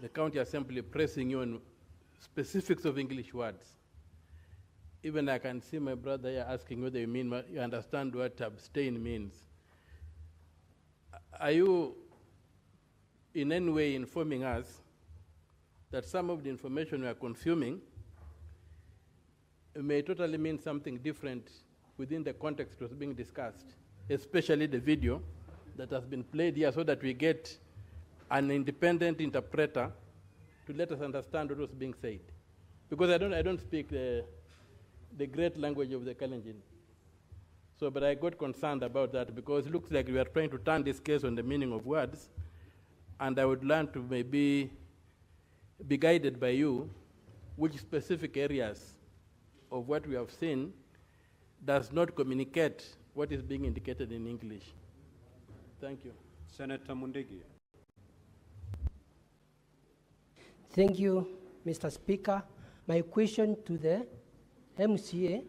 the county assembly pressing you on specifics of English words. Even I can see my brother here asking whether you understand what abstain means. Are you in any way informing us that some of the information we are consuming may totally mean something different within the context it was being discussed, especially the video that has been played here, so that we get an independent interpreter to let us understand what was being said? Because I don't speak the great language of the Kalenjin. So, but I got concerned about that because it looks like we are trying to turn this case on the meaning of words, and I would learn to maybe be guided by you which specific areas of what we have seen does not communicate what is being indicated in English. Thank you. Senator Mundigi. Thank you, Mr. Speaker. My question to the MCA,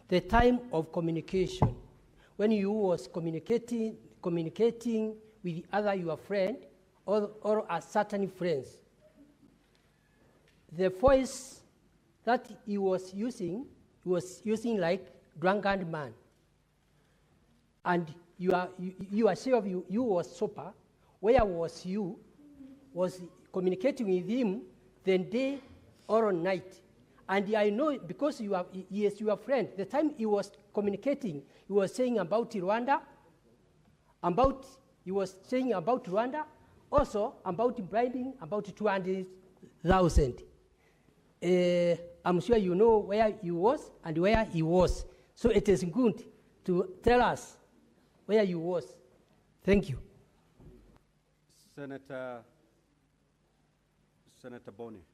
the time of communication, when you was communicating with your friend or a certain friends, the voice that he was using like drunken man. And you are sure you was sober. Where was you? Was communicating with him the day or night? And I know because he is your friend. The time he was communicating, he was saying about Rwanda, also about bribing about 200,000. I'm sure you know where he was and where he was. So it is good to tell us where you was. Thank you. Senator Boni.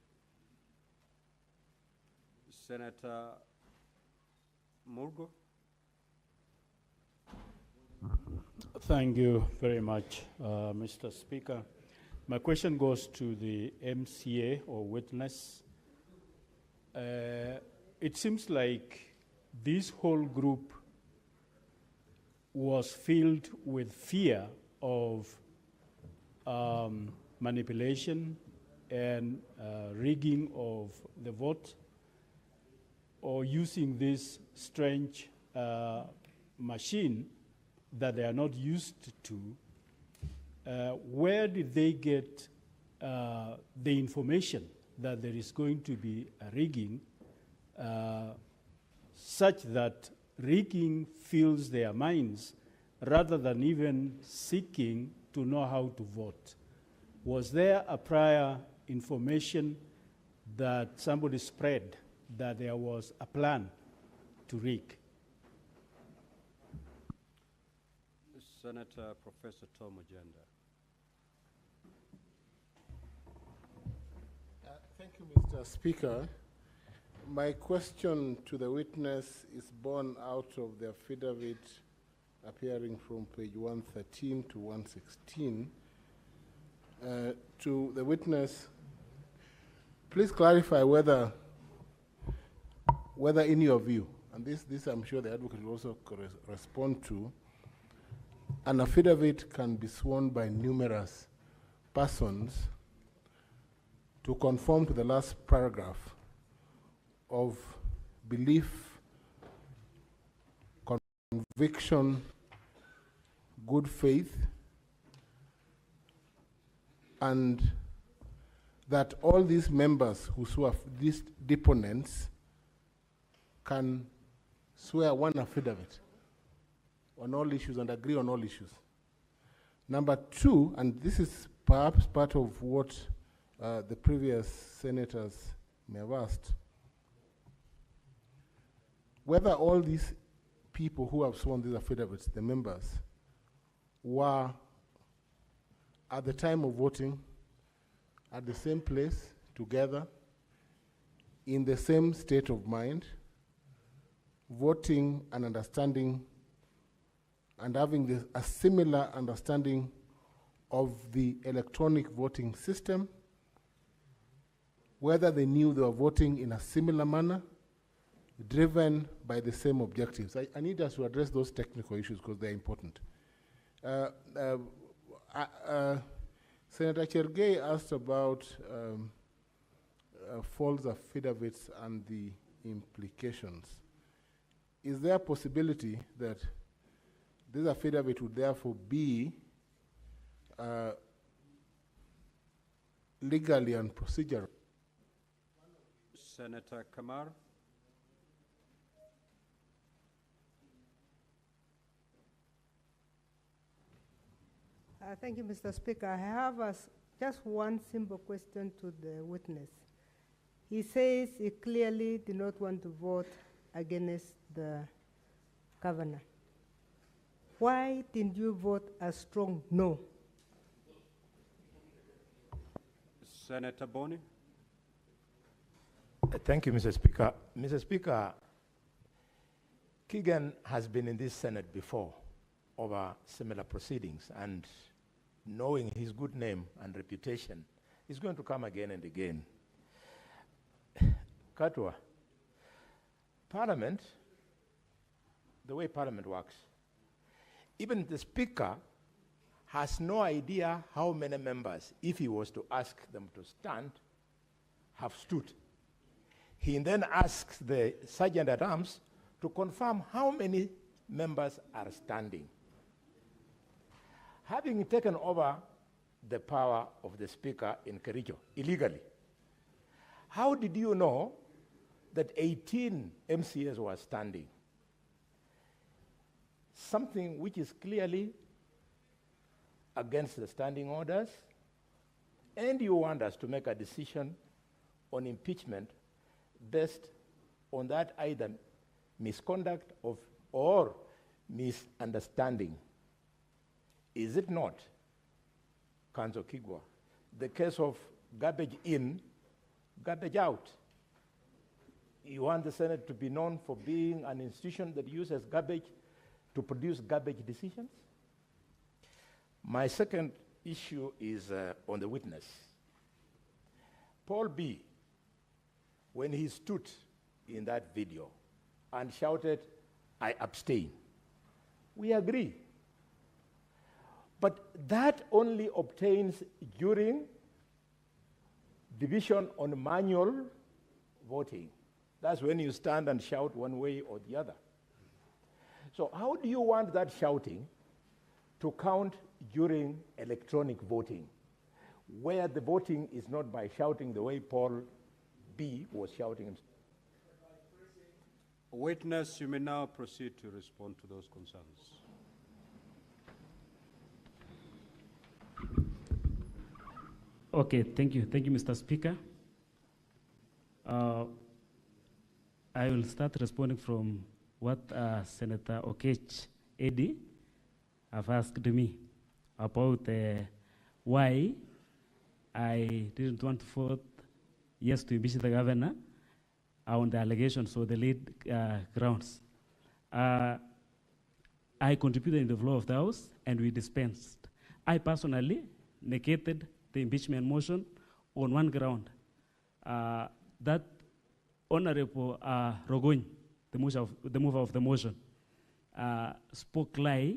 Senator Murgo. Thank you very much, Mr. Speaker. My question goes to the MCA or witness. It seems like this whole group was filled with fear of manipulation and rigging of the vote, or using this strange machine that they are not used to. Where did they get the information that there is going to be a rigging such that rigging fills their minds rather than even seeking to know how to vote? Was there a prior information that somebody spread that there was a plan to rig? Senator Professor Tom Ojenda. Thank you, Mr. Speaker. My question to the witness is born out of the affidavit appearing from page 113 to 116. To the witness, please clarify whether in your view, and this I'm sure the advocate will also respond to, an affidavit can be sworn by numerous persons to conform to the last paragraph of belief, conviction, good faith, and that all these members who swear, these deponents, can swear one affidavit on all issues and agree on all issues. Number two, and this is perhaps part of what the previous senators may have asked, whether all these people who have sworn these affidavits, the members, were at the time of voting at the same place, together, in the same state of mind, voting and understanding and having a similar understanding of the electronic voting system, whether they knew they were voting in a similar manner, driven by the same objectives. I need us to address those technical issues because they're important. Senator Chergey asked about false affidavits and the implications. Is there a possibility that this affidavit would therefore be legally and procedural? Senator Kamar. Thank you, Mr. Speaker. I have just one simple question to the witness. He says he clearly did not want to vote against the governor. Why didn't you vote a strong no? Senator Boni. Thank you, Mr. Speaker. Mr. Speaker, Keegan has been in this Senate before over similar proceedings, and knowing his good name and reputation, he's going to come again and again. Katwa, Parliament, the way Parliament works, even the Speaker has no idea how many members, if he was to ask them to stand, have stood. He then asks the Sergeant at Arms to confirm how many members are standing. Having taken over the power of the Speaker in Kericho illegally, how did you know that 18 MCAs were standing? Something which is clearly against the standing orders, and you want us to make a decision on impeachment based on that either misconduct or misunderstanding. Is it not, Kanzo Kigwa, the case of garbage in, garbage out? You want the Senate to be known for being an institution that uses garbage to produce garbage decisions? My second issue is on the witness. Paul B., when he stood in that video and shouted, "I abstain," we agree. But that only obtains during division on manual voting. That's when you stand and shout one way or the other. So how do you want that shouting to count during electronic voting, where the voting is not by shouting the way Paul B. was shouting? Witness, you may now proceed to respond to those concerns. Okay, thank you. Thank you, Mr. Speaker. I will start responding from what Senator Okech Eddie have asked me about why I didn't want to vote yes to impeach the governor on the allegations or the lead grounds. I contributed in the floor of the House and we dispensed. I personally negated the impeachment motion on one ground, that Honorable Rogoin, the mover of the motion, spoke lie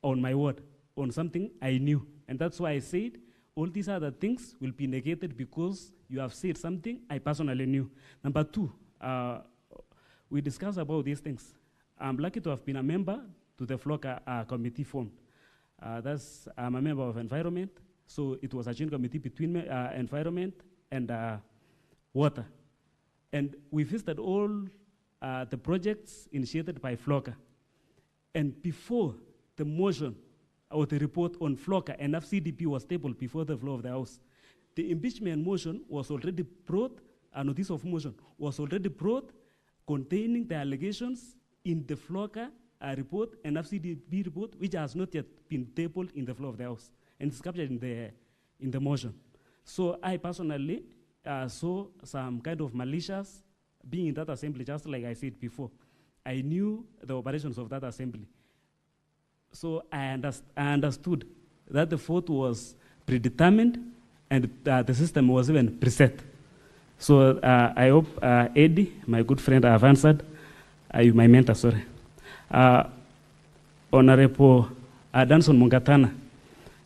on my word, on something I knew. And that's why I said all these other things will be negated because you have said something I personally knew. Number two, we discussed about these things. I'm lucky to have been a member to the FLOCA committee formed. I'm a member of Environment, so it was a joint committee between Environment and Water. And we visited all the projects initiated by FLOCA. And before the motion or the report on FLOCA and FCDP was tabled before the floor of the House, the impeachment motion was already brought, a notice of motion was already brought containing the allegations in the FLOCA report and FCDP report, which has not yet been tabled in the floor of the House. And it's captured in the motion. So I personally saw some kind of malicious being in that assembly, just like I said before. I knew the operations of that assembly. So I understood that the vote was predetermined and the system was even preset. So I hope Eddie, my good friend, I have answered. My mentor, sorry. Honorable Danson Mungatana,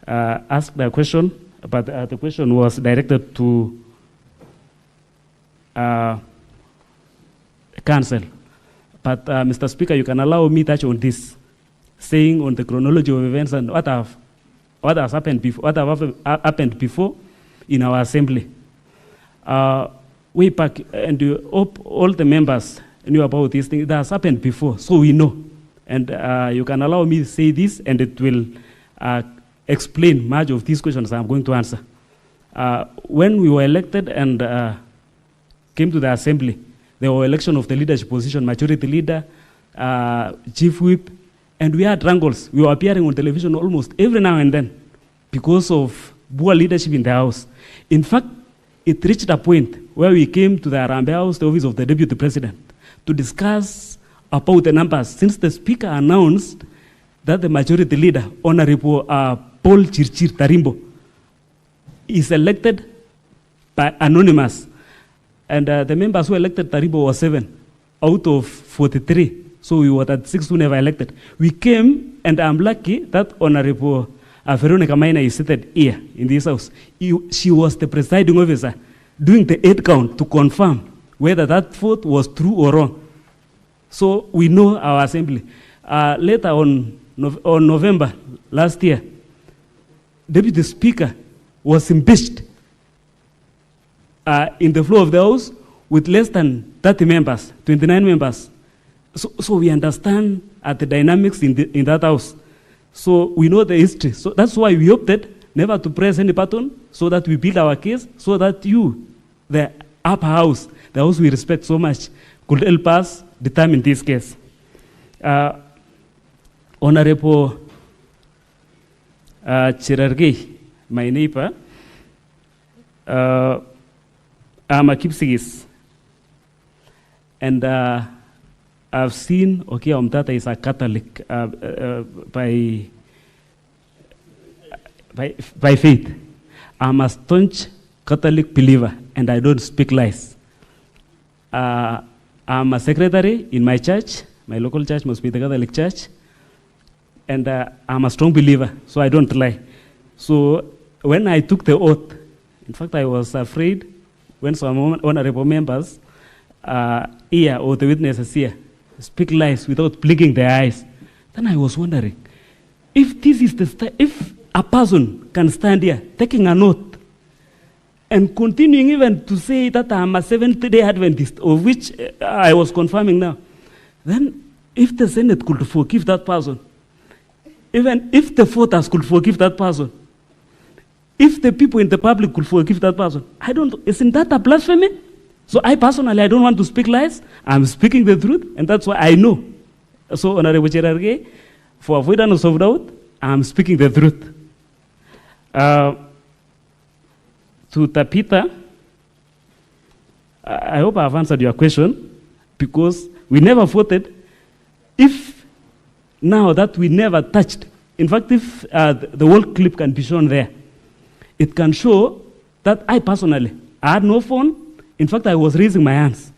asked a question, but the question was directed to council. But Mr. Speaker, you can allow me touch on this, saying on the chronology of events and what has happened before, happened before in our assembly. Way back, and all the members knew about this thing. It has happened before, so we know. And you can allow me to say this, and it will explain much of these questions I'm going to answer. When we were elected and came to the assembly, there were election of the leadership position, majority leader, chief whip, and we had wrangles. We were appearing on television almost every now and then because of poor leadership in the house. In fact, it reached a point where we came to the Arambe House, the office of the deputy president, to discuss about the numbers, since the speaker announced that the majority leader, Honorable Paul Chirchir Tarimbo, is elected by anonymous. And the members who elected Tarimbo were 7 out of 43. So we were at 6 who never elected. We came, and I'm lucky that Honorable Veronica Maina is seated here in this house. She was the presiding officer doing the 8 count to confirm whether that vote was true or wrong. So we know our assembly. Later on November last year, Deputy Speaker was impeached in the floor of the House with less than 30 members, 29 members. So we understand the dynamics in that House. So we know the history. So that's why we opted never to press any button, so that we build our case, so that you, the upper house, the house we respect so much, could help us determine this case. Honorable Cherargei, my neighbor, I'm a Kipsigis, and I've seen Okia is a Catholic by faith. I'm a staunch Catholic believer, and I don't speak lies. I'm a secretary in my church. My local church must be the Catholic Church. And I'm a strong believer, so I don't lie. So when I took the oath, in fact, I was afraid when some honorable members here, or the witnesses here, speak lies without blinking their eyes. Then I was wondering, if this is if a person can stand here taking an oath and continuing even to say that I'm a Seventh-day Adventist, of which I was confirming now, then if the Senate could forgive that person, even if the voters could forgive that person, if the people in the public could forgive that person, isn't that a blasphemy? So I personally, I don't want to speak lies. I'm speaking the truth, and that's why I know. So Honorable Cherargei, for avoidance of doubt, I'm speaking the truth. To Tapita, I hope I've answered your question, because we never voted. If now that we never touched, in fact, if the whole clip can be shown there, it can show that I personally, I had no phone. In fact, I was raising my hands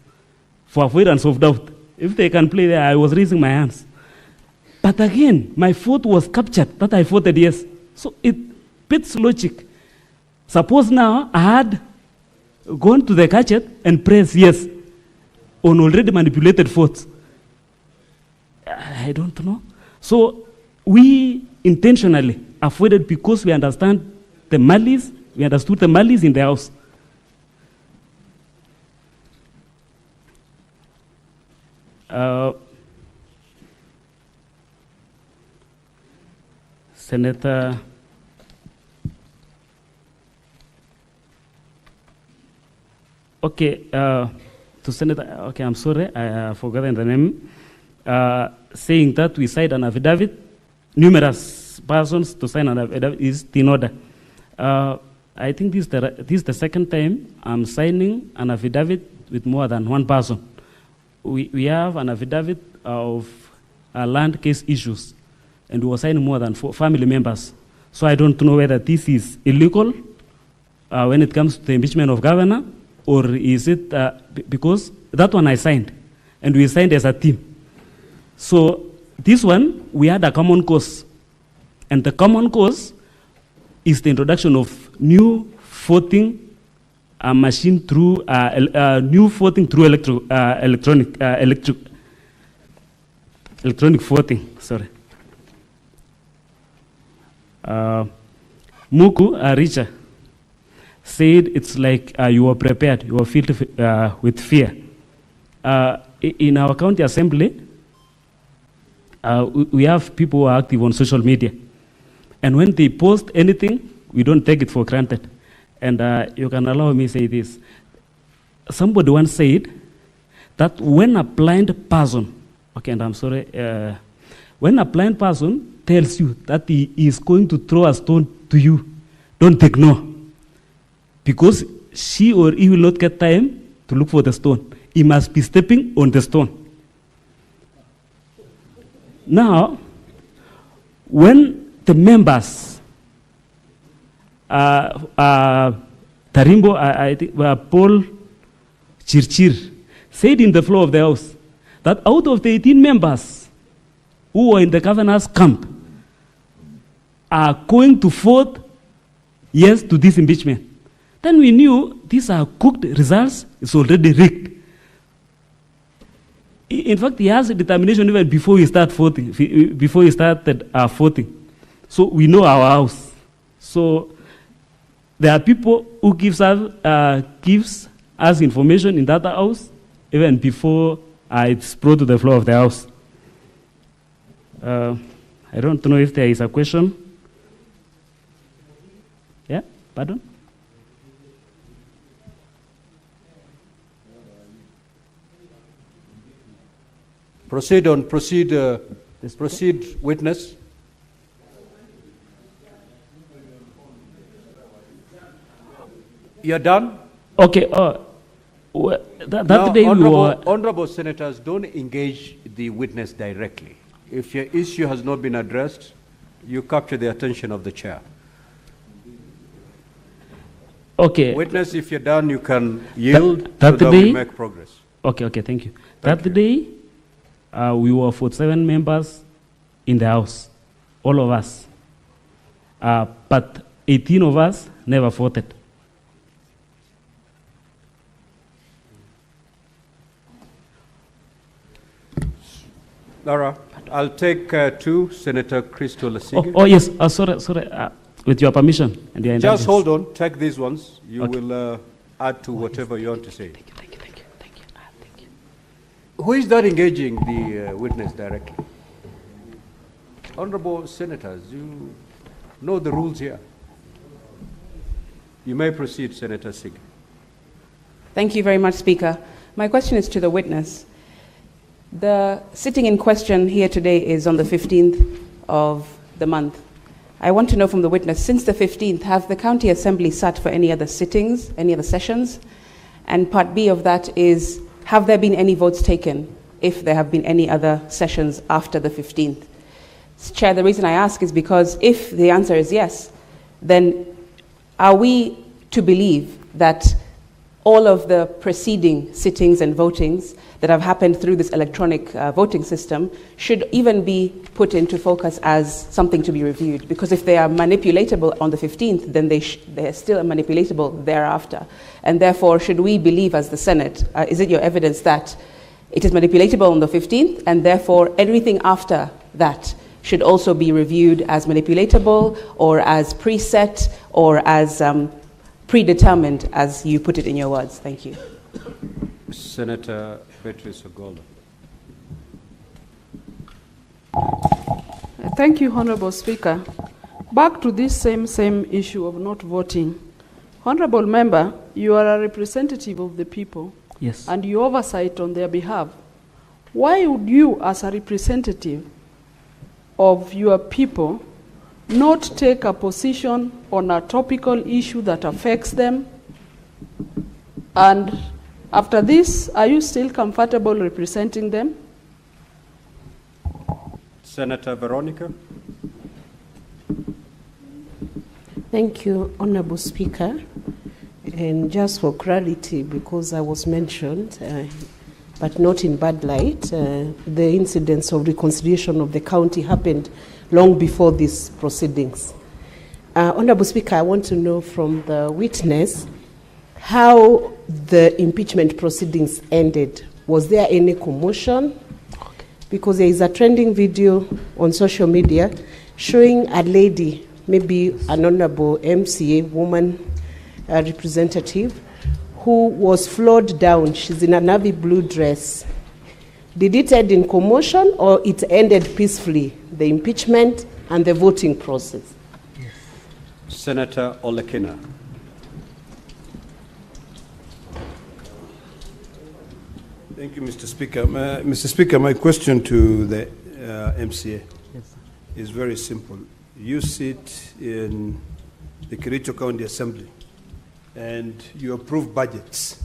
for avoidance of doubt. If they can play there, I was raising my hands. But again, my vote was captured that I voted yes. So it fits logic. Suppose now I had gone to the gadget and pressed yes on already manipulated votes. I don't know. So we intentionally avoided because we understand the malice, we understood the malice in the house. Senator to Senator, I'm sorry, I forgotten the name, saying that we signed an affidavit, numerous persons to sign an affidavit is in order. I think this is the second time I'm signing an affidavit with more than one person. We have an affidavit of land case issues, and we were signing more than 4 family members. So I don't know whether this is illegal when it comes to the impeachment of governor, or is it because that one I signed, and we signed as a team. So this one, we had a common cause, and the common cause is the introduction of new voting machine through new voting through electronic voting. Sorry. Muku Richard said it's like you are prepared, you are filled with fear. In our county assembly, we have people who are active on social media. And when they post anything, we don't take it for granted. And you can allow me to say this. Somebody once said that when a blind person, okay, and I'm sorry, when a blind person tells you that he is going to throw a stone to you, don't ignore. Because she or he will not get time to look for the stone. He must be stepping on the stone. Now, when the members, Tarimbo, I think, Paul Chirchir, said in the floor of the House that out of the 18 members who were in the governor's camp are going to vote yes to this impeachment, then we knew these are cooked results, it's already rigged. In fact, he has a determination even before he started voting. Voting. So we know our house. So there are people who gives us information in that house even before it's brought to the floor of the house. I don't know if there is a question. Yeah, pardon? Proceed, witness. You're done? Okay. That day we were... Honorable senators, don't engage the witness directly. If your issue has not been addressed, you capture the attention of the chair. Okay. Witness, if you're done, you can yield that so that day, we make progress. Okay, thank you. That day, we were 47 members in the House, all of us. But 18 of us never voted. Laura, I'll take two. Senator Christo Lasige. Oh yes, sorry. With your permission. And your just hold on. Take these ones. You okay. will add to whatever you want to say. Thank you. Who is that engaging the witness directly? Honorable senators, you know the rules here. You may proceed, Senator Sig. Thank you very much, Speaker. My question is to the witness. The sitting in question here today is on the 15th of the month. I want to know from the witness, since the 15th, have the County Assembly sat for any other sittings, any other sessions? And part B of that is, have there been any votes taken if there have been any other sessions after the 15th? Chair, the reason I ask is because if the answer is yes, then are we to believe that all of the preceding sittings and votings that have happened through this electronic voting system should even be put into focus as something to be reviewed? Because if they are manipulatable on the 15th, then they're still manipulatable thereafter. And therefore, should we believe as the Senate, is it your evidence that it is manipulatable on the 15th, and therefore everything after that should also be reviewed as manipulatable or as preset or as predetermined, as you put it in your words? Thank you. Senator Beatrice Ogola. Thank you, Honorable Speaker. Back to this same issue of not voting. Honorable Member, you are a representative of the people. Yes. And you oversight on their behalf. Why would you, as a representative of your people, not take a position on a topical issue that affects them? And after this, are you still comfortable representing them? Senator Veronica. Thank you, Honorable Speaker. And just for clarity, because I was mentioned, but not in bad light, the incidents of reconciliation of the county happened long before these proceedings. Honorable Speaker, I want to know from the witness how the impeachment proceedings ended. Was there any commotion? Because there is a trending video on social media showing a lady, maybe an honorable MCA, woman representative, who was floored down. She's in a navy blue dress. Did it end in commotion or it ended peacefully, the impeachment and the voting process? Yes. Senator Olekina. Thank you, Mr. Speaker. Mr. Speaker, my question to the MCA is very simple. You sit in the Kericho County Assembly and you approve budgets.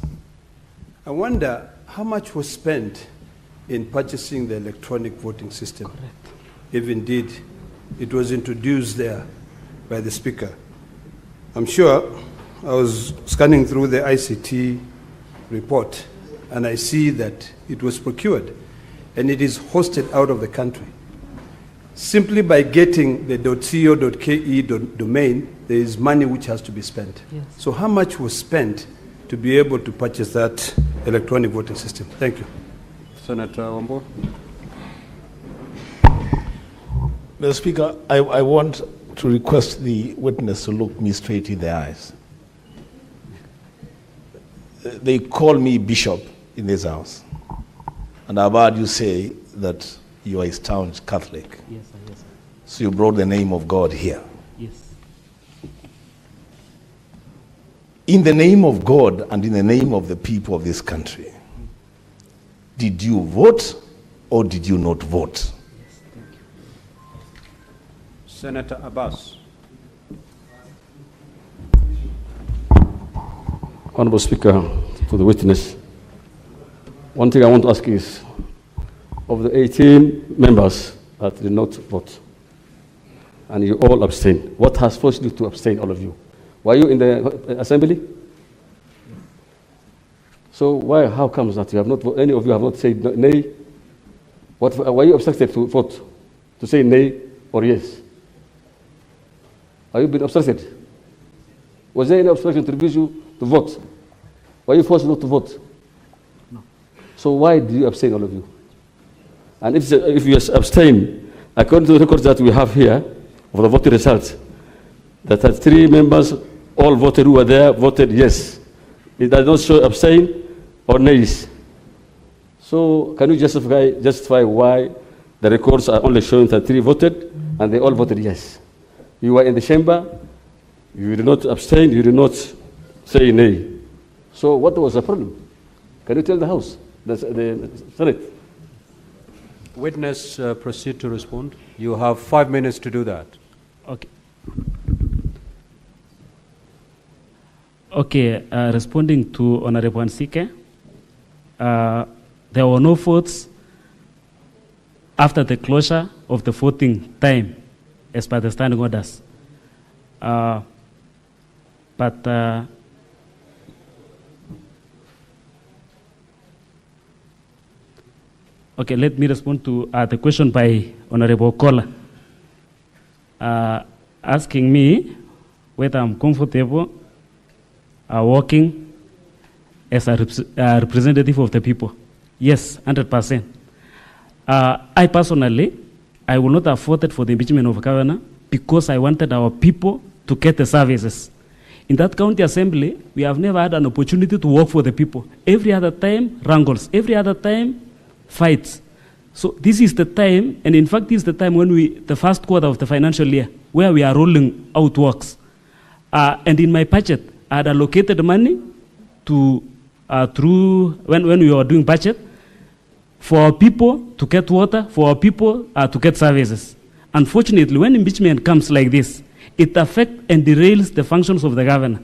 I wonder how much was spent in purchasing the electronic voting system, if indeed it was introduced there by the Speaker. I'm sure I was scanning through the ICT report and I see that it was procured and it is hosted out of the country. Simply by getting the .co.ke domain, there is money which has to be spent. Yes. So how much was spent to be able to purchase that electronic voting system? Thank you. Senator Wambo. Mr. Speaker, I want to request the witness to look me straight in the eyes. They call me bishop in this house, and I've heard you say that you are a staunch Catholic. Yes, sir. Yes, sir. So you brought the name of God here. Yes. In the name of God and in the name of the people of this country, did you vote or did you not vote? Yes, thank you. Senator Abbas. Honorable Speaker, to the witness, one thing I want to ask is, of the 18 members that did not vote, and you all abstained, what has forced you to abstain, all of you? Were you in the assembly? So why, how comes that you have not, any of you have not said nay? Were you obstructed to vote, to say nay or yes? Have you been obstructed? Was there any obstruction to refuse you to vote? Were you forced not to vote? No. So why did you abstain, all of you? And if you abstain, according to the records that we have here of the voting results, that 3 members all voted who were there voted yes. It does not show abstain or nays. So can you justify why the records are only showing that 3 voted and they all voted yes? You were in the chamber, you did not abstain, you did not say nay. So what was the problem? Can you tell the House, the Senate? Witness, proceed to respond. You have 5 minutes to do that. Okay. Okay, responding to Honorable Nsike, there were no votes after the closure of the voting time as per the standing orders. Okay, let me respond to the question by Honorable Kola, asking me whether I'm comfortable working as a representative of the people. Yes, 100%. I personally, I will not have voted for the impeachment of governor because I wanted our people to get the services. In that county assembly, we have never had an opportunity to work for the people. Every other time, wrangles. Every other time, fights. So this is the time, and in fact, this is the time when the first quarter of the financial year, where we are rolling out works. And in my budget, I had allocated money to, when we were doing budget, for our people to get water, for our people to get services. Unfortunately, when impeachment comes like this, it affects and derails the functions of the governor.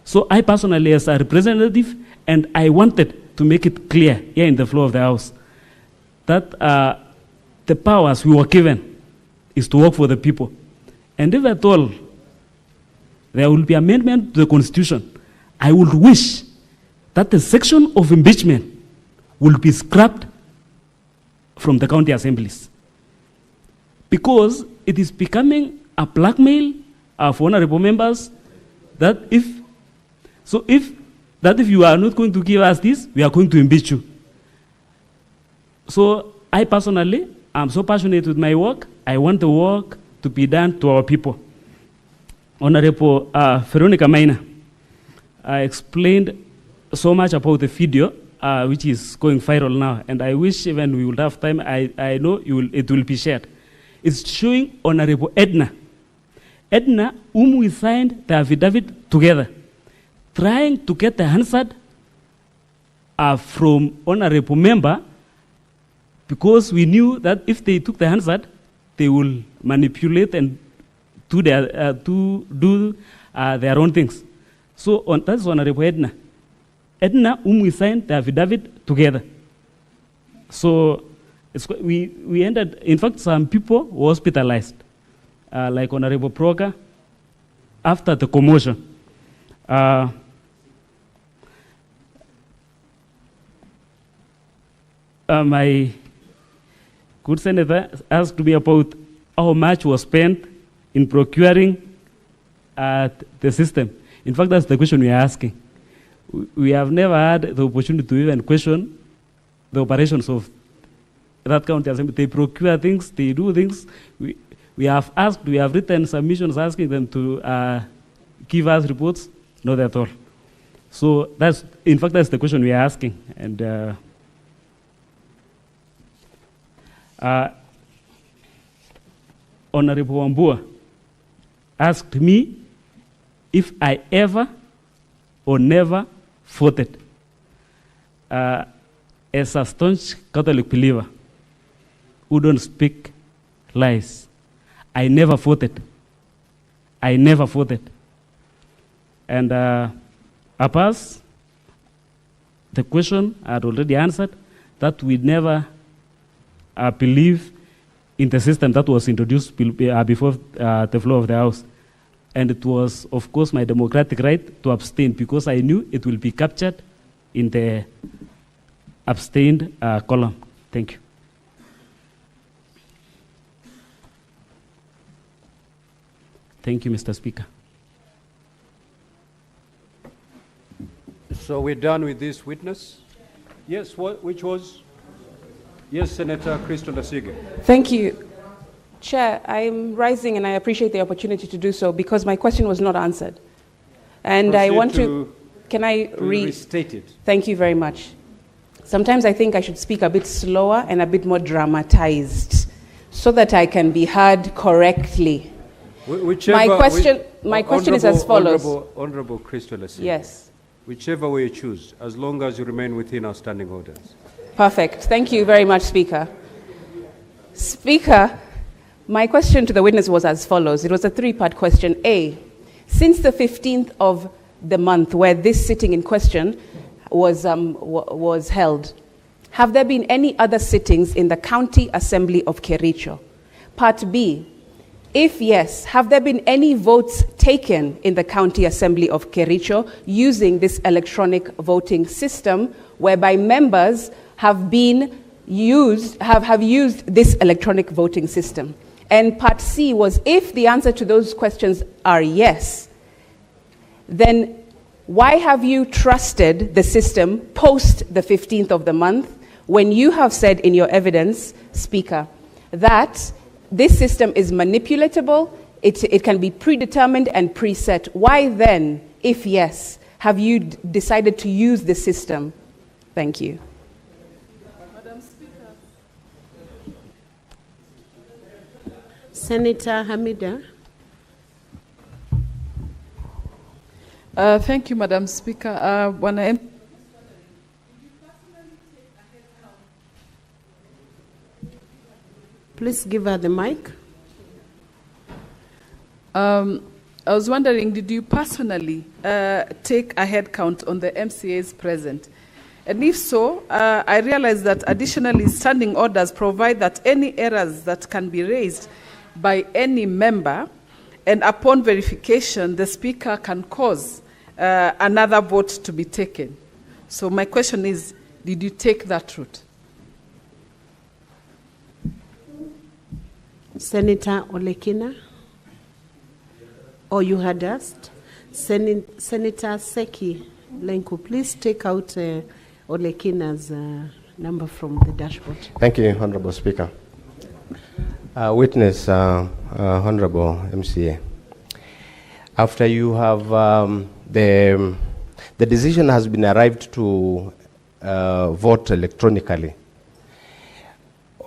So I personally, as a representative, and I wanted to make it clear here in the floor of the House, that the powers we were given is to work for the people. And if at all there will be amendment to the Constitution, I would wish that the section of impeachment will be scrapped from the county assemblies, because it is becoming a blackmail for honorable members that if you are not going to give us this, we are going to impeach you. So I personally am so passionate with my work. I want the work to be done to our people. Honorable Veronica Maina explained so much about the video, which is going viral now, and I wish even we would have time, I know it will be shared. It's showing Honorable Edna, whom we signed the affidavit together, trying to get the answer from honorable member, because we knew that if they took the answer, they will manipulate and do their own things. So that's Honorable Edna, whom we signed the affidavit together. So we ended, in fact, some people were hospitalized, like Honorable Proga, after the commotion. My good senator asked me about how much was spent in procuring the system. In fact, that's the question we are asking. We have never had the opportunity to even question the operations of that county assembly. They procure things, they do things. We have asked, we have written submissions asking them to give us reports, not at all. So in fact, that's the question we are asking. And Honorable Wambua asked me if I ever or never voted. As a staunch Catholic believer who don't speak lies, I never voted. I never voted. And Abbas, the question I had already answered, that we never believe in the system that was introduced before the floor of the House. And it was, of course, my democratic right to abstain, because I knew it will be captured in the abstained column. Thank you. Thank you, Mr. Speaker. So we're done with this witness? Yes, which was? Yes, Senator Crystal Asige. Thank you. Chair, I'm rising and I appreciate the opportunity to do so because my question was not answered. And I want to can I restate it? Thank you very much. Sometimes I think I should speak a bit slower and a bit more dramatized so that I can be heard correctly. My question is as follows. Honorable Crystal Asige. Yes. Whichever way you choose, as long as you remain within our standing orders. Perfect. Thank you very much, Speaker. Speaker, my question to the witness was as follows. It was a three-part question. A, since the 15th of the month where this sitting in question was held, have there been any other sittings in the County Assembly of Kericho? Part B, if yes, have there been any votes taken in the County Assembly of Kericho using this electronic voting system whereby members have used this electronic voting system? And part C was, if the answer to those questions are yes, then why have you trusted the system post the 15th of the month when you have said in your evidence, Speaker, that this system is manipulatable, it can be predetermined and preset? Why then, if yes, have you decided to use the system? Thank you. Madam Speaker. Senator Hamida. Thank you, Madam Speaker. Please give her the mic. I was wondering, did you personally take a head count on the MCAs present? And if so, I realize that additionally standing orders provide that any errors that can be raised by any member, and upon verification, the Speaker can cause another vote to be taken. So my question is, did you take that route? Senator Olekina. or you had asked. Senator Seki Lenku, please take out Olekina's number from the dashboard. Thank you, Honorable Speaker. Witness, Honorable MCA. After you have, the decision has been arrived to vote electronically.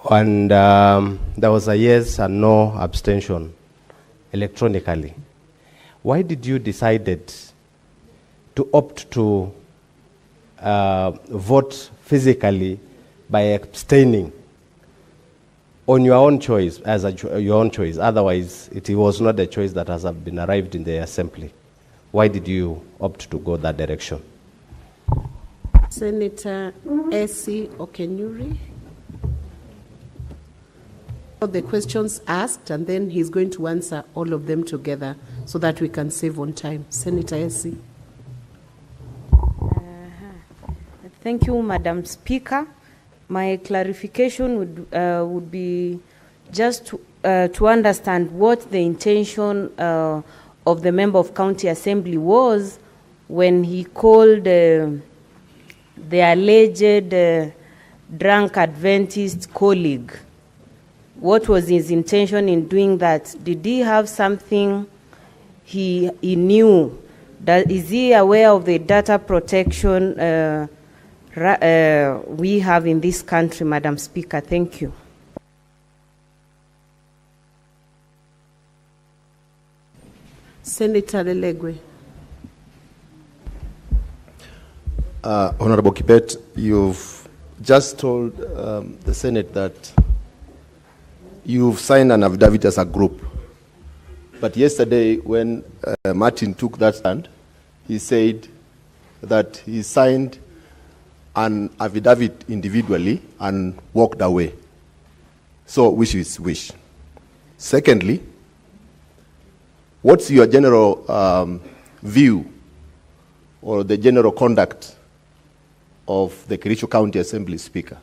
And there was a yes and no abstention electronically. Why did you decide to opt to vote physically by abstaining on your own choice, your own choice? Otherwise, it was not a choice that has been arrived in the assembly. Why did you opt to go that direction? Senator Essie Okenyuri. The questions asked, and then he's going to answer all of them together so that we can save on time. Senator Essie. Thank you, Madam Speaker. My clarification would be just to understand what the intention of the member of County Assembly was when he called the alleged drunk Adventist colleague. What was his intention in doing that? Did he have something he knew? Is he aware of the data protection we have in this country, Madam Speaker? Thank you. Senator Lelegwe. Honorable Kibet, you've just told the Senate that you've signed an affidavit as a group. But yesterday, when Martin took that stand, he said that he signed an affidavit individually and walked away. So, which is which? Secondly, what's your general view or the general conduct of the Kericho County Assembly Speaker,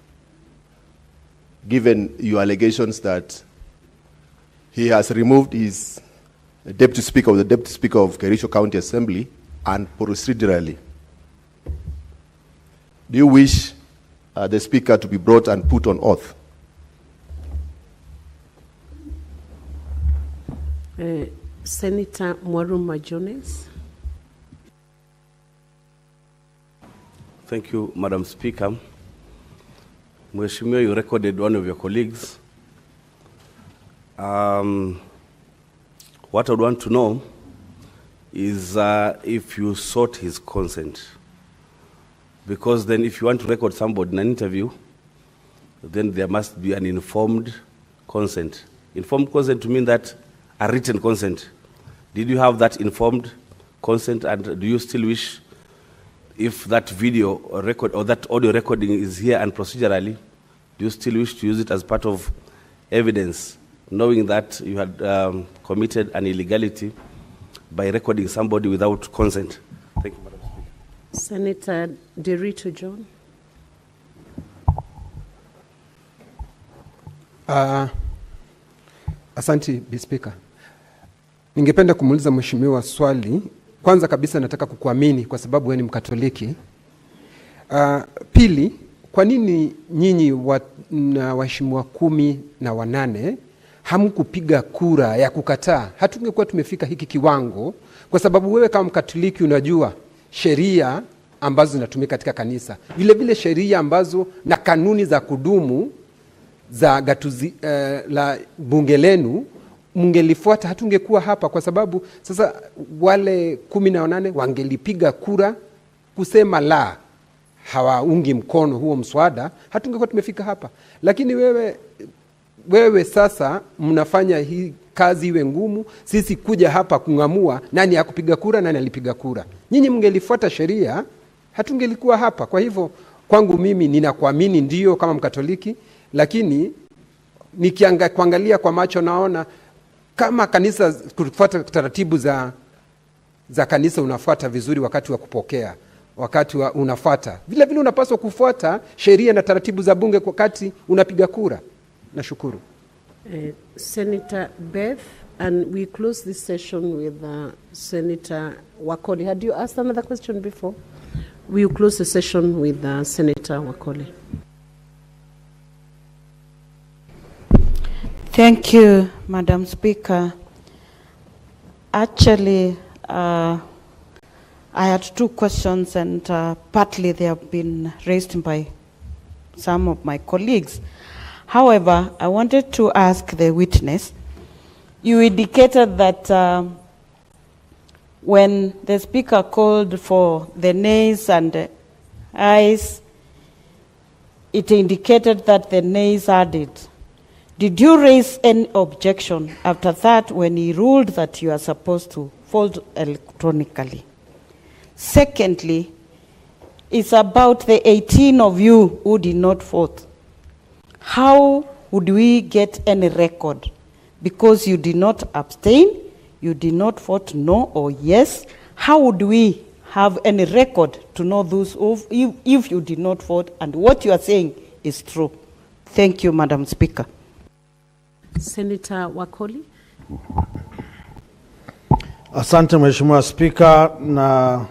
given your allegations that he has removed his Deputy Speaker, the Deputy Speaker of Kericho County Assembly, and procedurally? Do you wish the Speaker to be brought and put on oath? Senator Mwaruma Jones. Thank you, Madam Speaker. Mheshimiwa, you recorded one of your colleagues. What I would want to know is if you sought his consent. Because then if you want to record somebody in an interview, then there must be an informed consent. Informed consent to mean that a written consent. Did you have that informed consent, and do you still wish, if that video or record or that audio recording is here and procedurally, do you still wish to use it as part of evidence, knowing that you had committed an illegality by recording somebody without consent? Thank you, Madam Speaker. Senator Derito John. Asante, Speaker. Ningependa kumuuliza mheshimiwa swali. Kwanza kabisa nataka kukuamini kwa sababu wewe ni Mkatoliki. Pili, kwa nini nyinyi waheshimiwa 18 hamkupiga kura ya kukataa? Hatungekuwa tumefika hiki kiwango, kwa sababu wewe kama Mkatoliki unajua sheria ambazo zinatumika katika kanisa, vile vile sheria ambazo na kanuni za kudumu za gatuzi la bunge lenu mngelifuata, hatungekuwa hapa. Kwa sababu sasa wale 18 wangelipiga kura kusema la, hawaungi mkono huo mswada, hatungekuwa tumefika hapa. Lakini wewe sasa mnafanya hii kazi iwe ngumu, sisi kuja hapa kungamua nani hakupiga kura, nani alipiga kura. Nyinyi mngelifuata sheria, hatungelikuwa hapa. Kwa hivyo kwangu mimi ninakuamini ndio kama Mkatoliki, lakini kuangalia kwa macho naona kama kanisa kufuata taratibu za kanisa, unafuata vizuri wakati wa kupokea, wakati unafuata. Vile vile unapaswa kufuata sheria na taratibu za bunge wakati unapiga kura. Nashukuru. Senator Beth And we close this session with Senator Wakoli. Had you asked another question before? We will close the session with Senator Wakoli. Thank you, Madam Speaker. Actually, I had two questions, and partly they have been raised by some of my colleagues. However, I wanted to ask the witness, you indicated that when the Speaker called for the nays and the ayes, it indicated that the nays had it. Did you raise any objection after that when he ruled that you are supposed to vote electronically? Secondly, it's about the 18 of you who did not vote. How would we get any record? Because you did not abstain, you did not vote no or yes. How would we have any record to know those if you did not vote and what you are saying is true? Thank you, Madam Speaker. Senator Wakoli. Asante Mheshimiwa Spika, na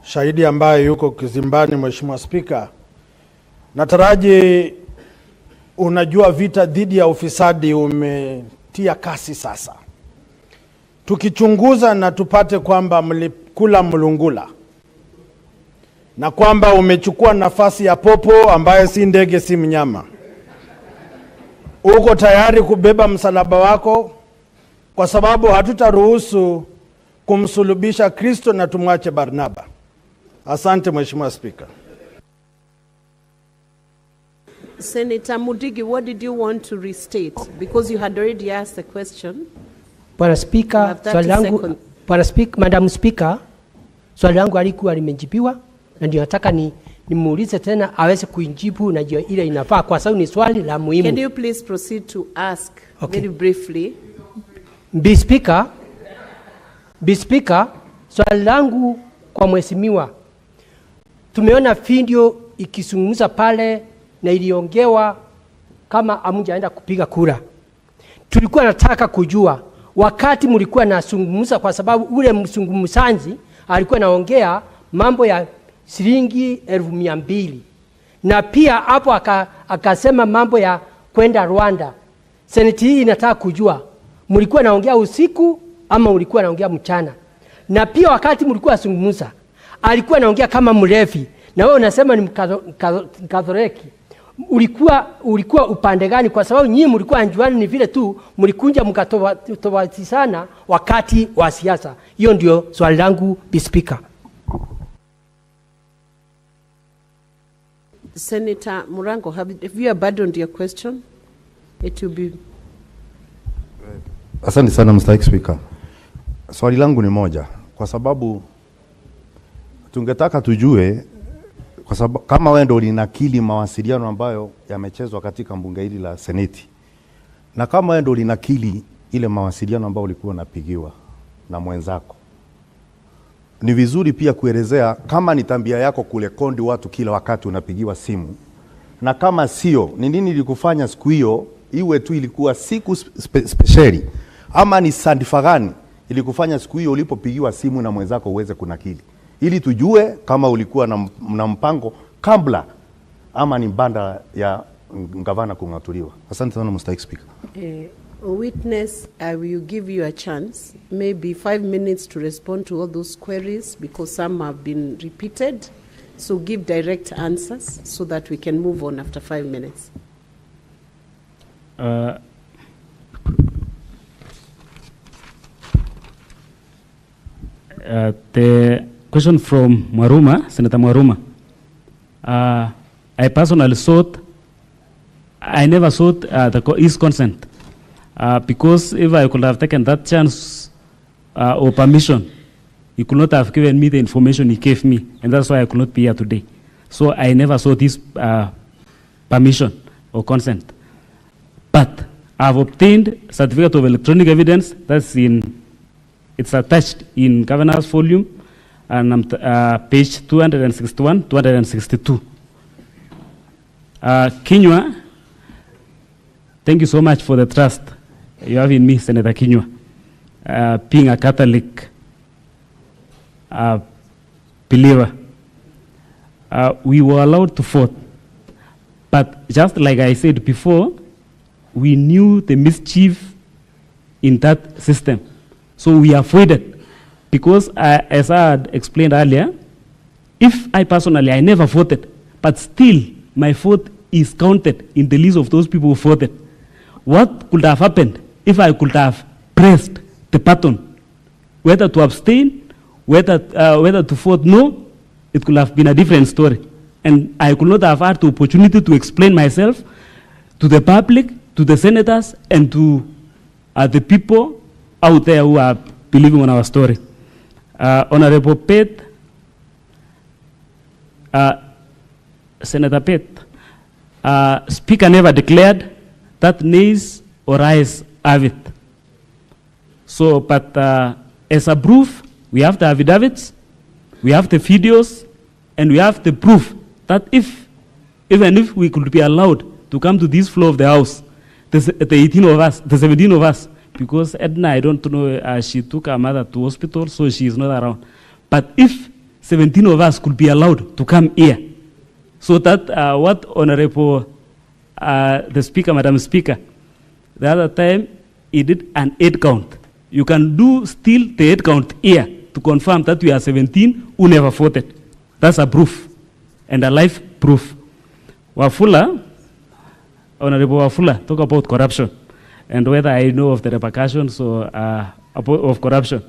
shahidi ambaye yuko kizimbani. Mheshimiwa Spika, nataraji unajua vita dhidi ya ufisadi umetia kasi sasa. Tukichunguza na tupate kwamba mlikula mlungula na kwamba umechukua nafasi ya popo ambaye si ndege si mnyama. Uko tayari kubeba msalaba wako, kwa sababu hatutaruhusu kumsulubisha Kristo na tumwache Barnaba. Asante Mheshimiwa Spika. Senator Mudigi, what did you want to restate? Because you had already asked the question. Bwana Speaker, swali langu, Madam Speaker, swali langu alikuwa limejibiwa na ndio nataka nimuulize tena aweze kujibu na ndio ile inafaa kwa sababu ni swali la muhimu. Can you please proceed to ask very briefly? Be Speaker, swali langu kwa mheshimiwa. Tumeona video ikizungumza pale na iliongewa kama hamjaenda kupiga kura. Tulikuwa nataka kujua wakati mlikuwa nazungumza, kwa sababu ule mzungumzaji alikuwa naongea mambo ya shilingi 200,000 na pia hapo akasema mambo ya kwenda Rwanda. Seneti hii inataka kujua mlikuwa naongea usiku ama mlikuwa naongea mchana, na pia wakati mlikuwa nazungumza alikuwa naongea kama mlevi na wewe unasema ni Mkatholiki. Ulikuwa upande gani? Kwa sababu nyinyi mlikuwa anjuani, ni vile tu mlikunja mkatofautiana wakati wa siasa. Hiyo ndio swali langu, Be Speaker. Senator Murango, have you abandoned your question? It will be... Asante sana Mr. Speaker. Swali langu ni moja, kwa sababu tungetaka tujue, kwa sababu kama wewe ndio ulinakili mawasiliano ambayo yamechezwa katika bunge hili la Seneti, na kama wewe ndio ulinakili ile mawasiliano ambayo ulikuwa unapigiwa na mwenzako, ni vizuri pia kuelezea kama ni tabia yako kurekondi watu kila wakati unapigiwa simu, na kama sio, ni nini ilikufanya siku hiyo iwe tu ilikuwa siku speciali, ama ni sandifa gani ilikufanya siku hiyo ulipopigiwa simu na mwenzako uweze kunakili, ili tujue kama ulikuwa na mpango kabla ama ni banda ya gavana kung'atuliwa. Asante sana Mr. Speaker. Witness, I will give you a chance, maybe 5 minutes to respond to all those queries because some have been repeated. So give direct answers so that we can move on after 5 minutes. The question from Mwaruma, Senator Mwaruma. I personally thought, I never sought his consent. Because if I could have taken that chance or permission, he could not have given me the information he gave me, and that's why I could not be here today. So I never sought his permission or consent. But I've obtained certificate of electronic evidence it's attached in governor's volume, and page 261, 262. Kinyua, thank you so much for the trust you have in me, Senator Kinyua, being a Catholic believer. We were allowed to vote. But just like I said before, we knew the mischief in that system. So we avoided. Because as I had explained earlier, if I personally, I never voted, but still my vote is counted in the list of those people who voted. What could have happened if I could have pressed the button, whether to abstain, whether to vote no? It could have been a different story. And I could not have had the opportunity to explain myself to the public, to the senators, and to the people out there who are believing on our story. Honorable Pate, Senator Pate, Speaker never declared that nays or ayes have it. So, but as a proof, we have the affidavits, we have the videos, and we have the proof that even if we could be allowed to come to this floor of the House, the 18 of us, the 17 of us, because Edna, I don't know, she took her mother to hospital, so she is not around. But if 17 of us could be allowed to come here, so that what Honorable the Speaker, Madam Speaker, the other time he did an 8 count. You can do still the 8 count here to confirm that we are 17 who never voted. That's a proof, and a live proof. Wafula, Honorable Wafula, talk about corruption and whether I know of the repercussions of corruption.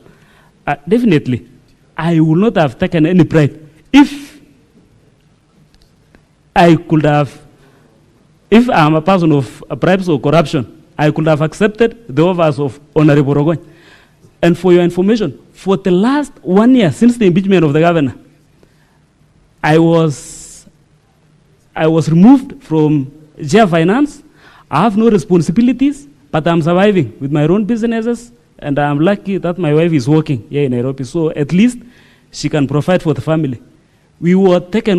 Definitely, I would not have taken any bribe if I could have, if I'm a person of bribes or corruption, I could have accepted the offers of Honorable Rogoy. And for your information, for the last 1 year since the impeachment of the governor, I was removed from jail finance. I have no responsibilities, but I'm surviving with my own businesses, and I'm lucky that my wife is working here in Nairobi, so at least she can provide for the family. We were taken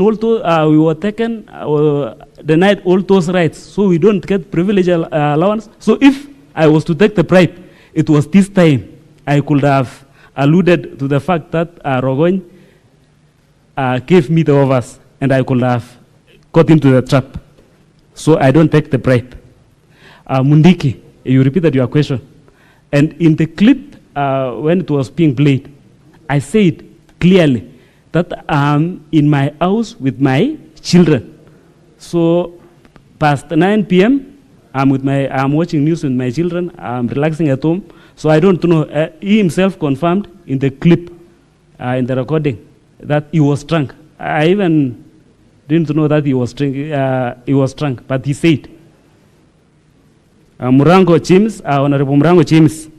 denied all those rights, so we don't get privilege allowance. So if I was to take the bribe, it was this time I could have alluded to the fact that Rogoy gave me the offers, and I could have got into the trap. So I don't take the bribe. Mundiki, you repeated your question. And in the clip, when it was being played, I said clearly that I'm in my house with my children. So past 9 p.m., I'm watching news with my children. I'm relaxing at home. So I don't know. He himself confirmed in the clip, in the recording, that he was drunk. I even didn't know that he was drunk, but he said. Murango James, Honorable Murango James,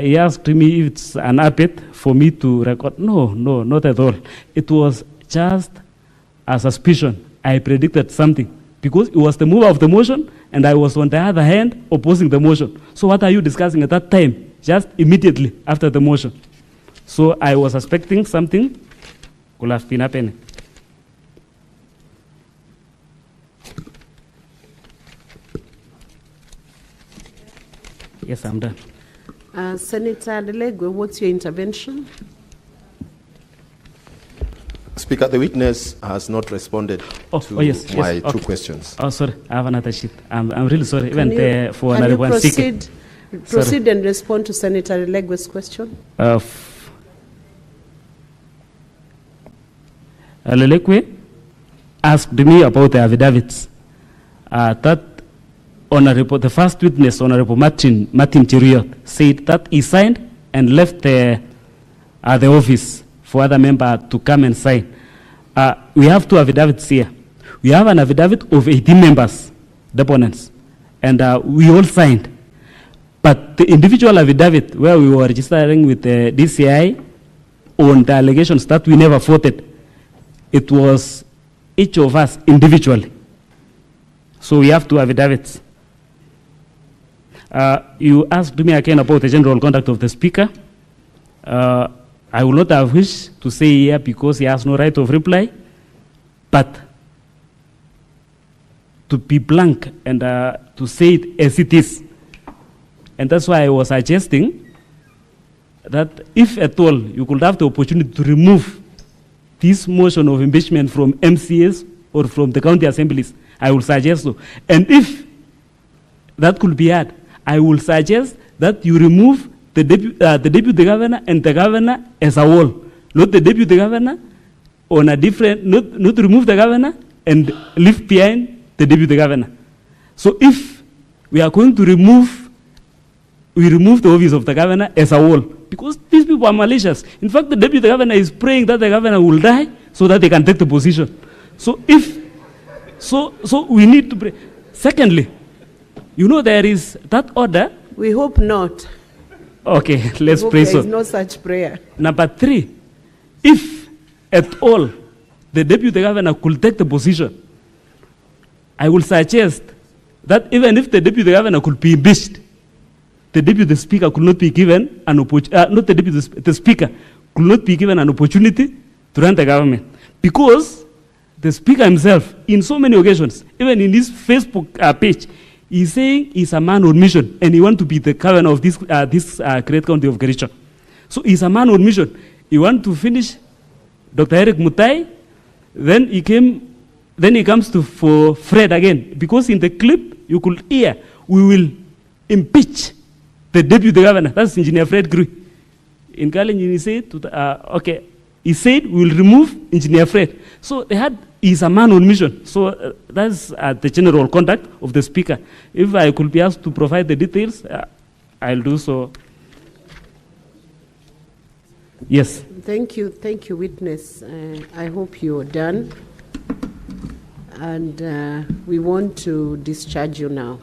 he asked me if it's an habit for me to record. No, not at all. It was just a suspicion. I predicted something because it was the mover of the motion, and I was on the other hand opposing the motion. So what are you discussing at that time? Just immediately after the motion. So I was suspecting something could have been happening. Yes, I'm done. Senator Adelegwe, what's your intervention? Speaker, the witness has not responded to my two questions. Oh, sorry, I have another sheet. I'm really sorry. Can you proceed and respond to Senator Adelegwe's question? Adelegwe asked me about the affidavits. That the first witness, Honorable Martin Chiriot, said that he signed and left the office for other members to come and sign. We have two affidavits here. We have an affidavit of 18 members, deponents, and we all signed. But the individual affidavit where we were registering with the DCI on the allegations that we never voted, it was each of us individually. So we have two affidavits. You asked me again about the general conduct of the Speaker. I will not have wished to say here because he has no right of reply, but to be blank and to say it as it is, And that's why I was suggesting that if at all you could have the opportunity to remove this motion of impeachment from MCAs or from the county assemblies, I will suggest so. And if that could be had, I will suggest that you remove the deputy governor and the governor as a whole, not the deputy governor on a different, not remove the governor and leave behind the deputy governor. So if we are going to remove the office of the governor as a whole, because these people are malicious. In fact, the deputy governor is praying that the governor will die so that they can take the position. So we need to pray. Secondly, you know there is that order. We hope not. Okay, let's pray so. There is no such prayer. Number 3, if at all the deputy governor could take the position, I will suggest that even if the deputy governor could be impeached, the deputy speaker could not be given an opportunity, the speaker could not be given an opportunity to run the government. Because the speaker himself, in so many occasions, even in his Facebook page, he's saying he's a man on mission and he wants to be the governor of this great county of Kericho. So he's a man on mission. He wants to finish Dr. Erick Mutai, then he comes for Fred again. Because in the clip, you could hear, we will impeach the deputy governor. That's Engineer Fred Grui. In Kalenjin, he said, he said, we will remove Engineer Fred. So he's a man on mission. So that's the general conduct of the speaker. If I could be asked to provide the details, I'll do so. Yes. Thank you, witness. I hope you're done. And we want to discharge you now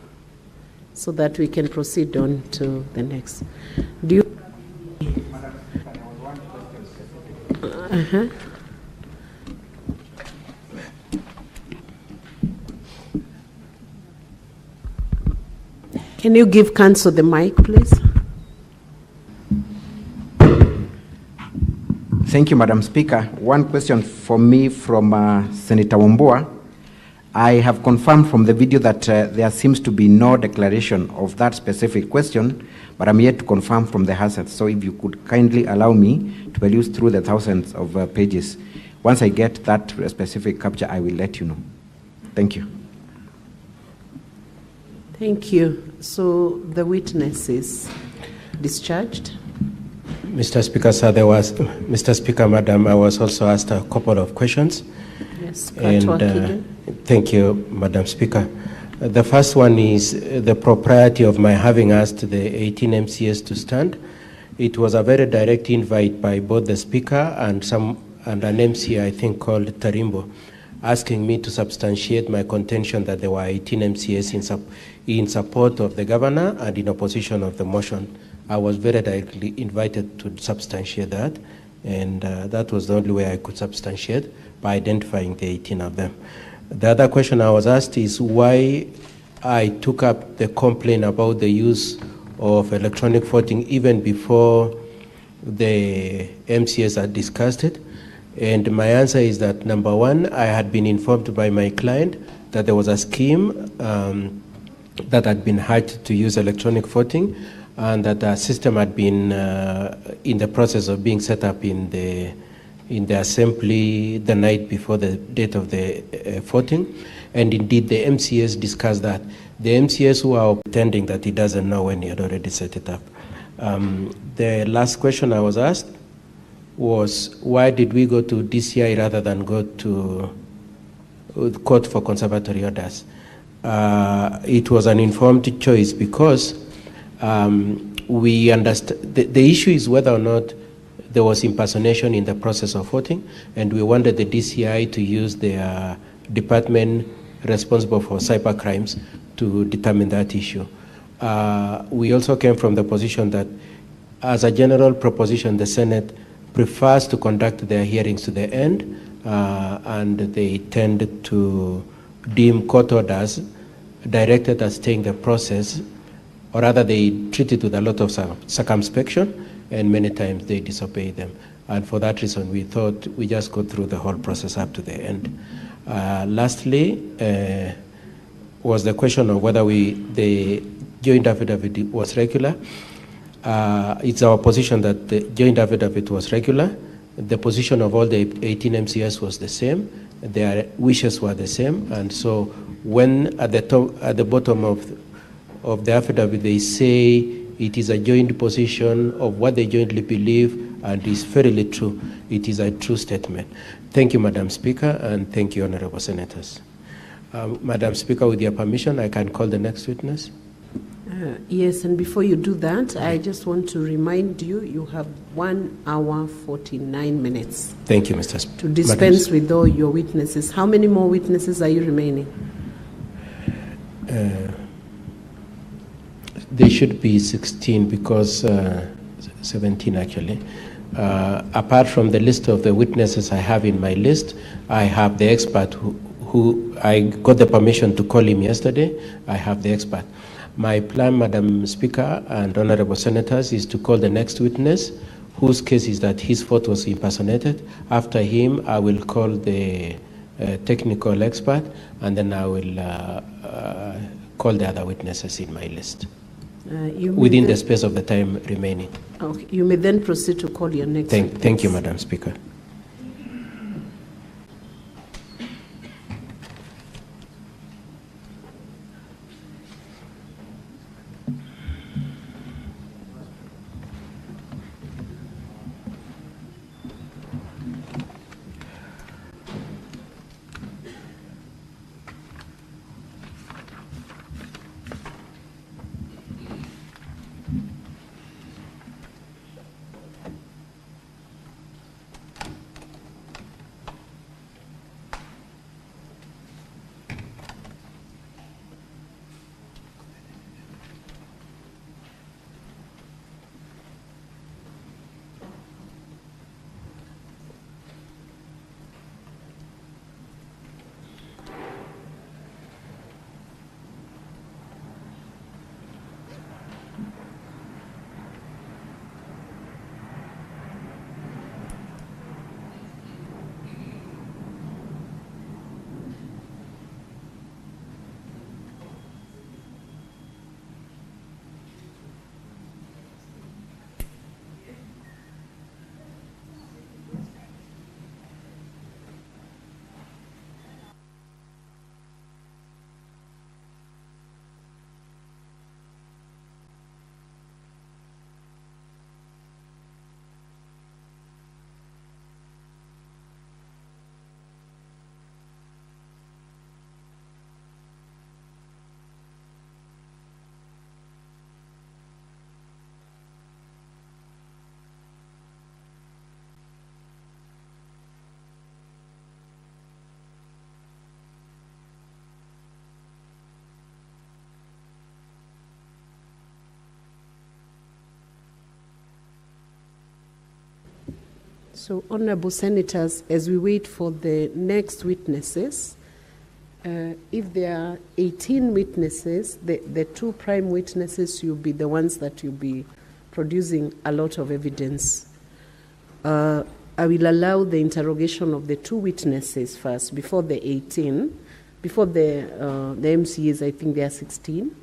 so that we can proceed on to the next. Do you? Can you give counsel the mic, please? Thank you, Madam Speaker. One question for me from Senator Wambua. I have confirmed from the video that there seems to be no declaration of that specific question, but I'm yet to confirm from the hazard. So if you could kindly allow me to peruse through the thousands of pages. Once I get that specific capture, I will let you know. Thank you. Thank you. So the witness is discharged. Mr. Speaker, sir, Mr. Speaker, Madam, I was also asked a couple of questions. Yes, thank you, Madam Speaker. The first one is the propriety of my having asked the 18 MCAs to stand. It was a very direct invite by both the Speaker and an MCA, I think, called Tarimbo, asking me to substantiate my contention that there were 18 MCAs in support of the governor and in opposition of the motion. I was very directly invited to substantiate that, and that was the only way I could substantiate, by identifying the 18 of them. The other question I was asked is why I took up the complaint about the use of electronic voting even before the MCAs had discussed it. And my answer is that, number one, I had been informed by my client that there was a scheme that had been hatched to use electronic voting, and that the system had been in the process of being set up in the assembly the night before the date of the voting. And indeed, the MCAs discussed that. The MCAs who are pretending that he doesn't know when he had already set it up. The last question I was asked was, why did we go to DCI rather than go to court for conservatory orders? It was an informed choice because we understand the issue is whether or not there was impersonation in the process of voting, and we wanted the DCI to use their department responsible for cyber crimes to determine that issue. We also came from the position that, as a general proposition, the Senate prefers to conduct their hearings to the end, and they tend to deem court orders directed at staying the process, or rather they treat it with a lot of circumspection, and many times they disobey them. And for that reason, we thought we just go through the whole process up to the end. Lastly, was the question of whether the joint affidavit was regular. It's our position that the joint affidavit was regular. The position of all the 18 MCS was the same. Their wishes were the same. And so when at the bottom of the affidavit they say it is a joint position of what they jointly believe and is fairly true, it is a true statement. Thank you, Madam Speaker, and thank you, Honorable Senators. Madam Speaker, with your permission, I can call the next witness. Yes, and before you do that, I just want to remind you, you have 1 hour 49 minutes. Thank you, Mr. Speaker. To dispense with all your witnesses. How many more witnesses are you remaining? There should be 16 because 17 actually. Apart from the list of the witnesses I have in my list, I have the expert who I got the permission to call him yesterday. I have the expert. My plan, Madam Speaker and Honorable Senators, is to call the next witness, whose case is that his vote was impersonated. After him, I will call the technical expert, and then I will call the other witnesses in my list within the space of the time remaining. Okay. You may then proceed to call your next witness. Thank you, Madam Speaker. So, Honorable Senators, as we wait for the next witnesses, if there are 18 witnesses, the 2 prime witnesses will be the ones that will be producing a lot of evidence. I will allow the interrogation of the 2 witnesses first, before the 18, before the MCAs, I think there are 16.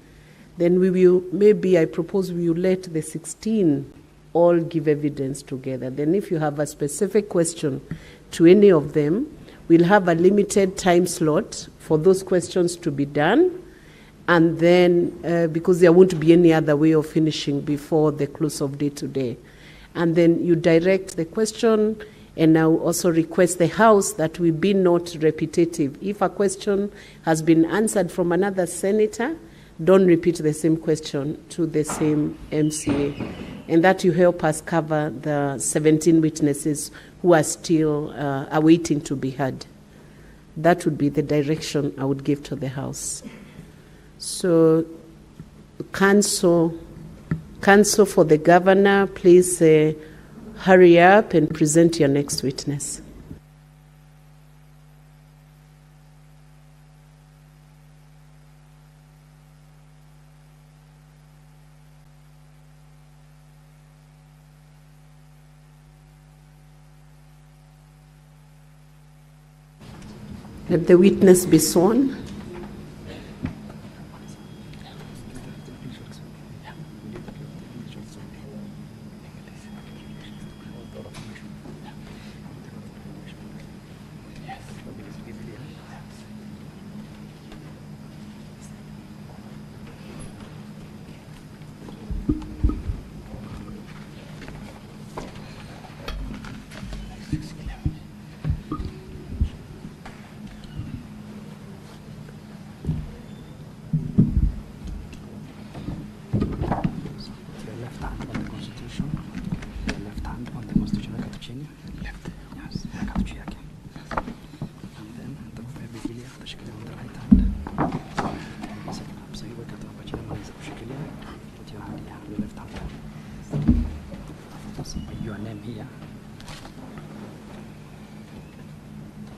Then we will, maybe I propose we will let the 16 all give evidence together. Then if you have a specific question to any of them, we'll have a limited time slot for those questions to be done. And then, because there won't be any other way of finishing before the close of day today. And then you direct the question, and I will also request the House that we be not repetitive. If a question has been answered from another senator, don't repeat the same question to the same MCA. And that will help us cover the 17 witnesses who are still awaiting to be heard. That would be the direction I would give to the House. So, Council for the Governor, please hurry up and present your next witness. Let the witness be sworn.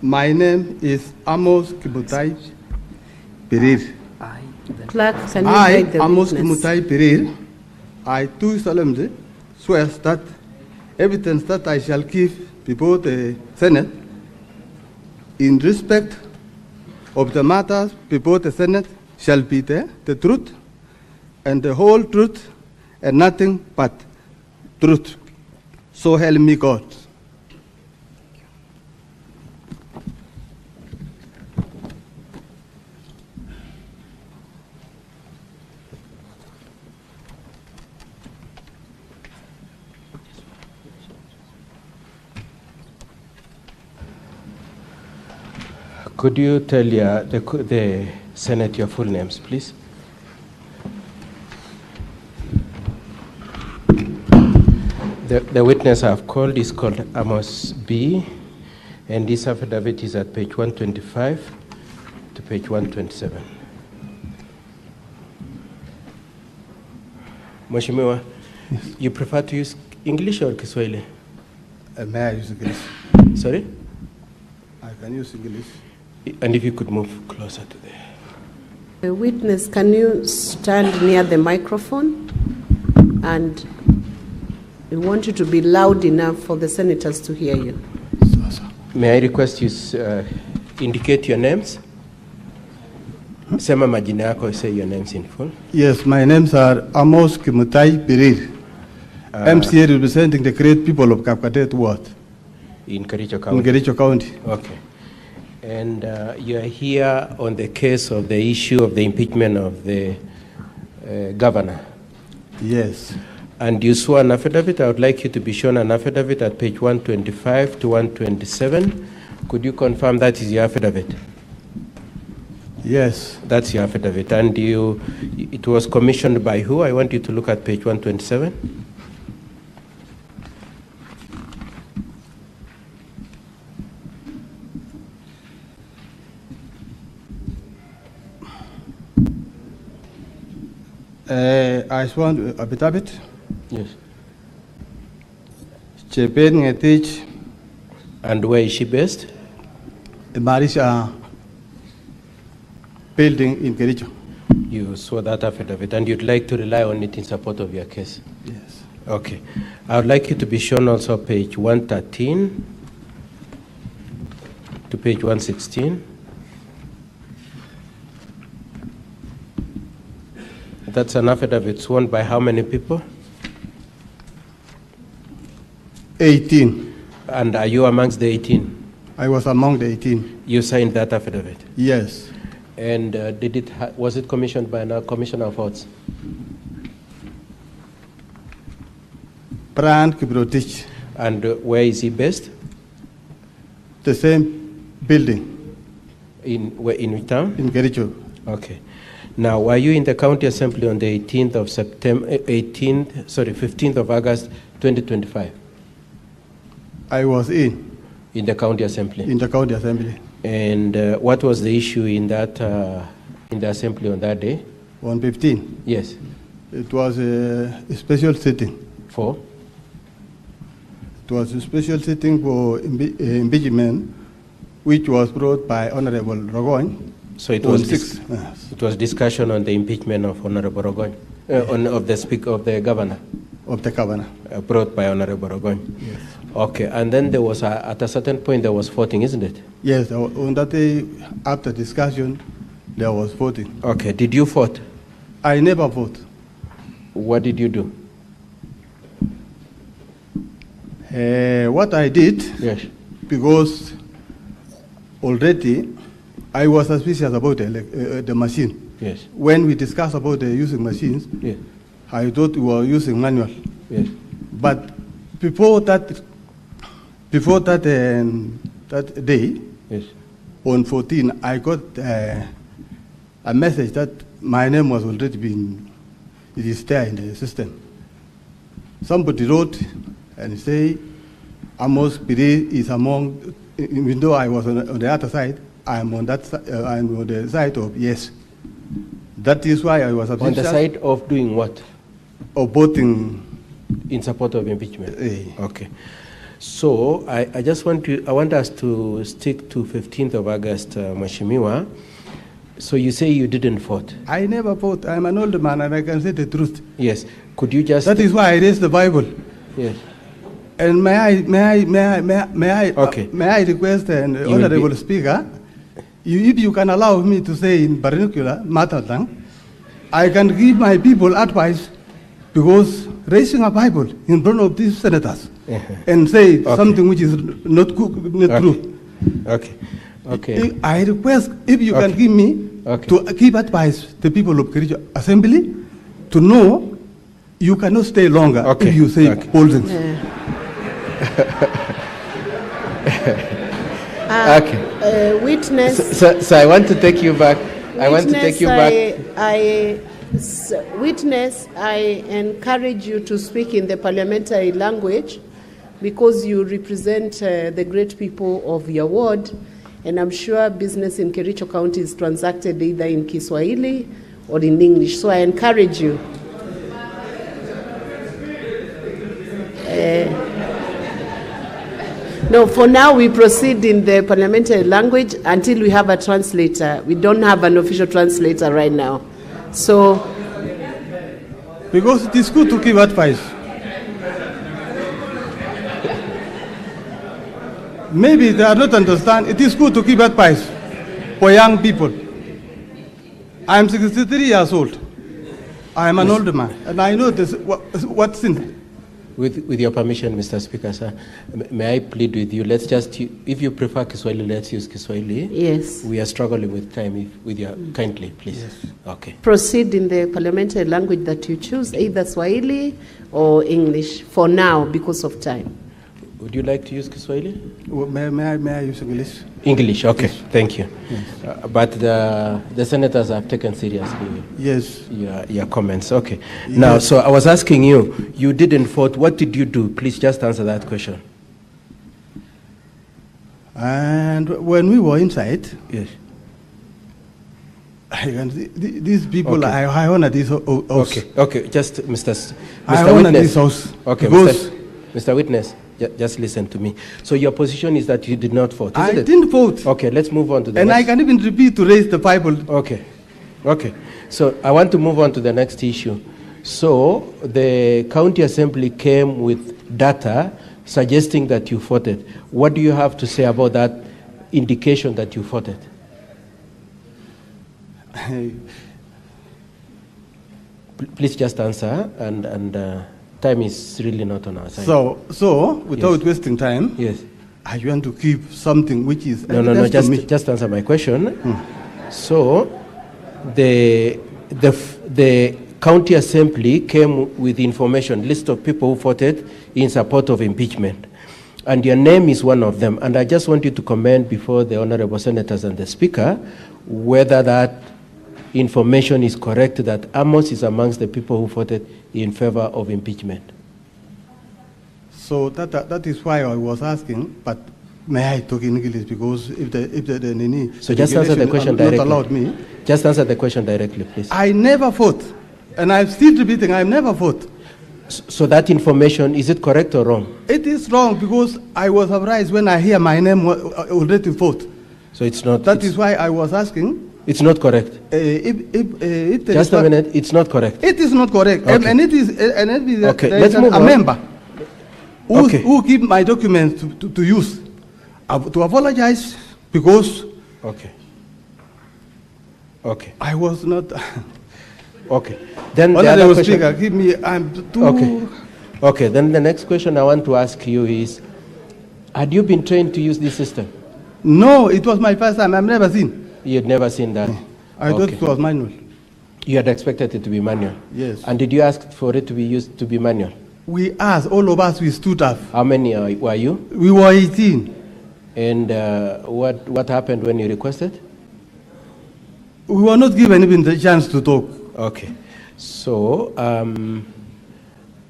My name is Amos Kimutai Pereir. Clerk, can you I, invite the Amos witness? Kimutai Pereir, I do solemnly swear that evidence that I shall give before the Senate in respect of the matters before the Senate shall be the truth and the whole truth and nothing but truth. So help me God. Could you tell the Senate your full names, please? The witness I've called is called Amos B., and this affidavit is at page 125 to page 127. Mheshimiwa, you prefer to use English or Kiswahili? May I use English? Sorry? I can use English. And if you could move closer to there. The witness, can you stand near the microphone? And we want you to be loud enough for the senators to hear you. May I request you indicate your names? Sema majina yako, say your names in full. Yes, my names are Amos Kimutai Pereir, MCA representing the great people of Kapkatet Ward. In Kericho County? In Kericho County. Okay. And you are here on the case of the issue of the impeachment of the governor? Yes. And you swore an affidavit. I would like you to be shown an affidavit at page 125 to 127. Could you confirm that is your affidavit? Yes. That's your affidavit. And it was commissioned by who? I want you to look at page 127. I sworn to affidavit. Yes. Chepet Ngetich. And where is she based? The Marisha building in Kericho. You swore that affidavit, and you'd like to rely on it in support of your case? Yes. Okay. I would like you to be shown also page 113 to page 116. That's an affidavit sworn by how many people? 18. And are you amongst the 18? I was among the 18. You signed that affidavit? Yes. And was it commissioned by a commissioner of what? Brian Kiprotich. And where is he based? The same building. In which town? In Kericho. Okay. Now, were you in the county assembly on the 15th of August 2025? I was in the county assembly. In the county assembly. And what was the issue in that in the assembly on that day? On 15. Yes. It was a special sitting. For? It was a special sitting for impeachment, which was brought by Honorable Rogoin. So it was it was discussion on the impeachment of Honorable Rogoin, of the speaker of the governor. Of the governor. Brought by Honorable Rogoin. Yes. Okay, and then there was at a certain point there was voting, isn't it? Yes, on that day after discussion, there was voting. Okay, did you vote? I never vote. What did you do? What I did, yes, because already I was suspicious about the machine. Yes. When we discussed about using machines, yes, I thought we were using manual. Yes. But before that day, yes, on 14, I got a message that my name was already it is there in the system. Somebody wrote and say, Amos Piri is among, even though I was on the other side, I'm on the side of yes. That is why I was on the side of doing what? Of voting in support of impeachment. Okay. So I just want us to stick to 15th of August, Mheshimiwa. So you say you didn't vote? I never vote. I'm an old man and I can say the truth. Yes. Could you just? That is why I raised the Bible. Yes. And may I Okay. may I request an honorable speaker, if you can allow me to say in vernacular mother tongue, I can give my people advice, because raising a Bible in front of these senators and say something which is not true. Okay. Okay. I request if you can give me to give advice to the people of Kericho Assembly to know you cannot stay longer if you say bold things. Witness. So I want to take you back. Witness, I encourage you to speak in the parliamentary language, because you represent the great people of your ward, and I'm sure business in Kericho County is transacted either in Kiswahili or in English. So I encourage you. No, for now we proceed in the parliamentary language until we have a translator. We don't have an official translator right now. So, because it is good to give advice. Maybe they are not understand. It is good to give advice for young people. I am 63 years old. I am an old man, and I know this. What's in. With your permission, Mr. Speaker, sir, may I plead with you? Let's just, if you prefer Kiswahili, let's use Kiswahili. Yes. We are struggling with time. With your kindly, please. Yes. Okay. Proceed in the parliamentary language that you choose, either Swahili or English. For now, because of time. Would you like to use Kiswahili? May I use English? English, okay. Yes. Thank you. Yes. But the senators have taken seriously. Yes. Your comments. Okay. Yes. Now, so I was asking you, you didn't vote. What did you do? Please just answer that question. And when we were inside, yes, I can see these people. Okay. I honor this house. Okay. Just Mr. I honor this house. Okay, Mr. Witness. Just listen to me. So your position is that you did not vote, isn't it? I didn't vote. Okay, let's move on to the next. And I can even repeat to raise the Bible. Okay. So I want to move on to the next issue. So the county assembly came with data suggesting that you voted. What do you have to say about that indication that you voted? Please just answer, and time is really not on our side. So without wasting time, yes, I want to keep something which is no. Just answer my question. So the county assembly came with information, list of people who voted in support of impeachment, and your name is one of them. And I just want you to comment before the honorable senators and the speaker whether that information is correct, that Amos is amongst the people who voted in favor of impeachment. So that is why I was asking, but may I talk in English, because if the so just answer the question directly. Not allowed me. Just answer the question directly, please. I never vote, and I'm still repeating, I never vote. So that information, is it correct or wrong? It is wrong, because I was surprised when I hear my name already vote. So it's not. That is why I was asking. It's not correct. Just a minute. It's not correct. It is not correct, okay. and it is okay. There Let's is move a on. member who give my documents to use to apologize, because I was not. Okay. Then the other question. Speaker, give me. I'm too. Okay. Then the next question I want to ask you is: had you been trained to use this system? No, it was my first time. I've never seen. You had never seen that? I thought it was manual. You had expected it to be manual? Yes. And did you ask for it to be used to be manual? We asked, all of us, we stood up. How many were you? We were 18. And what happened when you requested? We were not given even the chance to talk. Okay. So,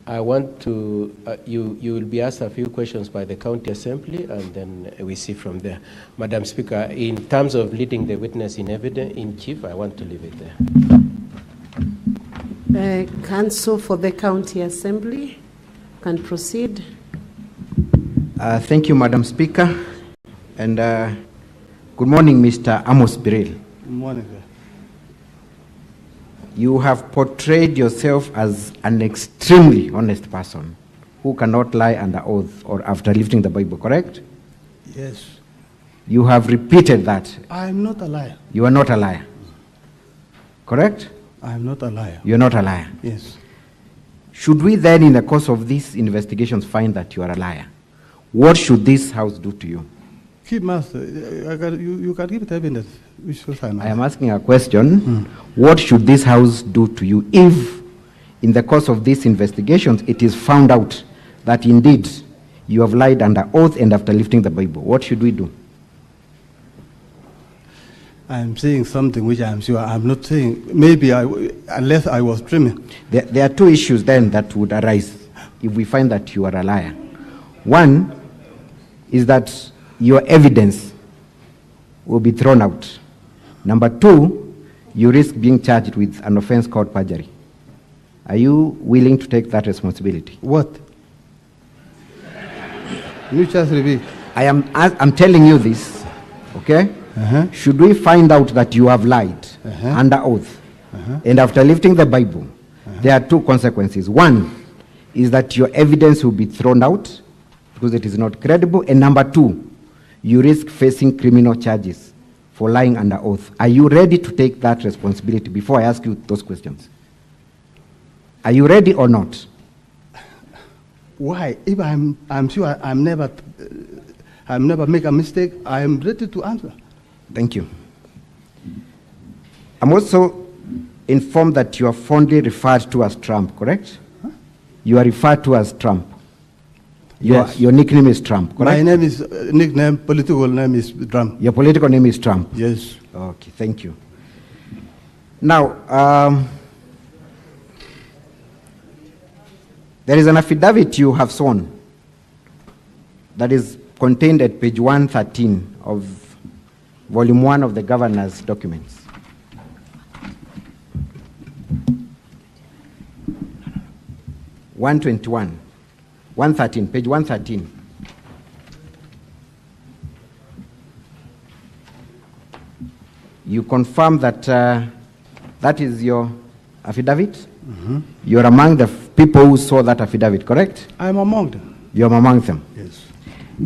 I want to, you will be asked a few questions by the county assembly, and then we see from there. Madam Speaker, in terms of leading the witness in evidence in chief, I want to leave it there. Counsel for the county assembly can proceed. Thank you, Madam Speaker. And good morning, Mr. Amos Biril. Good morning, sir. You have portrayed yourself as an extremely honest person who cannot lie under oath or after lifting the Bible, correct? Yes. You have repeated that. I am not a liar. You are not a liar. Correct? I am not a liar. You're not a liar. Yes. Should we then, in the course of these investigations, find that you are a liar, what should this House do to you? Keep master. You can give it evidence. Which I am asking a question. What should this House do to you if, in the course of these investigations, it is found out that indeed you have lied under oath and after lifting the Bible? What should we do? I am saying something which I am sure I am not saying. Maybe unless I was dreaming. There are two issues then that would arise if we find that you are a liar. One is that your evidence will be thrown out. Number two, you risk being charged with an offense called perjury. Are you willing to take that responsibility? What? You just repeat. I'm telling you this, okay? Should we find out that you have lied under oath and after lifting the Bible, there are two consequences. One is that your evidence will be thrown out because it is not credible, and number two, you risk facing criminal charges for lying under oath. Are you ready to take that responsibility before I ask you those questions? Are you ready or not? Why? If I'm sure I'm never make a mistake, I am ready to answer. Thank you. I'm also informed that you are fondly referred to as Trump, correct? Huh? You are referred to as Trump. Yes. Your nickname is Trump, correct? My name is, political name is Trump. Your political name is Trump? Yes. Okay, thank you. Now, there is an affidavit you have sworn that is contained at page 113 of volume 1 of the governor's documents. (121), 113, page 113. You confirm that that is your affidavit? You're among the people who saw that affidavit, correct? I'm among them. You're among them? Yes.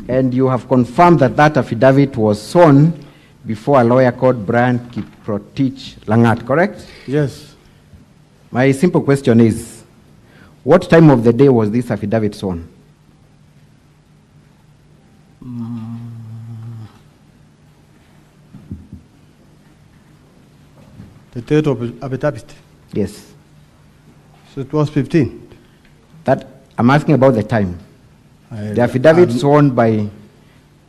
And you have confirmed that that affidavit was sworn before a lawyer called Brian Kiprotich Langat, correct? Yes. My simple question is, what time of the day was this affidavit sworn? The date of affidavit? Yes. So it was 15. That, I'm asking about the time. The affidavit sworn by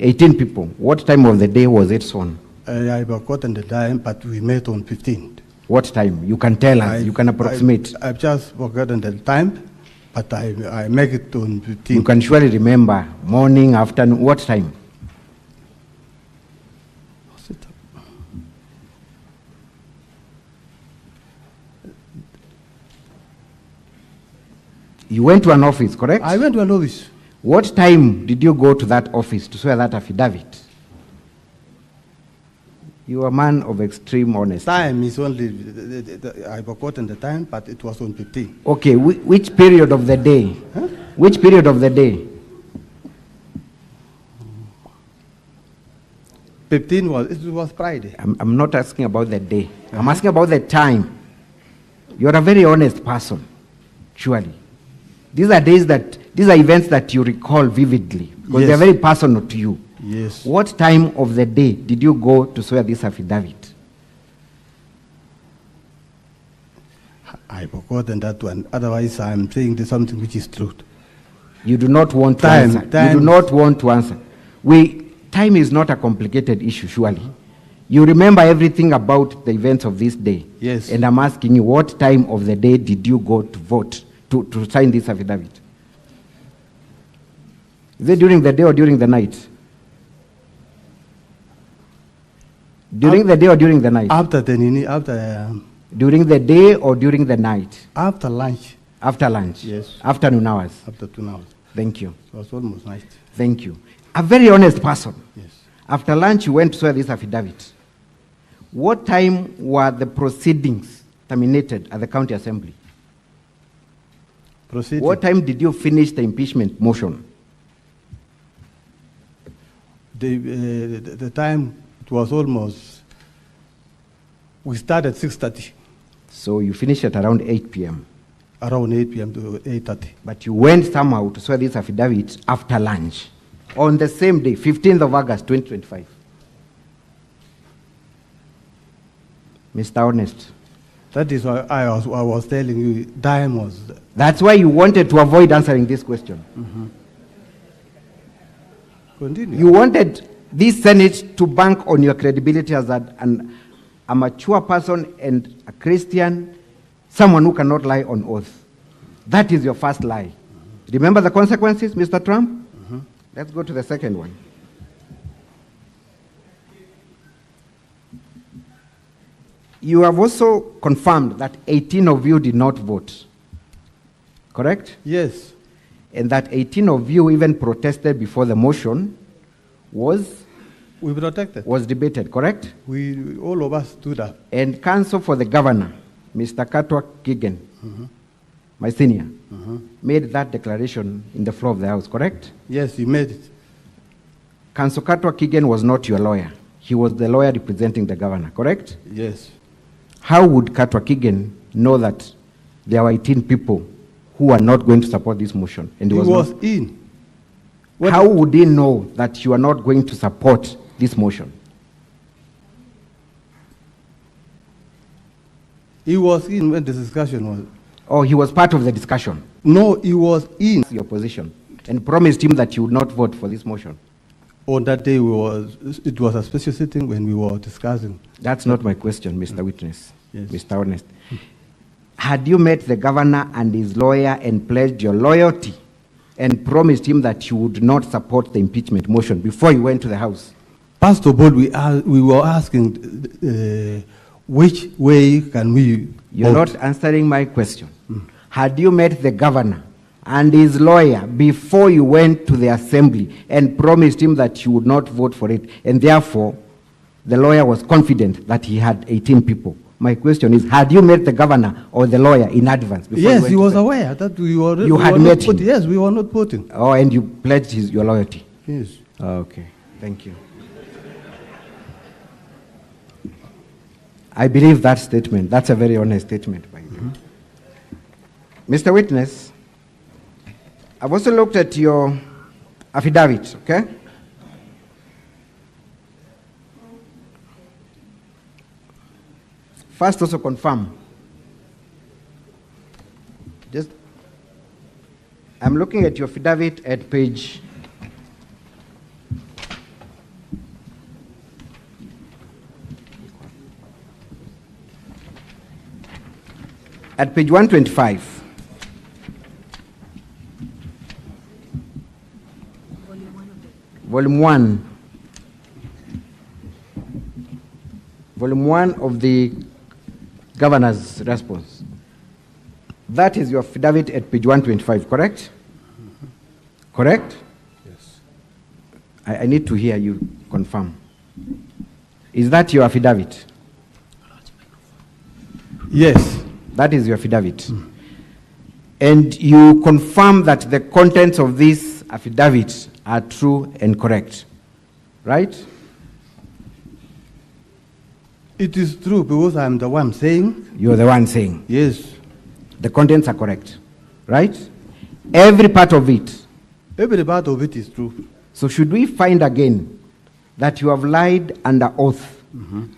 18 people. What time of the day was it sworn? I've forgotten the time, but we met on 15th. What time? You can tell us, you can approximate. I've just forgotten the time, but I make it on 15th. You can surely remember, morning, afternoon, what time? You went to an office, correct? I went to an office. What time did you go to that office to swear that affidavit? You are a man of extreme honesty. Time is only, I've forgotten the time, but it was on 15. Okay, which period of the day? Huh? Which period of the day? 15 was Friday. I'm not asking about the day. I'm asking about the time. You're a very honest person, surely. These are events that you recall vividly, because they're very personal to you. Yes. What time of the day did you go to swear this affidavit? I've forgotten that one. Otherwise, I'm saying there's something which is true. You do not want to answer. You do not want to answer. Time is not a complicated issue, surely. You remember everything about the events of this day. Yes. And I'm asking you, what time of the day did you go to vote, to sign this affidavit? Is it during the day or during the night? During the day or during the night? During the day or during the night? After lunch. After lunch? Yes. Afternoon hours? After 2 hours. Thank you. It was almost night. Thank you. A very honest person. Yes. After lunch, you went to swear this affidavit. What time were the proceedings terminated at the county assembly? Proceeding. What time did you finish the impeachment motion? The time, it was almost, we started 6:30. So you finished at around 8 p.m. Around 8 p.m. to 8:30. But you went somehow to swear this affidavit after lunch on the same day, 15th of August, 2025. Mr. Honest. That is why I was telling you, time was. That's why you wanted to avoid answering this question. Mm-hmm. Continue. You wanted this Senate to bank on your credibility as a mature person and a Christian, someone who cannot lie on oath. That is your first lie. Remember the consequences, Mr. Trump? Mm-hmm. Let's go to the second one. You have also confirmed that 18 of you did not vote. Correct? Yes. And that 18 of you even protested before the motion was debated, correct? We, all of us do that. And counsel for the governor, Mr. Katwa Kigen, my senior, made that declaration in the floor of the House, correct? Yes, he made it. Counsel Katwa Kigen was not your lawyer. He was the lawyer representing the governor, correct? Yes. How would Katwa Kigen know that there were 18 people who are not going to support this motion? And He was in. How would he know that you are not going to support this motion? He was in when the discussion was. Oh, he was part of the discussion? No, he was in. Your position. And promised him that you would not vote for this motion? On that day, it was a special sitting when we were discussing. That's not my question, Mr. Witness. Yes. Mr. Honest. Had you met the governor and his lawyer and pledged your loyalty and promised him that you would not support the impeachment motion before you went to the House? First of all, we were asking which way can we You're vote? not answering my question. Had you met the governor and his lawyer before you went to the assembly and promised him that you would not vote for it, and therefore the lawyer was confident that he had 18 people? My question is, had you met the governor or the lawyer in advance? Yes, he was aware that we were. You had met him? Yes, we were not voting. Oh, and you pledged your loyalty? Yes. Okay, thank you. I believe that statement. That's a very honest statement by you. Mr. Witness, I've also looked at your affidavit, okay? First, also confirm. I'm looking at your affidavit at page 125. Volume 1. Volume 1 of the governor's response. That is your affidavit at page 125, correct? Correct? Yes. I need to hear you confirm. Is that your affidavit? Yes. That is your affidavit. And you confirm that the contents of this affidavit are true and correct, right? It is true because I'm the one saying. You're the one saying. Yes. The contents are correct, right? Every part of it. Every part of it is true. So should we find again that you have lied under oath,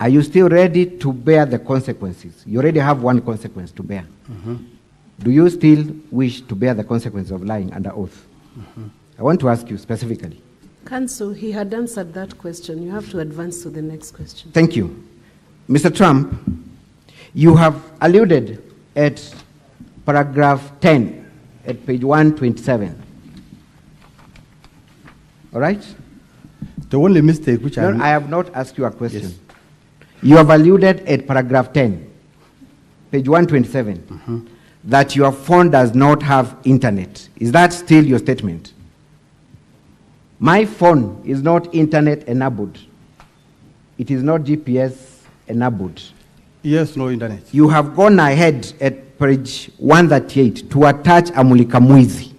are you still ready to bear the consequences? You already have one consequence to bear. Do you still wish to bear the consequence of lying under oath? I want to ask you specifically. Counsel, he had answered that question. You have to advance to the next question. Thank you. Mr. Trump, you have alluded at paragraph 10 at page 127. All right? The only mistake which I have not asked you a question. Yes. You have alluded at paragraph 10, page 127, that your phone does not have internet. Is that still your statement? My phone is not internet enabled. It is not GPS enabled. Yes, no internet. You have gone ahead at page 138 to attach a Mulikamwizi,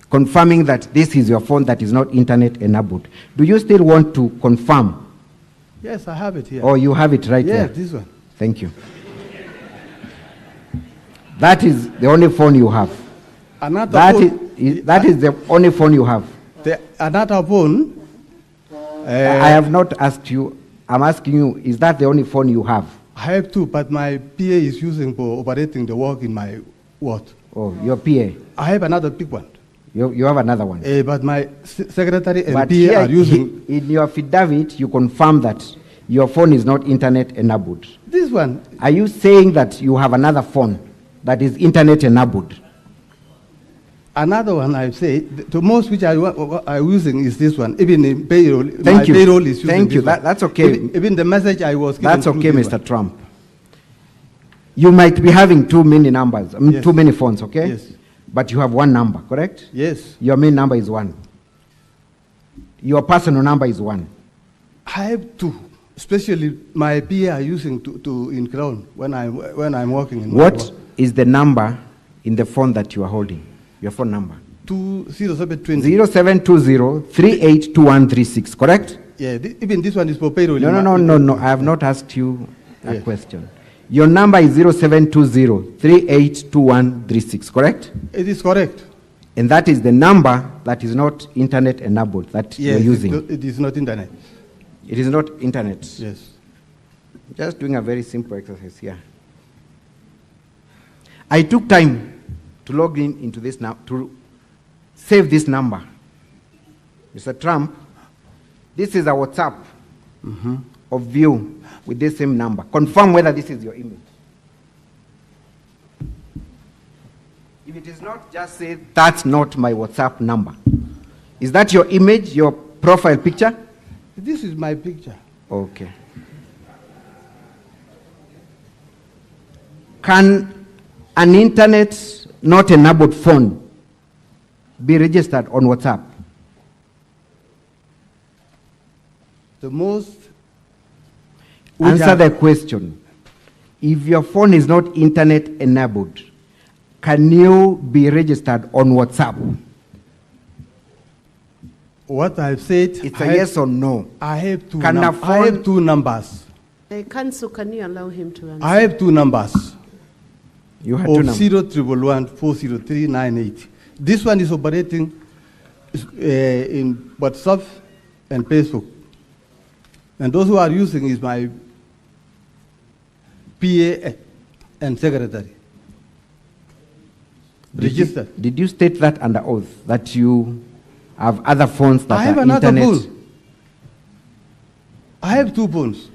confirming that this is your phone that is not internet enabled. Do you still want to confirm? Yes, I have it here. Or you have it right there? Yes, this one. Thank you. That is the only phone you have. Another That phone, is the only phone you have. Another phone. I have not asked you. I'm asking you, is that the only phone you have? I have two, but my PA is using for operating the work in my ward. Oh, your PA? I have another big one. You have another one? But my secretary and But PA here, are using... in your affidavit, you confirm that your phone is not internet enabled. This one. Are you saying that you have another phone that is internet enabled? Another one I say, the most which I'm using is this one. Even in payroll, Thank you. Payroll is using Thank you. this one. That's okay. Even the message I was given. That's okay, this Mr. one. Trump. You might be having too many numbers, Yes. too many phones, okay? Yes. But you have one number, correct? Yes. Your main number is one. Your personal number is one. I have two, especially my PA are using to in Crown when I'm working in. What is the number in the phone that you are holding? Your phone number? 0720. 0720 382136, correct? Yeah, even this one is for payroll. No. I have not asked you a question. Your number is 0720 382136, correct? It is correct. And that is the number that is not internet enabled that you're using. It is not internet. It is not internet. Yes. Just doing a very simple exercise here. I took time to log into this now, to save this number. Mr. Trump, this is a WhatsApp of you with this same number. Confirm whether this is your image. If it is not, just say, that's not my WhatsApp number. Is that your image, your profile picture? This is my picture. Okay. Can an internet not enabled phone be registered on WhatsApp? The most... Answer the question. If your phone is not internet enabled, can you be registered on WhatsApp? What I've said... It's a yes or no. I have two, Can a I phone- have two numbers. Council, can you allow him to answer? I have two numbers. You have of two numbers. 0111 40398. This one is operating in WhatsApp and Facebook. And those who are using is my PA and secretary. Registered. Did you state that under oath, that you have other phones that I have are another internet? phone. I have two phones.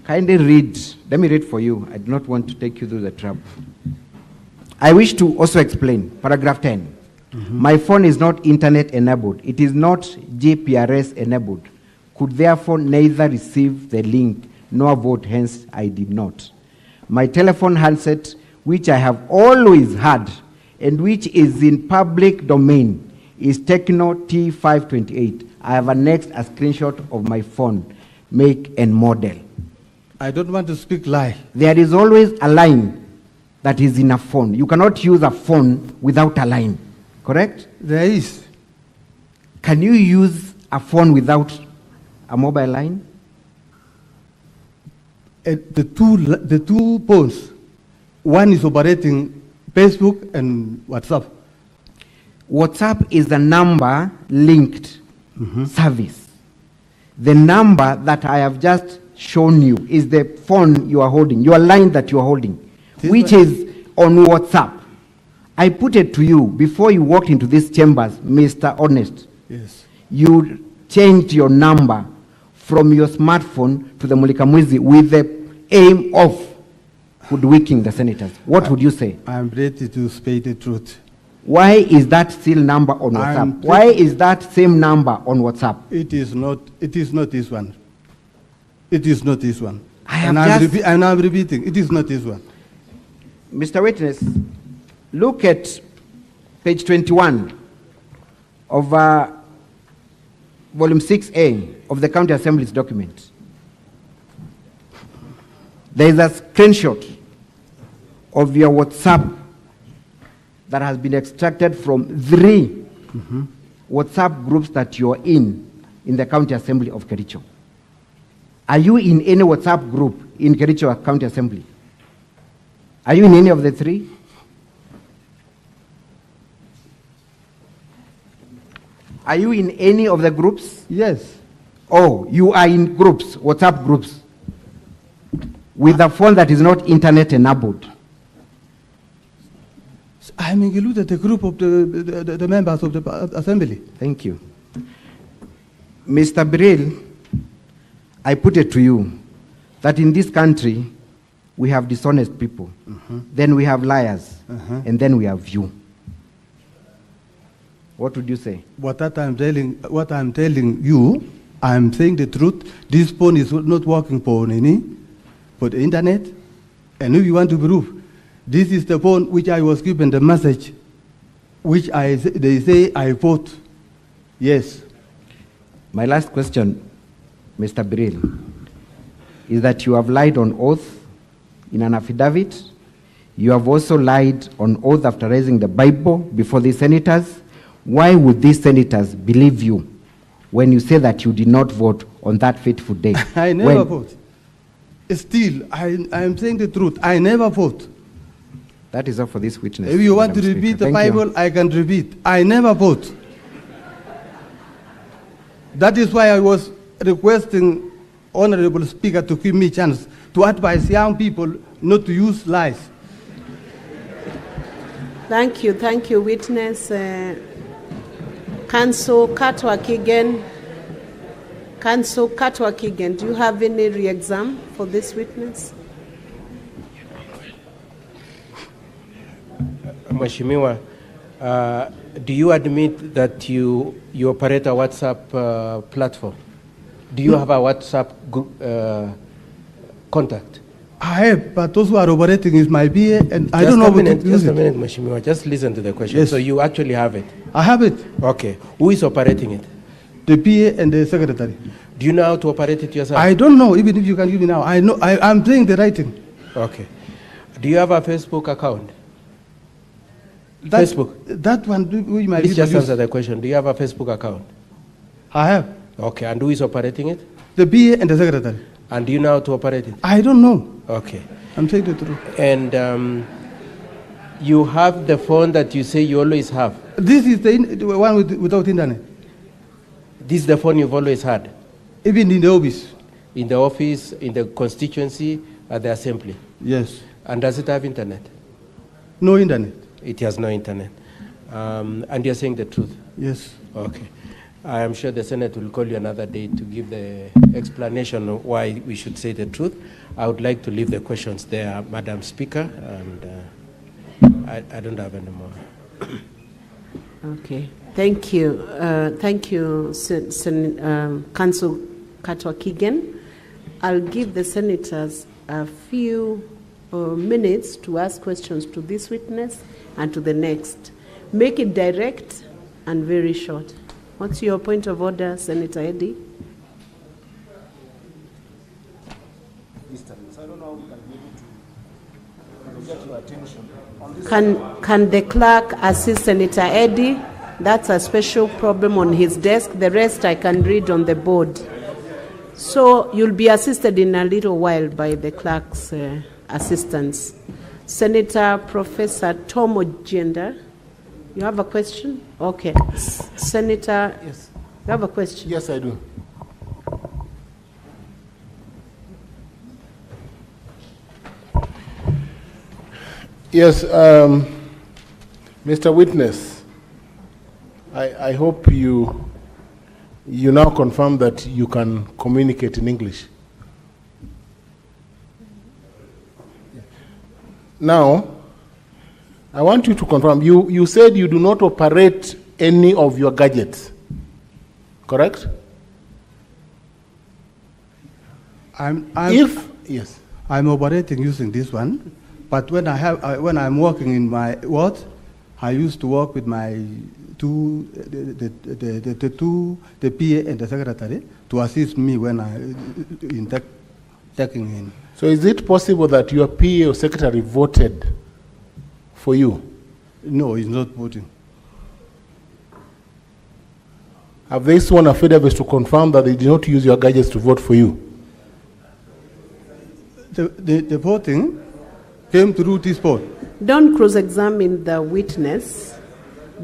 Kindly read. Let me read for you. I do not want to take you through the trap. I wish to also explain paragraph 10. My phone is not internet enabled. It is not GPRS enabled. Could therefore neither receive the link nor vote, hence I did not. My telephone handset, which I have always had and which is in public domain, is Tecno T528. I have annexed a screenshot of my phone, make and model. I don't want to speak lie. There is always a line that is in a phone. You cannot use a phone without a line, correct? There is. Can you use a phone without a mobile line? The two phones, one is operating Facebook and WhatsApp. WhatsApp is the number linked service. The number that I have just shown you is the phone you are holding, your line that you are holding, which is on WhatsApp. I put it to you before you walked into these chambers, Mr. Honest. Yes. You changed your number from your smartphone to the Mulikamwizi with the aim of hoodwinking the senators. What would you say? I'm ready to speak the truth. Why is that still number on WhatsApp? Why is that same number on WhatsApp? It is not this one. It is not this one. And I'm repeating, it is not this one. Mr. Witness, look at page 21 of volume 6A of the County Assembly's document. There is a screenshot of your WhatsApp that has been extracted from 3 WhatsApp groups that you're in the County Assembly of Kericho. Are you in any WhatsApp group in Kericho County Assembly? Are you in any of the 3? Are you in any of the groups? Yes. Oh, you are in groups, WhatsApp groups, with a phone that is not internet enabled. I'm included the group of the members of the assembly. Thank you. Mr. Biril, I put it to you that in this country, we have dishonest people, then we have liars, and then we have you. What would you say? What I'm telling you, I'm saying the truth. This phone is not working for the internet. And if you want to prove, this is the phone which I was given the message, which they say I vote. Yes. My last question, Mr. Biril, is that you have lied on oath in an affidavit. You have also lied on oath after raising the Bible before the senators. Why would these senators believe you when you say that you did not vote on that fateful day? I never vote. Still, I am saying the truth. I never vote. That is all for this witness. If you want to repeat the Bible, I can repeat. I never vote. That is why I was requesting Honorable Speaker to give me a chance to advise young people not to use lies. Thank you, witness. Counsel Katwa Kigen. Counsel Katwa Kigen, do you have any re-exam for this witness? Mheshimiwa, do you admit that you operate a WhatsApp platform? Do you have a WhatsApp contact? I have, but those who are operating is my BA, and I don't know what to use it. Just a minute, Mheshimiwa. Just listen to the question. Yes. So you actually have it? I have it. Okay. Who is operating it? The PA and the secretary. Do you know how to operate it yourself? I don't know, even if you can give me now. I know, I'm doing the writing. Okay. Do you have a Facebook account? Facebook? That one, we might Please just answer the question. Do you have a Facebook account? I have. Okay. And who is operating it? The PA and the secretary. And do you know how to operate it? I don't know. Okay. I'm saying the truth. And you have the phone that you say you always have? This is the one without internet. This is the phone you've always had? Even in the office. In the office, in the constituency, at the assembly? Yes. And does it have internet? No internet. It has no internet. And you're saying the truth? Yes. Okay. I am sure the Senate will call you another day to give the explanation of why we should say the truth. I would like to leave the questions there, Madam Speaker, and I don't have any more. Okay. Thank you. Counsel Katwa Kigen. I'll give the senators a few minutes to ask questions to this witness and to the next. Make it direct and very short. What's your point of order, Senator Eddy? Can the clerk assist Senator Eddy? That's a special problem on his desk. The rest I can read on the board. So you'll be assisted in a little while by the clerk's assistance. Senator Professor Tom Ojenda, you have a question? Okay. Senator, yes. You have a question? Yes, I do. Yes, Mr. Witness, I hope you now confirm that you can communicate in English. Now, I want you to confirm, you said you do not operate any of your gadgets, correct? Yes. I'm operating using this one, but when I'm working in my ward, I used to work with my the PA and the secretary to assist me when taking in. So is it possible that your PA or secretary voted for you? No, he's not voting. Have they sworn affidavits to confirm that they did not use your gadgets to vote for you? The voting came through this phone. Don't cross-examine the witness.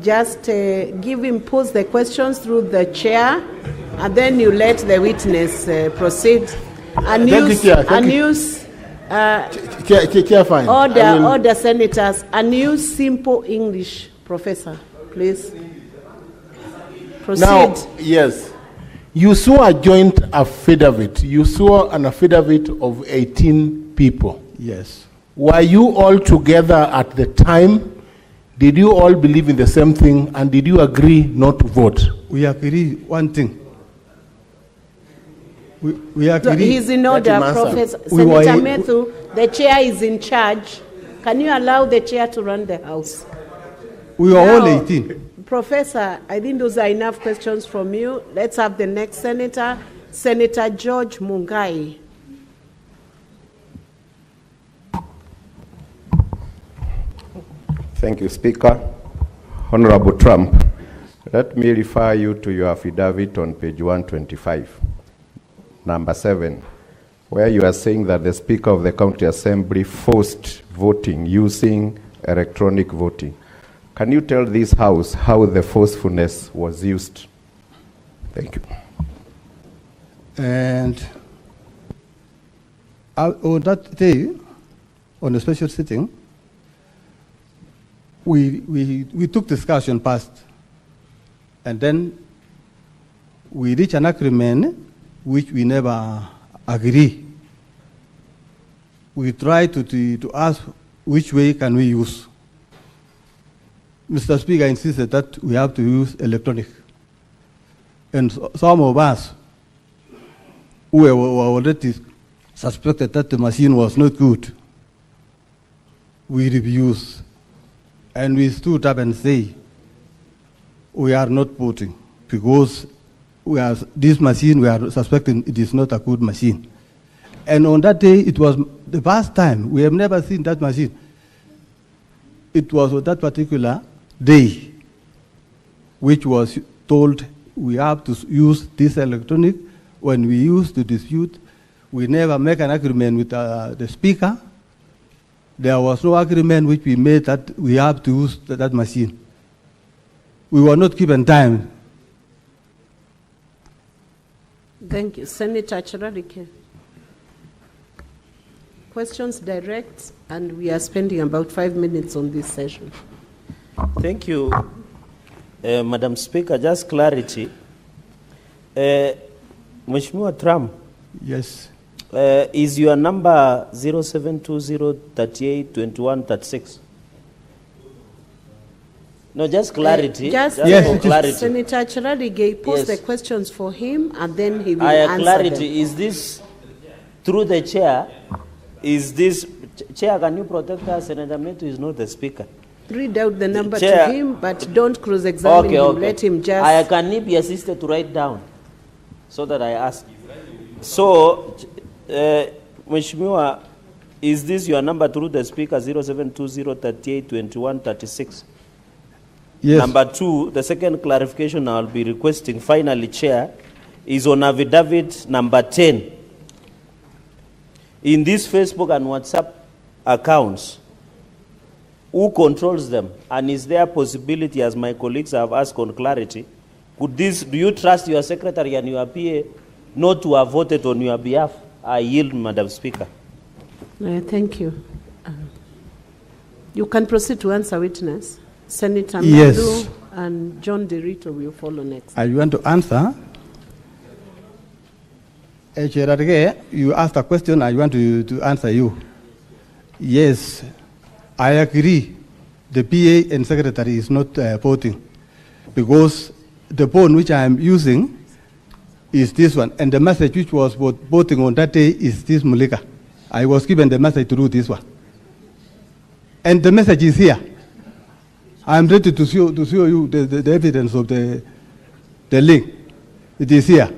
Just give him, pose the questions through the chair, and then you let the witness proceed. Order, senators. And use simple English, Professor, please. Proceed. Now, yes. You saw a joint affidavit. You saw an affidavit of 18 people. Yes. Were you all together at the time? Did you all believe in the same thing? And did you agree not to vote? We agree one thing. We agree. So he's in order, Professor. Senator Methu, the chair is in charge. Can you allow the chair to run the House? We are all 18. Professor, I think those are enough questions from you. Let's have the next senator, Senator George Mungai. Thank you, Speaker. Honorable Trump, let me refer you to your affidavit on page 125, number 7, where you are saying that the Speaker of the County Assembly forced voting using electronic voting. Can you tell this House how the forcefulness was used? Thank you. And on that day, on a special sitting, we took discussion past, and then we reached an agreement which we never agree. We tried to ask which way can we use. Mr. Speaker insisted that we have to use electronic. And some of us who were already suspected that the machine was not good, we refused. And we stood up and say, we are not voting because this machine, we are suspecting it is not a good machine. And on that day, it was the first time. We have never seen that machine. It was on that particular day which was told we have to use this electronic. When we used to dispute, we never make an agreement with the Speaker. There was no agreement which we made that we have to use that machine. We were not given time. Thank you. Senator Chiralike. Questions direct, and we are spending about 5 minutes on this session. Thank you, Madam Speaker. Just clarity. Mheshimiwa Trump. Yes. Is your number 0720382136? No, just clarity. Just for clarity. Senator Chiralike, pose the questions for him, and then he will answer clarity. them. Is this through the chair? Is this chair? Can you protect us? Senator Methu is not the Speaker. Read out the number to him, but don't cross-examine him. Okay. Let him just... Can he be assisted to write down so that I ask? So, Mheshimiwa, is this your number through the Speaker, 0720382136? Yes. Number 2, the second clarification I'll be requesting, finally, Chair, is on affidavit number 10. In these Facebook and WhatsApp accounts, who controls them? And is there a possibility, as my colleagues have asked on clarity, do you trust your secretary and your PA not to have voted on your behalf? I yield, Madam Speaker. Thank you. You can proceed to answer, witness. Senator Yes. Madu and John Derito will follow next. I want to answer. You asked a question, I want to answer you. Yes, I agree. The PA and secretary is not voting because the phone which I am using is this one, and the message which was voting on that day is this Mulika. I was given the message to do this one. And the message is here. I'm ready to show you the evidence of the link. It is here.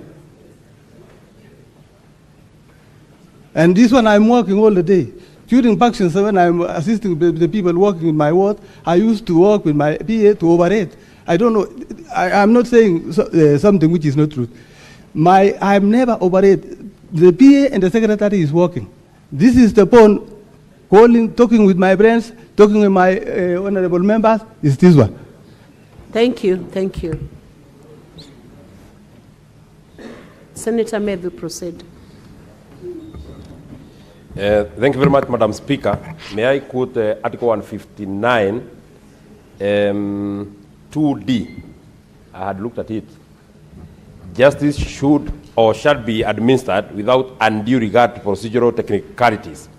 And this one I'm working all the day. During Paction 7, I'm assisting the people working in my ward. I used to work with my PA to overrate. I don't know, I'm not saying something which is not true. I'm never overrated. The PA and the secretary is working. This is the phone, calling, talking with my friends, talking with my honorable members, is this one. Thank you, thank you. Senator Medhu, proceed. Thank you very much, Madam Speaker. May I quote Article 159, 2D. I had looked at it. Justice should or shall be administered without undue regard to procedural technicalities.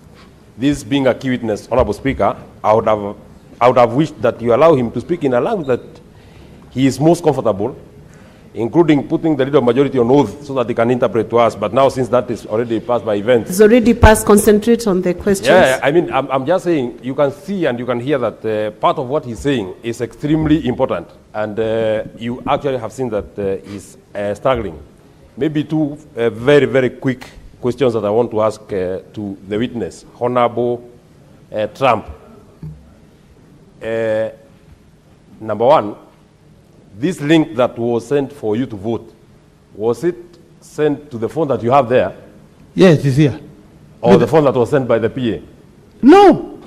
This being a key witness, Honorable Speaker, I would have wished that you allow him to speak in a language that he is most comfortable, including putting the leader of majority on oath so that they can interpret to us. But now, since that is already passed by events. It's already passed. Concentrate on the questions. Yeah, I mean, I'm just saying, you can see and you can hear that part of what he's saying is extremely important. And you actually have seen that he's struggling. Maybe two very, very quick questions that I want to ask to the witness, Honorable Trump. Number one, this link that was sent for you to vote, was it sent to the phone that you have there? Yes, it's here. Or the phone that was sent by the PA? No.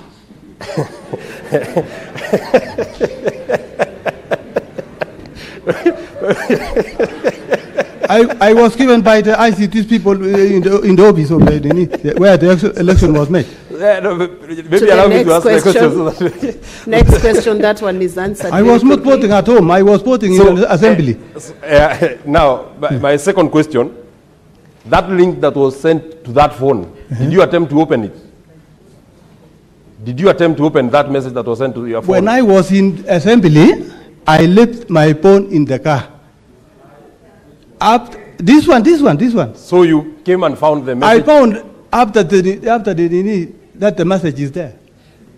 I was given by the ICT people in the office of where the election was made. Maybe allow me to ask the question. So that Next question, that one is answered. I was not voting at home. I was voting in the assembly. Now, my second question, that link that was sent to that phone, did you attempt to open it? Did you attempt to open that message that was sent to your phone? When I was in assembly, I left my phone in the car. This one. So you came and found the message? I found after that the message is there.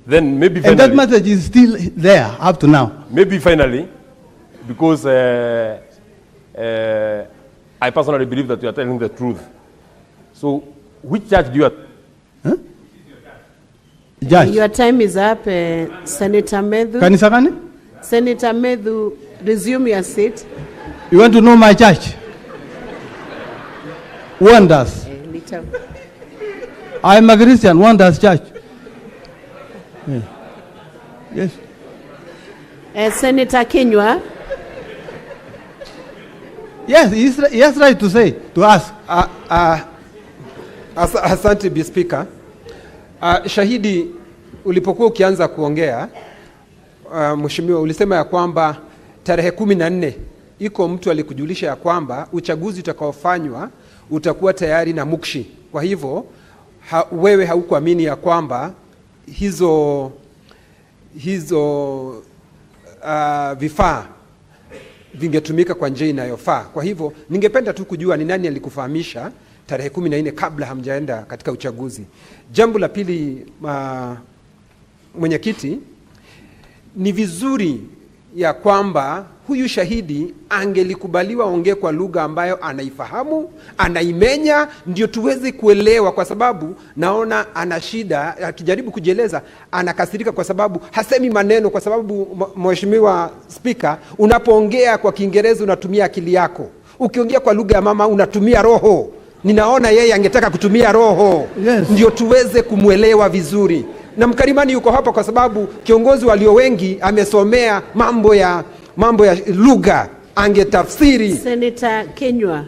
Then maybe finally. And that message is still there up to now. Maybe finally, because I personally believe that you are telling the truth. So which judge do you have? Huh? Judge. Your time is up, Senator Medhu. Kanisakani? Senator Medhu, resume your seat. You want to know my church? Wonders. I'm a Christian, Wonders Church. Yeah. Yes. Senator Kenywa. Yes, he has right to say, to ask. Asante Bi Speaker. Shahidi, ulipokuwa ukianza kuongea, Mheshimiwa, ulisema ya kwamba tarehe 14 iko mtu alikujulisha ya kwamba uchaguzi utakaofanywa utakuwa tayari na mukshi. Kwa hivyo wewe haukuamini ya kwamba hizo vifaa vingetumika kwa njia inayofaa. Kwa hivyo ningependa tu kujua ni nani alikufahamisha tarehe 14 kabla hamjaenda katika uchaguzi. Jambo la pili, mwenyekiti, ni vizuri ya kwamba huyu shahidi angelikubaliwa ongee kwa lugha ambayo anaifahamu, anaimenya, ndio tuweze kuelewa, kwa sababu naona ana shida akijaribu kujieleza, anakasirika kwa sababu hasemi maneno, kwa sababu Mheshimiwa Speaker, unapoongea kwa Kiingereza unatumia akili yako. Ukiongea kwa lugha ya mama unatumia roho. Ninaona yeye angetaka kutumia roho. Yes. Ndio tuweze kumuelewa vizuri. Na Mkarimani yuko hapa kwa sababu kiongozi walio wengi amesomea mambo ya lugha, angetafsiri. Senator Kenywa,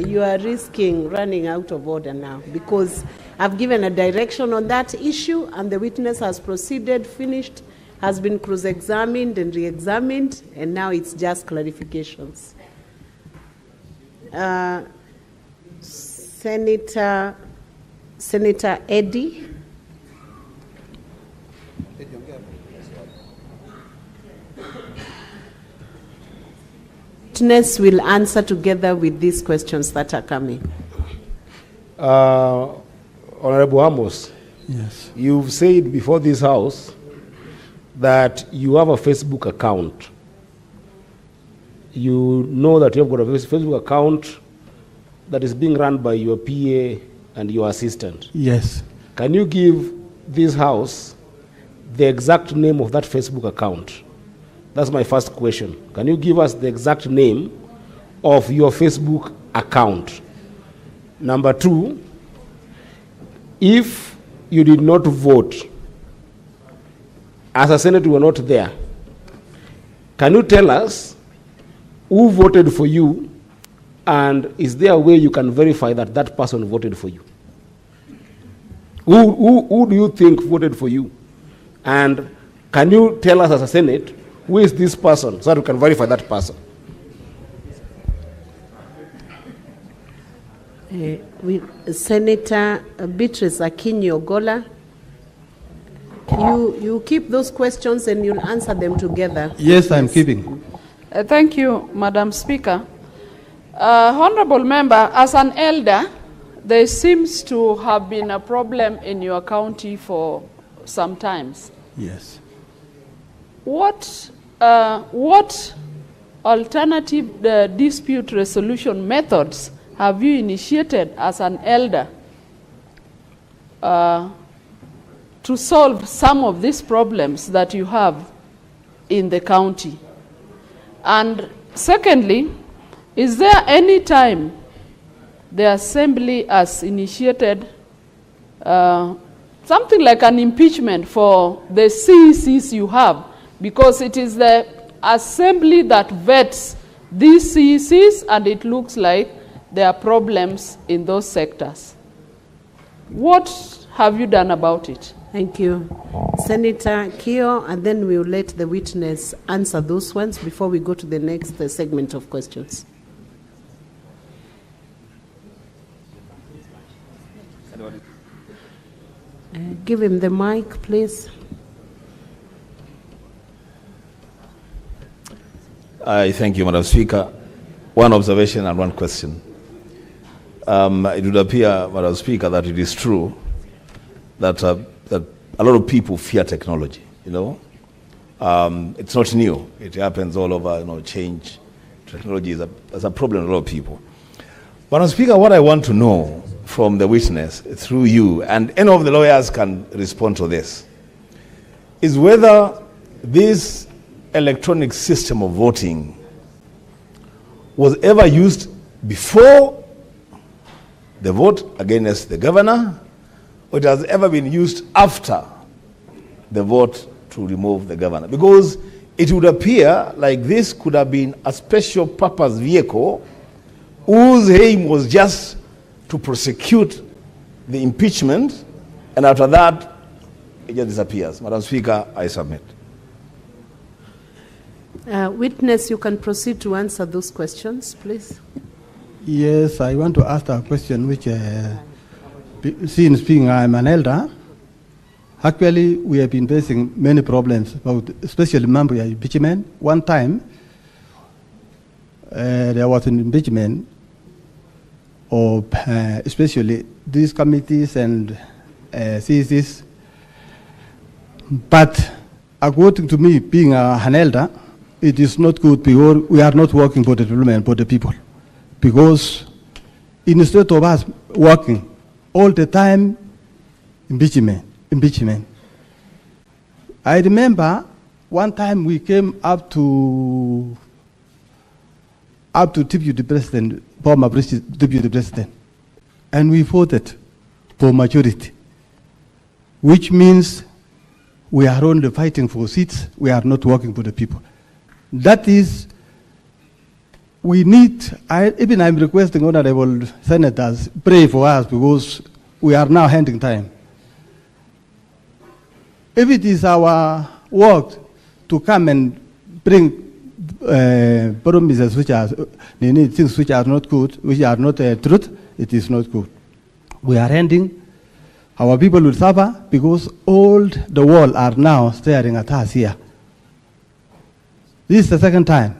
you are risking running out of order now because I've given a direction on that issue and the witness has proceeded, finished, has been cross-examined and re-examined, and now it's just clarifications. Senator Eddie. Witness will answer together with these questions that are coming. Honorable Amos, Yes. you've said before this house that you have a Facebook account. You know that you have got a Facebook account that is being run by your PA and your assistant. Yes. Can you give this house the exact name of that Facebook account? That's my first question. Can you give us the exact name of your Facebook account? Number two, if you did not vote, as a Senate you were not there, can you tell us who voted for you, and is there a way you can verify that that person voted for you? Who do you think voted for you? And can you tell us as a Senate, who is this person, so that we can verify that person? Senator Beatrice Akinyi-Ogola, you keep those questions and you'll answer them together. Yes, I'm keeping. Thank you, Madam Speaker. Honorable Member, as an elder, there seems to have been a problem in your county for some times. Yes. What alternative dispute resolution methods have you initiated as an elder to solve some of these problems that you have in the county? And secondly, is there any time the Assembly has initiated something like an impeachment for the CECs you have? Because it is the Assembly that vets these CECs, and it looks like there are problems in those sectors. What have you done about it? Thank you. Senator Kio, and then we'll let the witness answer those ones before we go to the next segment of questions. Give him the mic, please. I thank you, Madam Speaker. One observation and one question. It would appear, Madam Speaker, that it is true that, that a lot of people fear technology, you know. It's not new. It happens all over, you know, change. Technology is a problem for a lot of people. Madam Speaker, what I want to know from the witness, through you, and any of the lawyers can respond to this, is whether this electronic system of voting was ever used before the vote against the governor, or it has ever been used after the vote to remove the governor. Because it would appear like this could have been a special purpose vehicle whose aim was just to prosecute the impeachment, and after that, it just disappears. Madam Speaker, I submit. Witness, you can proceed to answer those questions, please. Yes, I want to ask a question which, since being I'm an elder, actually we have been facing many problems, about, especially member impeachment. One time, there was an impeachment of especially these committees and CECs. But according to me, being an elder, it is not good because we are not working for the development, for the people. Because instead of us working all the time, impeachment. I remember one time we came up to deputy president, former deputy president, and we voted for majority, which means we are only fighting for seats, we are not working for the people. That is, we need, even I'm requesting honorable senators, pray for us because we are now handing time. If it is our work to come and bring promises which are, things which are not good, which are not truth, it is not good. We are ending. Our people will suffer because all the world are now staring at us here. This is the second time.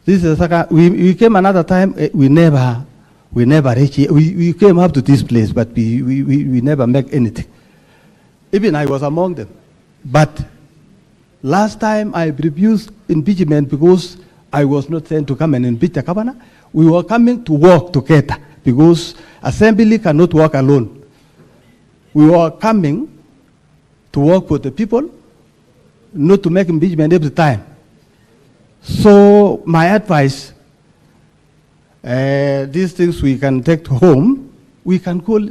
This is the second. We came another time. We never We never reach here. We came up to this place, but we never make anything. Even I was among them. But last time I refused impeachment because I was not sent to come and impeach the governor. We were coming to work together because assembly cannot work alone. We were coming to work for the people, not to make impeachment every time. So my advice, these things we can take home, we can call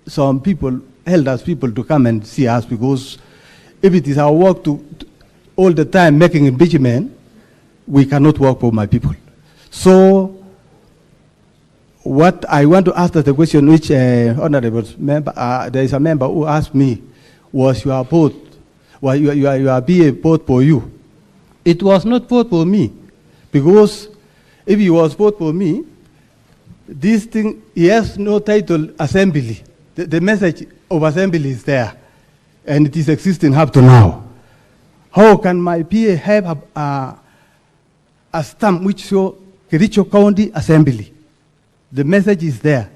some people, elders people to come and see us, because if it is our work to all the time making impeachment, we cannot work for my people. So what I want to ask the question which honorable member, there is a member who asked me, was your vote, was your BA vote for you? It was not vote for me, because if it was vote for me, this thing, he has no title assembly. The message of assembly is there, and it is existing up to now. How can my PA have a stamp which shows Kericho County Assembly? The message is there.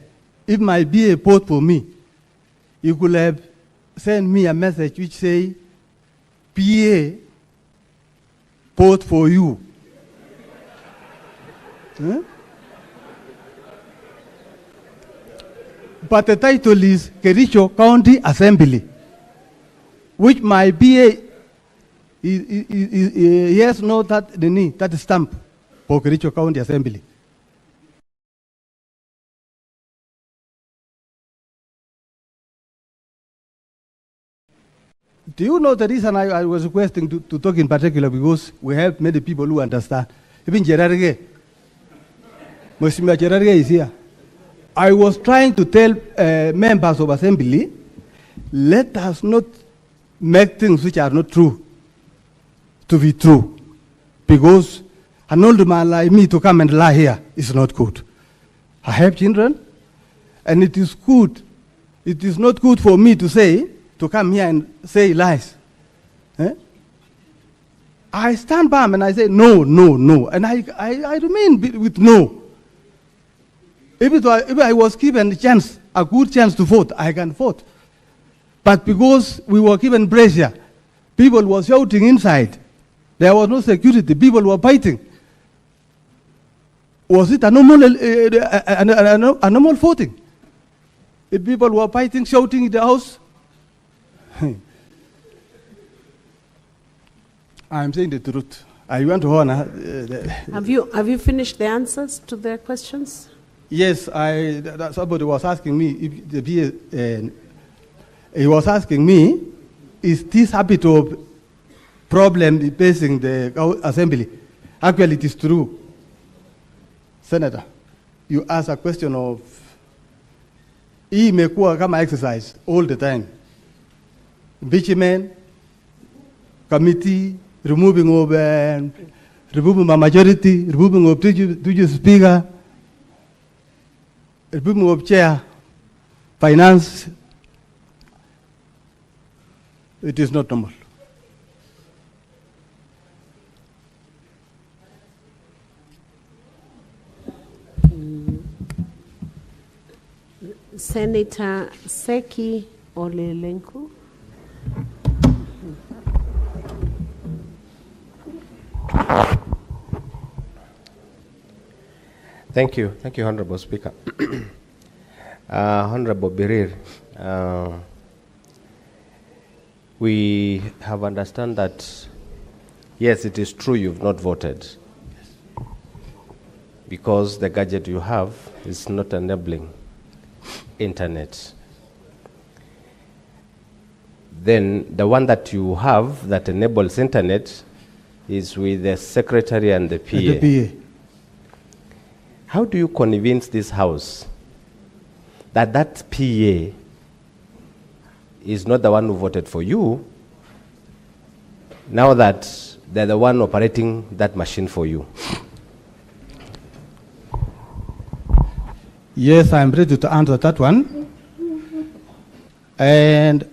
If my BA vote for me, you could have sent me a message which say, PA vote for you. Huh? But the title is Kericho County Assembly, which my BA he has no that stamp for Kericho County Assembly. Do you know the reason I was requesting to talk in particular? Because we have many people who understand. Even Gerarge, Mheshimiwa Gerarge is here. I was trying to tell members of assembly, let us not make things which are not true to be true. Because an old man like me to come and lie here is not good. I have children, and it is good. It is not good for me to come here and say lies. Eh? I stand by and I say no, no, no. And I remain with no. If I was given a good chance to vote, I can vote. But because we were given pressure, people were shouting inside. There was no security. People were fighting. Was it a normal voting? If people were fighting, shouting in the house, I'm saying the truth. I want to honor. Have you finished the answers to their questions? Yes, somebody was asking me if the BA, he was asking me, is this habit of problem facing the assembly? Actually, it is true. Senator, you ask a question of, hii imekuwa kama exercise all the time. Impeachment, committee, removing a majority, removing of two speaker, removing of chair, finance. It is not normal. Senator Seki Olelenku. Thank you, Honorable Speaker. Honorable Birir, we have understand that, yes, it is true you've not voted because the gadget you have is not enabling internet. Then the one that you have that enables internet is with the secretary and the PA. And the PA. How do you convince this House that that PA is not the one who voted for you, now that they're the one operating that machine for you? Yes, I'm ready to answer that one. And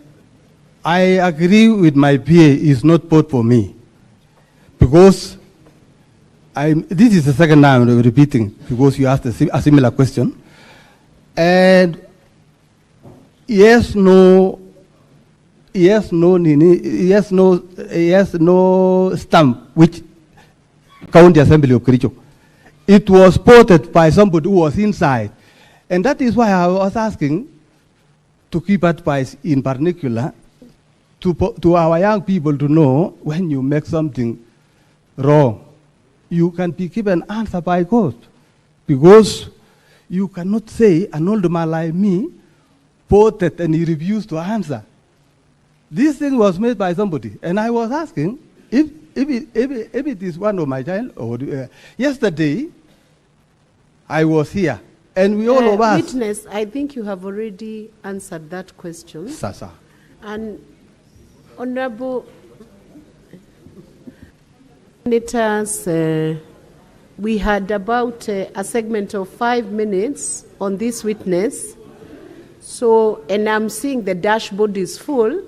I agree with my PA is not vote for me. Because this is the second time I'm repeating, because you asked a similar question. And yes, no stamp which County Assembly of Kericho. It was ported by somebody who was inside. And that is why I was asking to keep advice in particular to our young people to know when you make something wrong, you can be given answer by God. Because you cannot say an old man like me voted and he refused to answer. This thing was made by somebody. And I was asking if it is one of my child, or yesterday I was here. And we all of us. Witness, I think you have already answered that question. Sasa. And Honorable Senators, we had about a segment of 5 minutes on this witness. So, and I'm seeing the dashboard is full.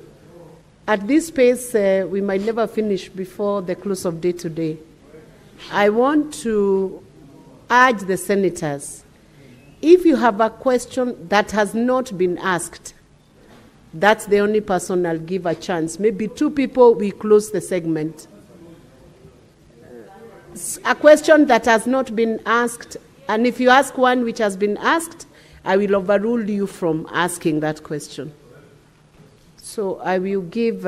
At this pace, we might never finish before the close of day today. I want to urge the senators, if you have a question that has not been asked, that's the only person I'll give a chance. Maybe 2 people, we close the segment. A question that has not been asked, and if you ask one which has been asked, I will overrule you from asking that question. So I will give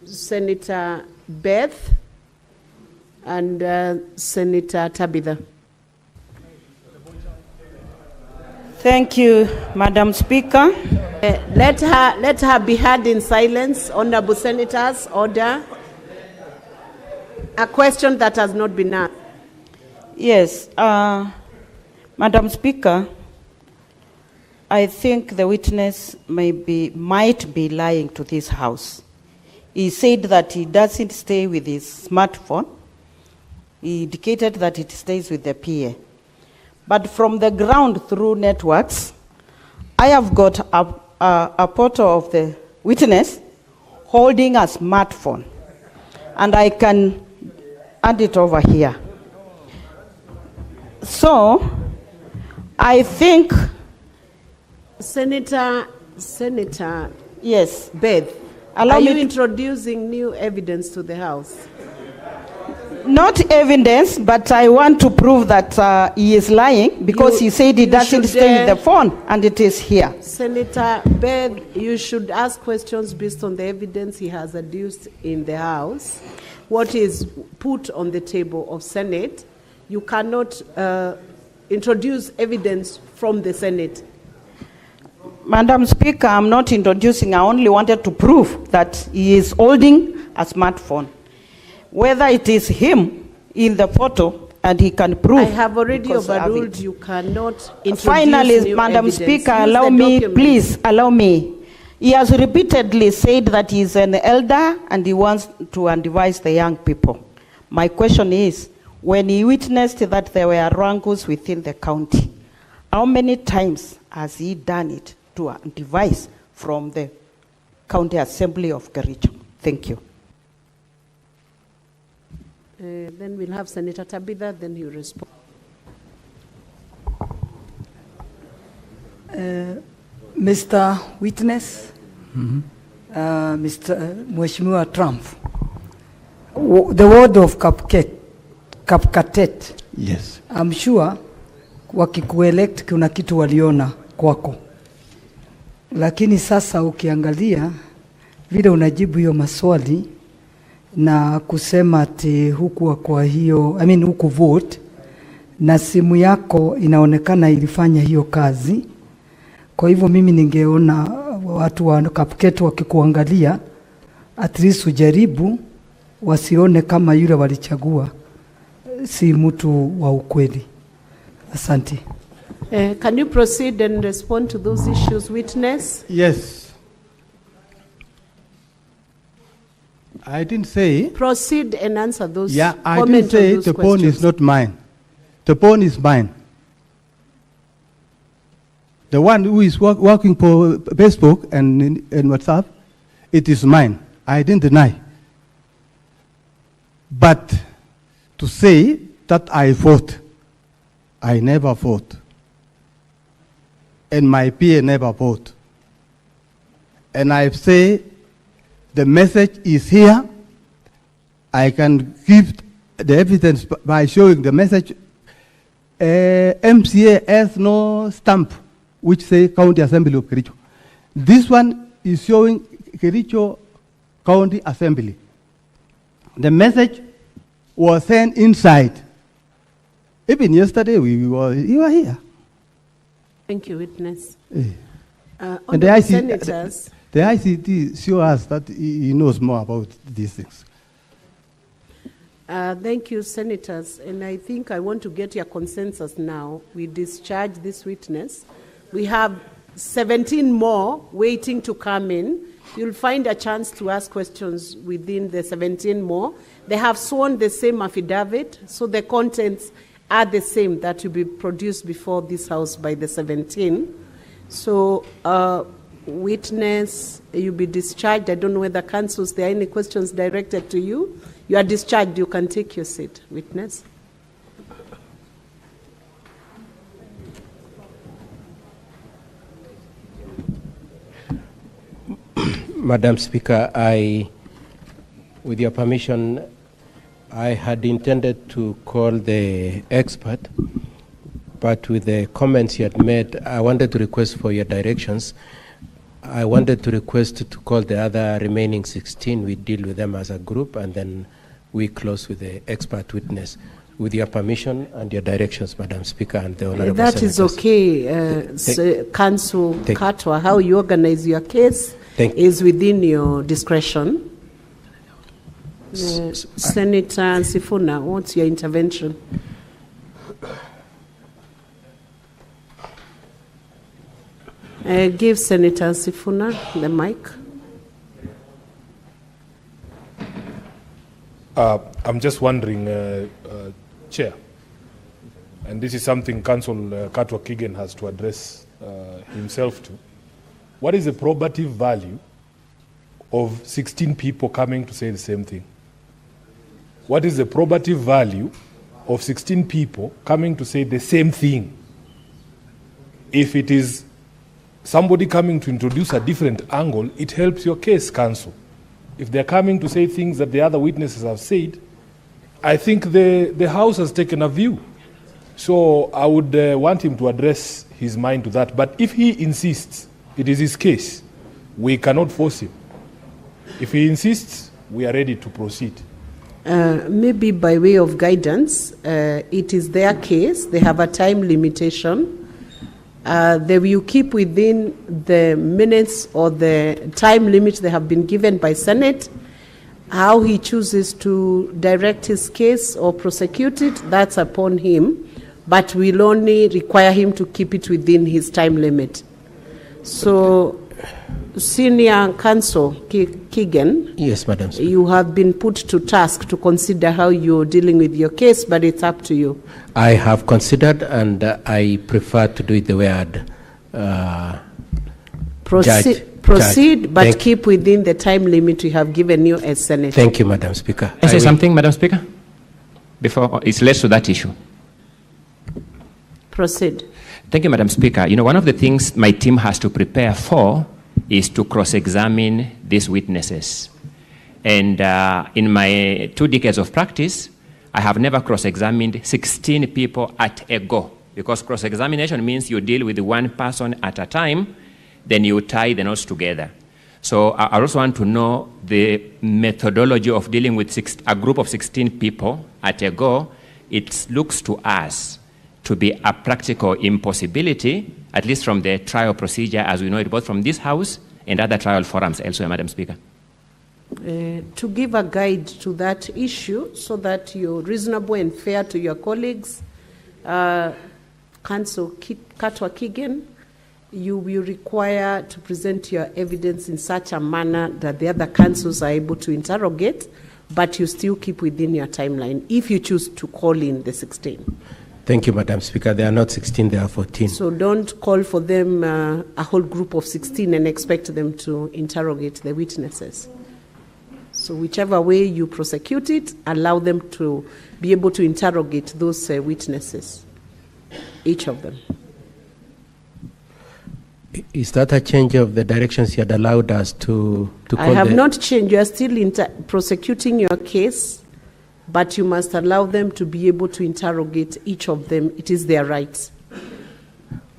Senator Beth and Senator Tabitha. Thank you, Madam Speaker. Let her be heard in silence. Honorable Senators, order. A question that has not been asked. Yes, Madam Speaker, I think the witness might be lying to this House. He said that he doesn't stay with his smartphone. He indicated that it stays with the PA. But from the ground through networks, I have got a photo of the witness holding a smartphone. And I can add it over here. So, I think... Senator, yes, Beth, are you introducing new evidence to the House? Not evidence, but I want to prove that he is lying because he said he doesn't stay with the phone and it is here. Senator Beth, you should ask questions based on the evidence he has adduced in the House. What is put on the table of Senate, you cannot introduce evidence from the Senate. Madam Speaker, I'm not introducing, I only wanted to prove that he is holding a smartphone. Whether it is him in the photo and he can prove. I have already overruled, you cannot introduce Finally, new Madam evidence. Speaker, Use allow the me, document. please allow me. He has repeatedly said that he is an elder and he wants to advise the young people. My question is, when he witnessed that there were wrangles within the county, how many times has he done it to advise from the County Assembly of Kericho? Thank you. Then we'll have Senator Tabitha, then he'll respond. Mr. Witness, Mr. Mheshimiwa Trump, the word of Kapkatet. Yes. I'm sure wakikuelect kuna kitu waliona kwako. Lakini sasa ukiangalia vile unajibu hiyo maswali na kusema ati huku kwa hiyo, huku vote na simu yako inaonekana ilifanya hiyo kazi. Kwa hivyo mimi ningeona watu wa Kapketo wakikuangalia at least ujaribu wasione kama yule walichagua si mtu wa ukweli. Asante. Can you proceed and respond to those issues, witness? Yes. I didn't say. Proceed and answer those. Yeah, I didn't say the phone is not mine. The phone is mine. The one who is working for Facebook and WhatsApp, it is mine. I didn't deny. But to say that I fought, I never fought. and my peer never vote. And I say the message is here. I can give the evidence by showing the message. MCA has no stamp which say County Assembly of Kericho. This one is showing Kericho County Assembly. The message was sent inside. Even yesterday you were here. Thank you, witness. And the senators. The ICT show us that he knows more about these things. Thank you, senators. And I think I want to get your consensus now. We discharge this witness. We have 17 more waiting to come in. You'll find a chance to ask questions within the 17 more. They have sworn the same affidavit, so the contents are the same that will be produced before this House by the 17. So, witness, you'll be discharged. I don't know whether counsels, there are any questions directed to you. You are discharged. You can take your seat, witness. Madam Speaker, with your permission, I had intended to call the expert, but with the comments you had made, I wanted to request for your directions. I wanted to request to call the other remaining 16. We deal with them as a group, and then we close with the expert witness. With your permission and your directions, Madam Speaker, and the Honourable That Senators. is okay. Counsel Katwa, how you organize your case is within your discretion. Senator Sifuna, what's your intervention? Give Senator Sifuna the mic. I'm just wondering, Chair, and this is something Council Katwa Kigen has to address himself to. What is the probative value of 16 people coming to say the same thing? What is the probative value of 16 people coming to say the same thing? If it is somebody coming to introduce a different angle, it helps your case, counsel. If they're coming to say things that the other witnesses have said, I think the House has taken a view. So I would want him to address his mind to that. But if he insists, it is his case. We cannot force him. If he insists, we are ready to proceed. Maybe by way of guidance, it is their case. They have a time limitation. They will keep within the minutes or the time limit they have been given by Senate. How he chooses to direct his case or prosecute it, that's upon him. But we'll only require him to keep it within his time limit. So, Senior Counsel Kigen, yes, Madam Speaker. You have been put to task to consider how you're dealing with your case, but it's up to you. I have considered, and I prefer to do it the way I'd Proceed, but keep within the time limit we have given you as Senator. Thank you, Madam Speaker. Can I say something, Madam Speaker? Before it's led to that issue. Proceed. Thank you, Madam Speaker. You know, one of the things my team has to prepare for is to cross-examine these witnesses. And in my 2 decades of practice, I have never cross-examined 16 people at a go, because cross-examination means you deal with one person at a time, then you tie the knots together. So I also want to know the methodology of dealing with a group of 16 people at a go. It looks to us to be a practical impossibility, at least from the trial procedure as we know it, both from this House and other trial forums elsewhere, Madam Speaker. To give a guide to that issue so that you're reasonable and fair to your colleagues, Counsel Katwa Kigen, you will require to present your evidence in such a manner that the other counsels are able to interrogate, but you still keep within your timeline if you choose to call in the 16. Thank you, Madam Speaker. They are not 16, they are 14. So don't call for them a whole group of 16 and expect them to interrogate the witnesses. So whichever way you prosecute it, allow them to be able to interrogate those witnesses, each of them. Is that a change of the directions you had allowed us to call I have not changed. You are still prosecuting your case, but you must allow them to be able to interrogate each of them. It is their right.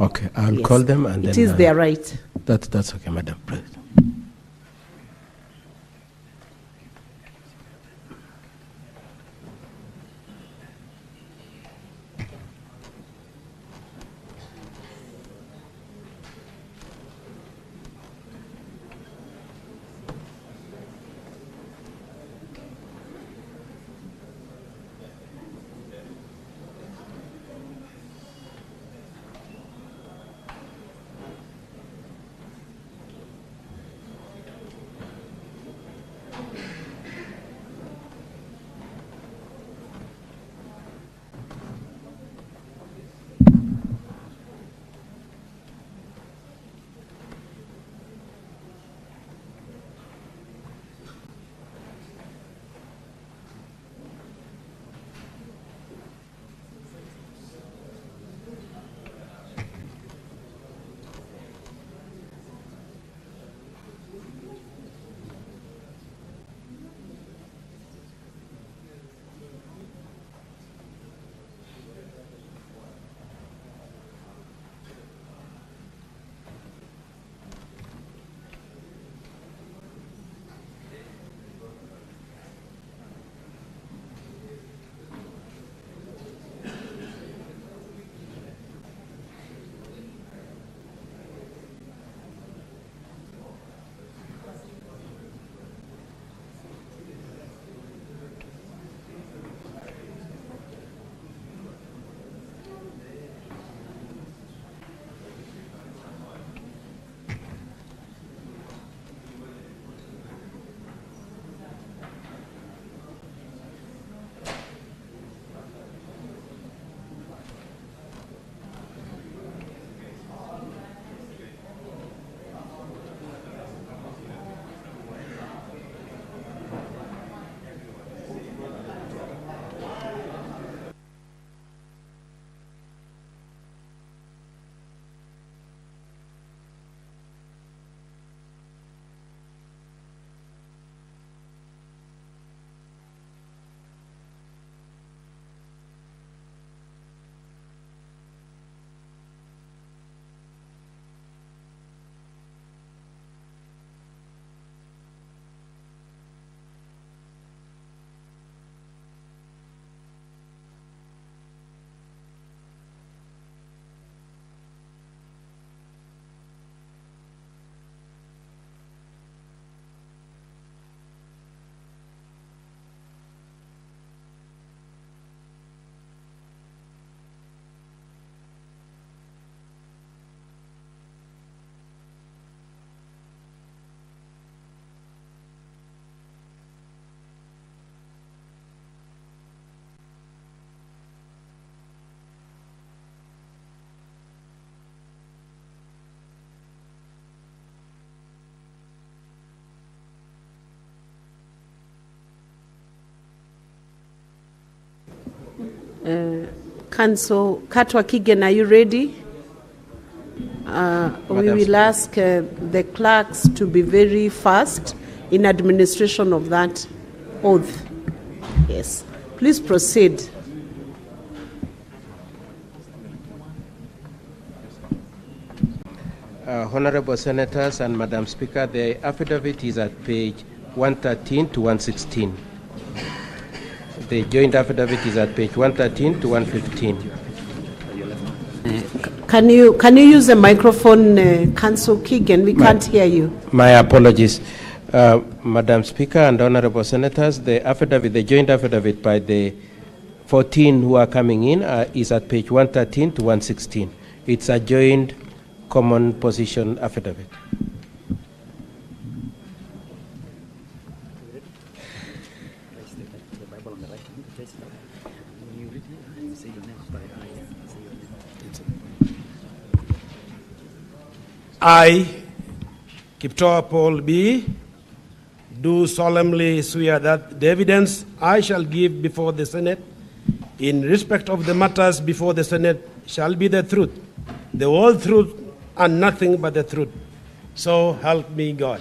Okay, I'll call them and then... It is their right. That's okay, Madam President. Council Katwa Kigen, are you ready? We will ask the clerks to be very fast in administration of that oath. Yes. Please proceed. Honorable Senators and Madam Speaker, the affidavit is at page 113 to 116. The joint affidavit is at page 113 to 115. Can you use the microphone, Council Keegan? We can't hear you. My apologies. Madam Speaker and Honorable Senators, the affidavit, the joint affidavit by the 14 who are coming in is at page 113 to 116. It's a joint common position affidavit. I, Kiptoa Paul B., do solemnly swear that the evidence I shall give before the Senate in respect of the matters before the Senate shall be the truth, the whole truth, and nothing but the truth. So help me God.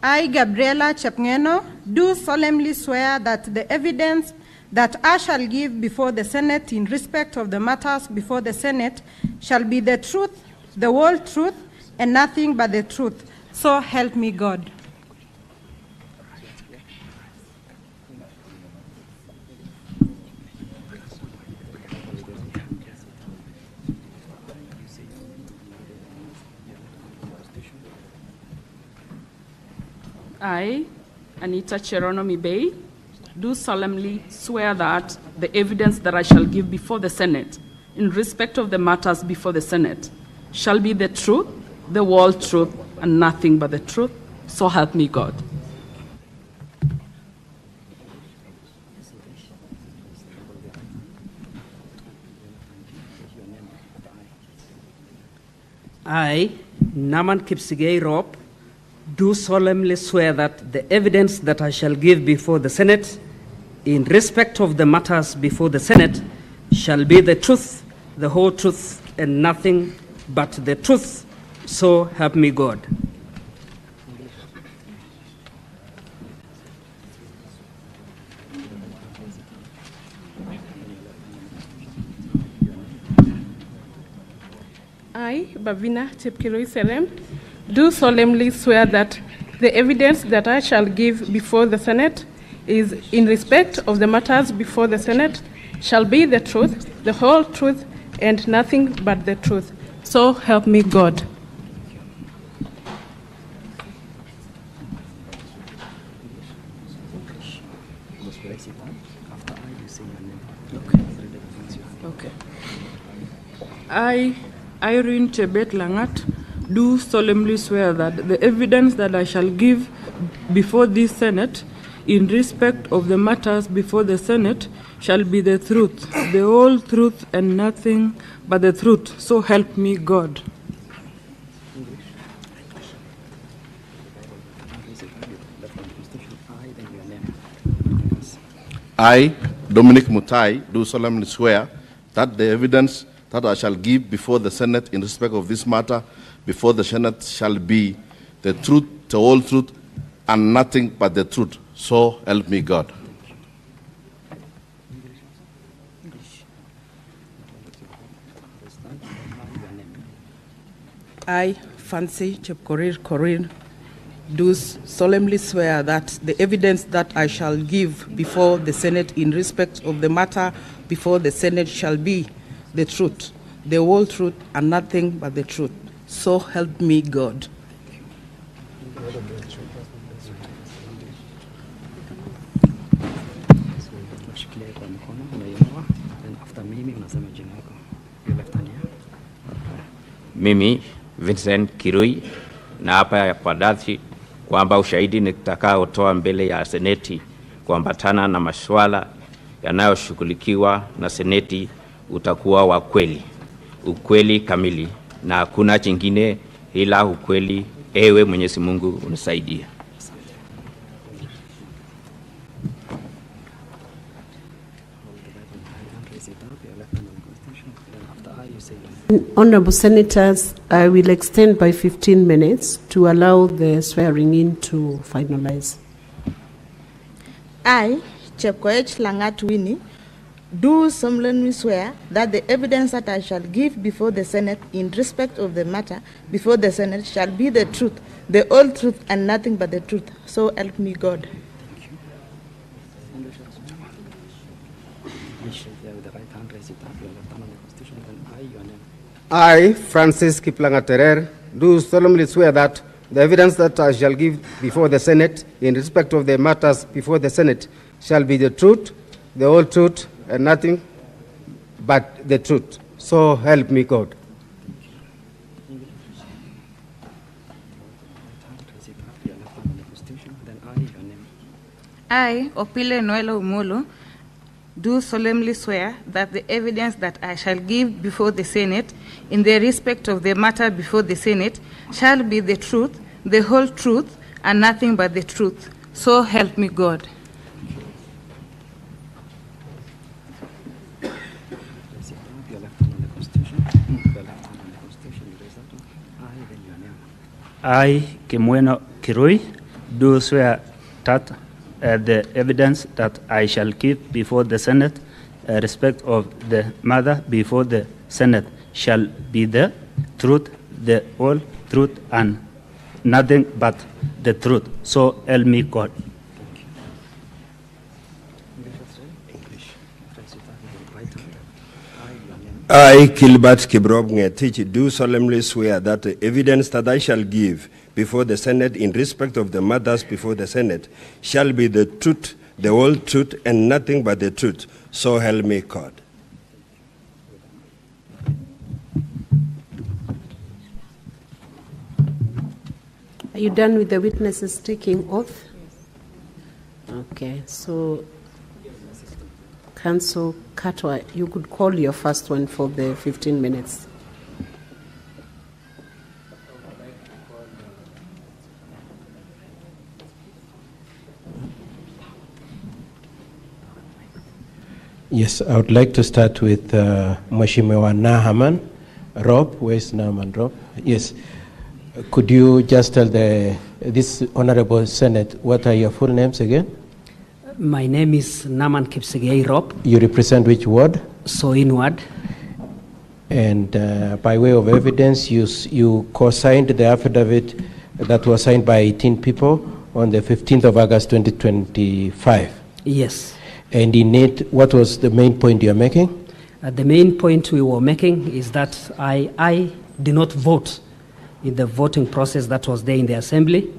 I, Gabriela Chepngeno, do solemnly swear that the evidence that I shall give before the Senate in respect of the matters before the Senate shall be the truth, the whole truth, and nothing but the truth. So help me God. I, Anita Cheronomi Bay, do solemnly swear that the evidence that I shall give before the Senate in respect of the matters before the Senate shall be the truth, the whole truth, and nothing but the truth. So help me God. I, Naman Kipsigei Rob, do solemnly swear that the evidence that I shall give before the Senate in respect of the matters before the Senate shall be the truth, the whole truth, and nothing but the truth. So help me God. I, Bavina Chepkiroi Serem, do solemnly swear that the evidence that I shall give before the Senate is in respect of the matters before the Senate shall be the truth, the whole truth, and nothing but the truth. So help me God. Okay. I, Irene Chebet Langat, do solemnly swear that the evidence that I shall give before this Senate in respect of the matters before the Senate shall be the truth, the whole truth, and nothing but the truth. So help me God. I, Erick Mutai, do solemnly swear that the evidence that I shall give before the Senate in respect of this matter before the Senate shall be the truth, the whole truth, and nothing but the truth. So help me God. I, Fancy Chepkorir, do solemnly swear that the evidence that I shall give before the Senate in respect of the matter before the Senate shall be the truth, the whole truth, and nothing but the truth. So help me God. Mimi Vincent Kirui na hapa kwa dhati kwamba ushahidi nitakaotoa mbele ya Seneti kuambatana na masuala yanayoshughulikiwa na Seneti utakuwa wa kweli, ukweli kamili, na hakuna chingine ila ukweli. Ewe Mwenyezi Mungu unisaidie. Honorable Senators, I will extend by 15 minutes to allow the swearing in to finalize. I, Chepkoech Langat Winnie, do solemnly swear that the evidence that I shall give before the Senate in respect of the matter before the Senate shall be the truth, the whole truth, and nothing but the truth. So help me God. I, Francis Kiplangaterer, do solemnly swear that the evidence that I shall give before the Senate in respect of the matters before the Senate shall be the truth, the whole truth, and nothing but the truth. So help me God. I, Opile Noelo Umolo, do solemnly swear that the evidence that I shall give before the Senate in the respect of the matter before the Senate shall be the truth, the whole truth, and nothing but the truth. So help me God. I, Kimweno Kirui, do swear that the evidence that I shall give before the Senate respect of the matter before the Senate shall be the truth, the whole truth, and nothing but the truth. So help me God. I, Gilbert Kibrop Ngetich, do solemnly swear that the evidence that I shall give before the Senate in respect of the matters before the Senate shall be the truth, the whole truth, and nothing but the truth. So help me God. Are you done with the witnesses taking oath? Okay, so Council Katwa, you could call your first one for the 15 minutes. Yes, I would like to start with Mheshimiwa Nahaman. Rob, where's Nahaman? Rob? Yes. Could you just tell this Honorable Senate, what are your full names again? My name is Naman Kipsigei Rob. You represent which ward? Soin ward. And by way of evidence, you co-signed the affidavit that was signed by 18 people on the 15th of August 2025. Yes. And in it, what was the main point you're making? The main point we were making is that I did not vote in the voting process that was there in the assembly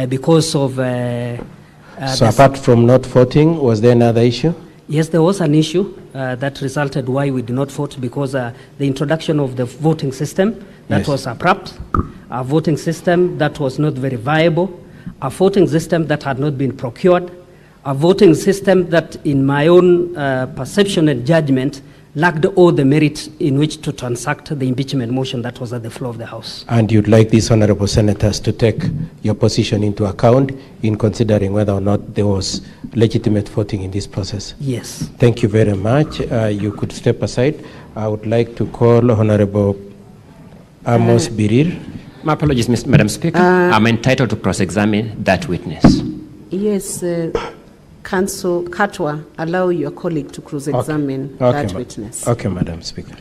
because of... so apart from not voting, was there another issue? Yes, there was an issue that resulted why we did not vote because the introduction of the voting system that was abrupt, a voting system that was not very viable, a voting system that had not been procured, a voting system that in my own perception and judgment lacked all the merit in which to transact the impeachment motion that was at the floor of the House. And you'd like these honorable senators to take your position into account in considering whether or not there was legitimate voting in this process? Yes. Thank you very much. You could step aside. I would like to call Honorable Amos Birir. My apologies, Madam Speaker. I'm entitled to cross-examine that witness. Yes, Council Katwa, allow your colleague to cross-examine that witness. Okay, Madam Speaker.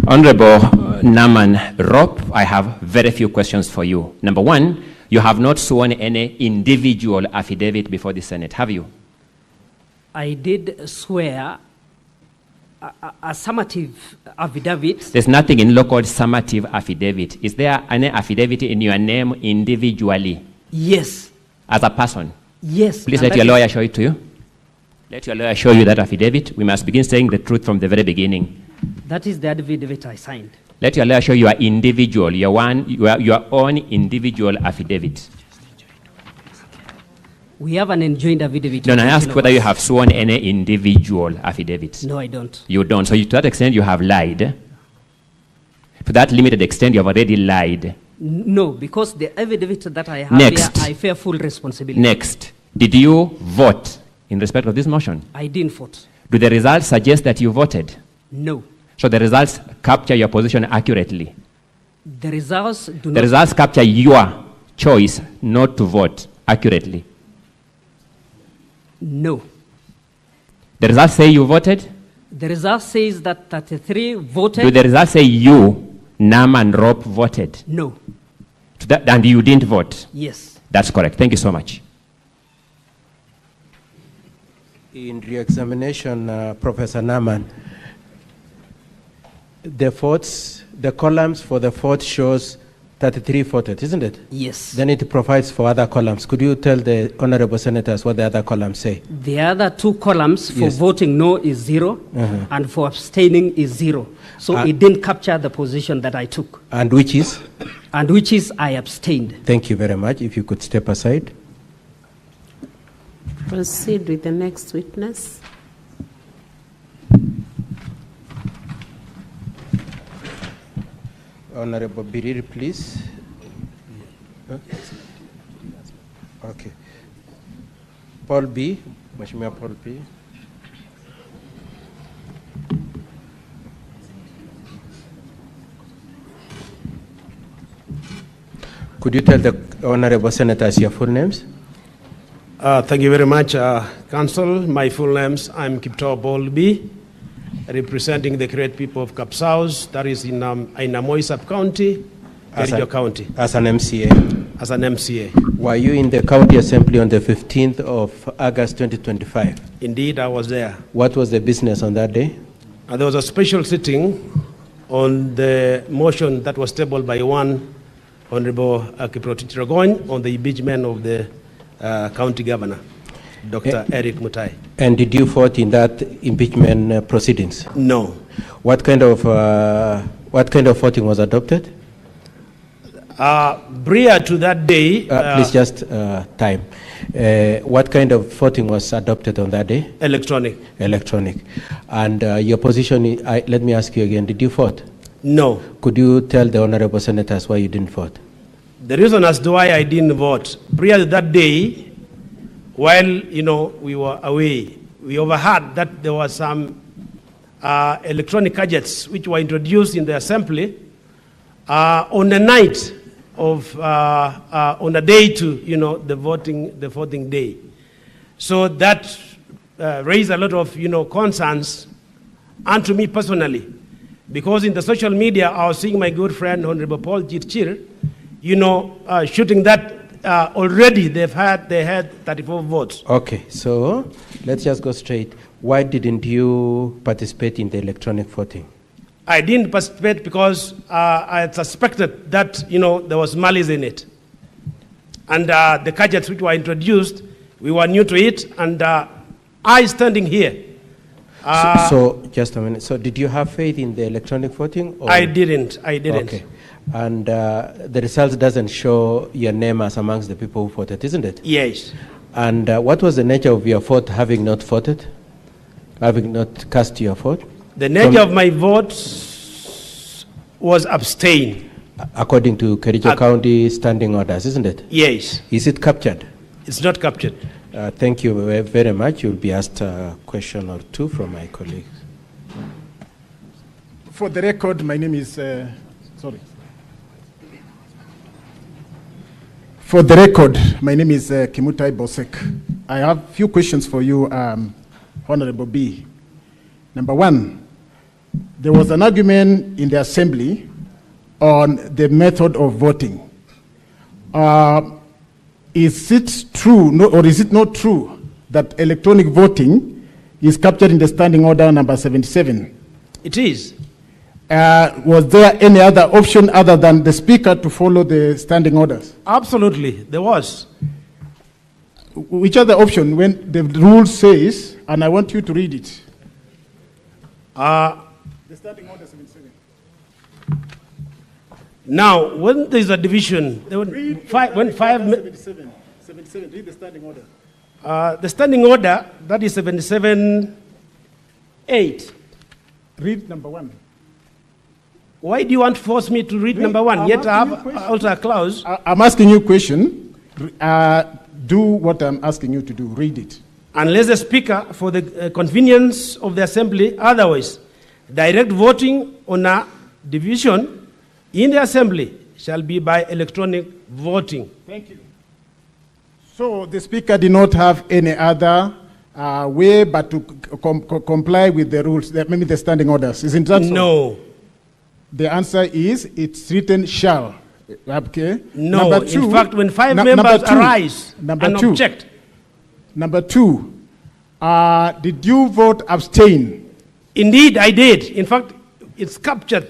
Honorable Naman Rob, I have very few questions for you. Number one, you have not sworn any individual affidavit before the Senate, have you? I did swear a summative affidavit. There's nothing in law called summative affidavit. Is there any affidavit in your name individually? Yes. As a person? Yes. Please let your lawyer show it to you. Let your lawyer show you that affidavit. We must begin saying the truth from the very beginning. That is the affidavit I signed. Let your lawyer show you your individual, your own individual affidavit. We have an enjoined affidavit. No, I ask whether you have sworn any individual affidavit. No, I don't. You don't. So to that extent, you have lied. To that limited extent, you have already lied. No, because the affidavit that I have here, I fear full responsibility. Next. Did you vote in respect of this motion? I didn't vote. Do the results suggest that you voted? No. So the results capture your position accurately? The results do not. The results capture your choice not to vote accurately? No. The results say you voted? The result says that 33 voted. Do the results say you, Naman Rob, voted? No. And you didn't vote? Yes. That's correct. Thank you so much. In re-examination, Professor Naman, the votes, the columns for the vote shows 33 voted, isn't it? Yes. Then it provides for other columns. Could you tell the honorable senators what the other columns say? The other two columns for voting no is 0 and for abstaining is 0. So it didn't capture the position that I took. And which is? And which is I abstained. Thank you very much. If you could step aside. Proceed with the next witness. Honorable Biriri, please. Okay. Paul B. Mheshimiwa Paul B. Could you tell the honorable senators your full names? Thank you very much, Council. My full names, I'm Kiptoo Bolby, representing the great people of Kapsaus, that is in Ainamoi sub-county, Kericho County. As an MCA? As an MCA. Were you in the county assembly on the 15th of August 2025? Indeed, I was there. What was the business on that day? There was a special sitting on the motion that was tabled by one Honorable Kiprotich Rogoñ on the impeachment of the county governor, Dr. Erick Mutai. And did you vote in that impeachment proceedings? No. What kind of voting was adopted? Prior to that day, please just time. What kind of voting was adopted on that day? Electronic. Electronic. And your position, let me ask you again, did you vote? No. Could you tell the honorable senators why you didn't vote? The reason as to why I didn't vote, prior to that day, while we were away, we overheard that there was some electronic gadgets which were introduced in the assembly on the night of on a day to the voting day. So that raised a lot of concerns, and to me personally, because in the social media I was seeing my good friend Honorable Paul Chirchir, shooting that already they had 34 votes. Okay, so let's just go straight. Why didn't you participate in the electronic voting? I didn't participate because I had suspected that there was malice in it, and the gadgets which were introduced, we were new to it, and I standing here. So just a minute. So did you have faith in the electronic voting? Or? I didn't. Okay. And the results doesn't show your name as amongst the people who voted, isn't it? Yes. And what was the nature of your vote, having not voted, having not cast your vote? The nature of my vote was abstain. According to Kericho County standing orders, isn't it? Yes. Is it captured? It's not captured. Thank you very much. You'll be asked a question or two from my colleagues. For the record, my name is, For the record, my name is Kimutai Bosek. I have a few questions for you, Honorable B. Number one, there was an argument in the assembly on the method of voting. Is it true, or is it not true, that electronic voting is captured in the standing order number 77? It is. Was there any other option other than the speaker to follow the standing orders? Absolutely, there was. Which other option when the rule says, and I want you to read it? The standing order 77. Now, when there is a division, there would five. 77, read the standing order. The standing order, that is 77(8). Read number 1. Why do you want to force me to read number 1? Yet I have also a clause. I'm asking you a question. Do what I'm asking you to do. Read it. Unless the speaker, for the convenience of the assembly, otherwise, direct voting on a division in the assembly shall be by electronic voting. Thank you. So the speaker did not have any other way but to comply with the rules, maybe the standing orders. Isn't that so? No. The answer is it's written shall. Okay. No. Number 2, in fact, when 5 members arise and object. Number 2, did you vote abstain? Indeed, I did. In fact, it's captured.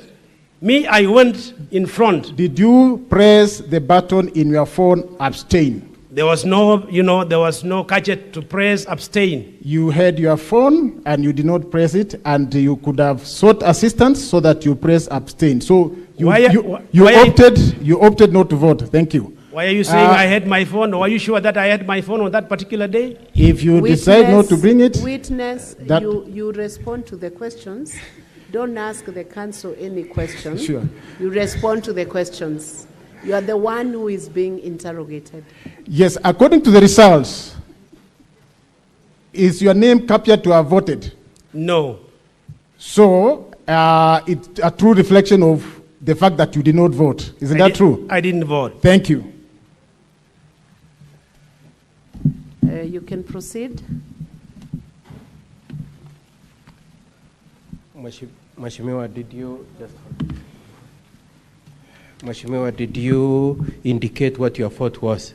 Me, I went in front. Did you press the button in your phone abstain? There was no, there was no gadget to press abstain. You had your phone and you did not press it, and you could have sought assistance so that you press abstain. So you opted not to vote. Thank you. Why are you saying I had my phone? Or are you sure that I had my phone on that particular day? If you decide not to bring it, Witness, you respond to the questions. Don't ask the counsel any question. Sure. You respond to the questions. You are the one who is being interrogated. yes, according to the results, is your name captured to have voted? No. So, it's a true reflection of the fact that you did not vote. Isn't that true? I didn't vote. Thank you. You can proceed. Mheshimiwa, did you indicate what your vote was?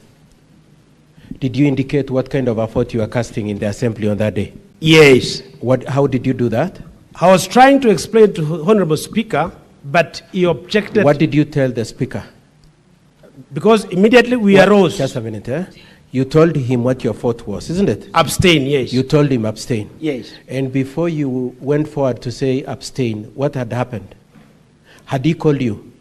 Did you indicate what kind of a vote you were casting in the assembly on that day? Yes. How did you do that? I was trying to explain to Honorable Speaker, but he objected. What did you tell the Speaker? Because immediately we arose. Just a minute, eh? You told him what your vote was, isn't it? Abstain, yes. You told him abstain. Yes. And before you went forward to say abstain, what had happened? Had he called you?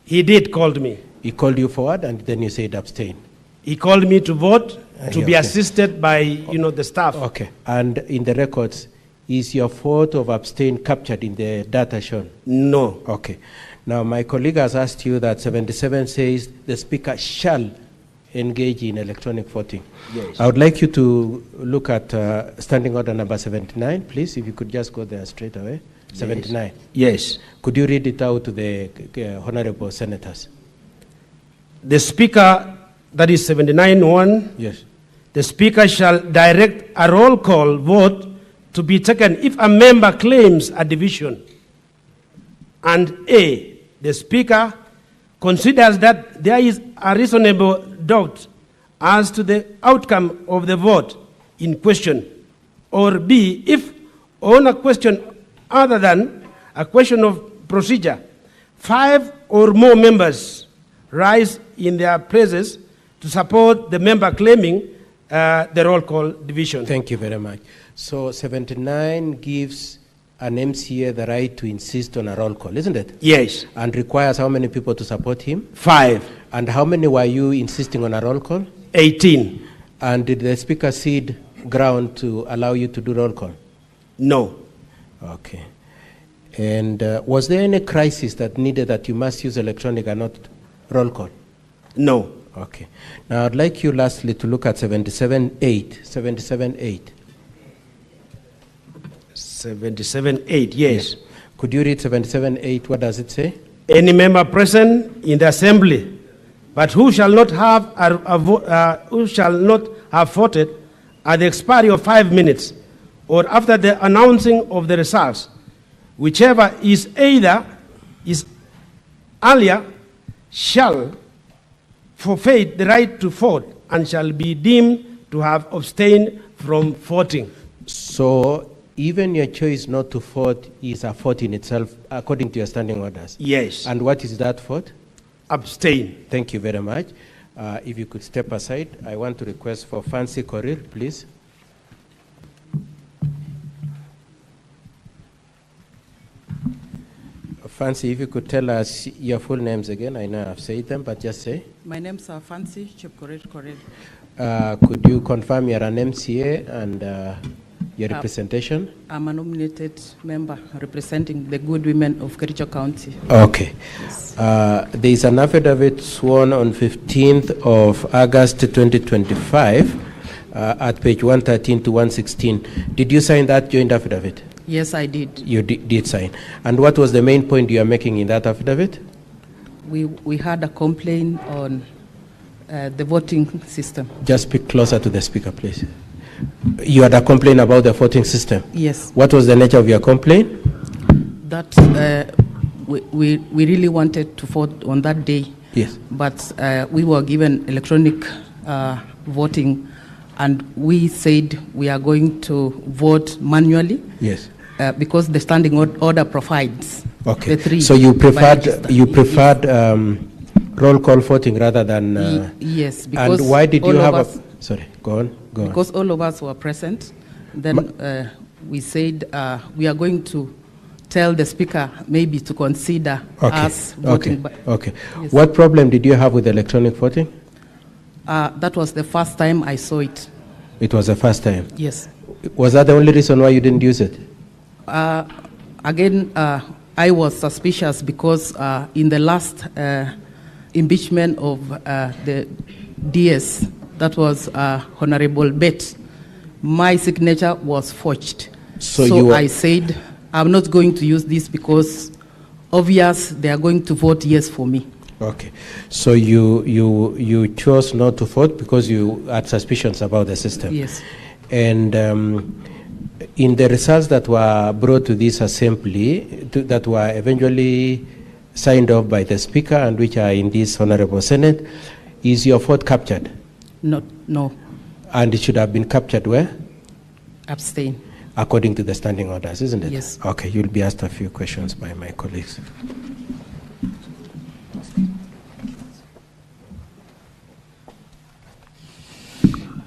He did call me. He called you forward and then you said abstain. He called me to vote, to be assisted by, the staff. Okay. And in the records, is your vote of abstain captured in the data shown? No. Okay. Now, my colleague has asked you that 77 says the Speaker shall engage in electronic voting. Yes. I would like you to look at Standing Order number 79, please, if you could just go there straight away. 79. Yes. Could you read it out to the honorable senators? The Speaker, that is 79-1. Yes. The Speaker shall direct a roll call vote to be taken if a member claims a division. And A, the Speaker considers that there is a reasonable doubt as to the outcome of the vote in question. Or B, if on a question other than a question of procedure, 5 or more members rise in their places to support the member claiming the roll call division. Thank you very much. So 79 gives an MCA the right to insist on a roll call, isn't it? Yes. And requires how many people to support him? 5. And how many were you insisting on a roll call? 18. And did the Speaker cede ground to allow you to do roll call? No. Okay. And was there any crisis that needed that you must use electronic and not roll call? No. Okay. Now I'd like you lastly to look at 77.8. 77.8. 77.8, yes. Could you read 77.8? What does it say? Any member present in the assembly, but who shall not have voted at the expiry of 5 minutes, or after the announcing of the results, whichever is earlier, shall forfeit the right to vote and shall be deemed to have abstained from voting. So even your choice not to vote is a vote in itself, according to your standing orders? Yes. And what is that vote? Abstain. Thank you very much. If you could step aside, I want to request for Fancy Korir, please. Fancy, if you could tell us your full names again. I know I've said them, but just say. My name's Fancy Korir. Could you confirm you're an MCA and your representation? I'm a nominated member representing the good women of Kericho County. Okay. Yes. There is an affidavit sworn on 15th of August 2025 at page 113 to 116. Did you sign that joint affidavit? Yes, I did. You did sign. And what was the main point you are making in that affidavit? We had a complaint on the voting system. Just speak closer to the speaker, please. You had a complaint about the voting system? Yes. What was the nature of your complaint? That we really wanted to vote on that day. Yes. But we were given electronic voting, and we said we are going to vote manually. Yes. Because the standing order provides okay. the 3. So you preferred roll call voting rather than... yes. Because and why did you have a... Sorry, go on. Because all of us were present, then we said we are going to tell the speaker maybe to consider us voting. Okay. Yes. What problem did you have with electronic voting? that was the first time I saw it. It was the first time? Yes. Was that the only reason why you didn't use it? Again, I was suspicious because in the last impeachment of the DS, that was Honorable Bet, my signature was forged. So I said, I'm not going to use this because obvious they are going to vote yes for me. Okay. So you chose not to vote because you had suspicions about the system? Yes. And in the results that were brought to this assembly, that were eventually signed off by the Speaker and which are in this Honorable Senate, is your vote captured? No. And it should have been captured where? Abstain. According to the standing orders, isn't it? Yes. Okay, you'll be asked a few questions by my colleagues.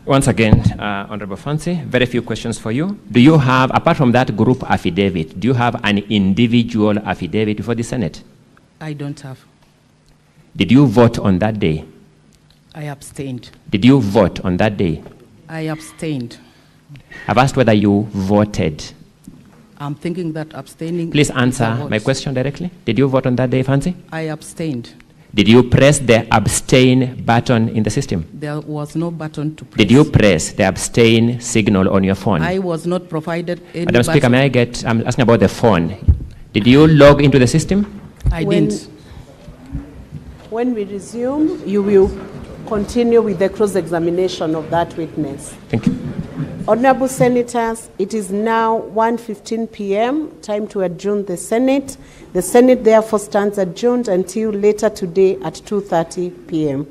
Once again, Honorable Fancy, very few questions for you. Do you have, apart from that group affidavit, do you have an individual affidavit for the Senate? I don't have. Did you vote on that day? I abstained. Did you vote on that day? I abstained. I've asked whether you voted. I'm thinking that abstaining. Please answer my question directly. Did you vote on that day, Fancy? I abstained. Did you press the abstain button in the system? There was no button to press. Did you press the abstain signal on your phone? I was not provided any Madam Speaker, button. may I get, I'm asking about the phone. Did you log into the system? I didn't. When we resume, you will continue with the cross-examination of that witness. Thank you. Honorable Senators, it is now 1:15 p.m., time to adjourn the Senate. The Senate therefore stands adjourned until later today at 2:30 p.m.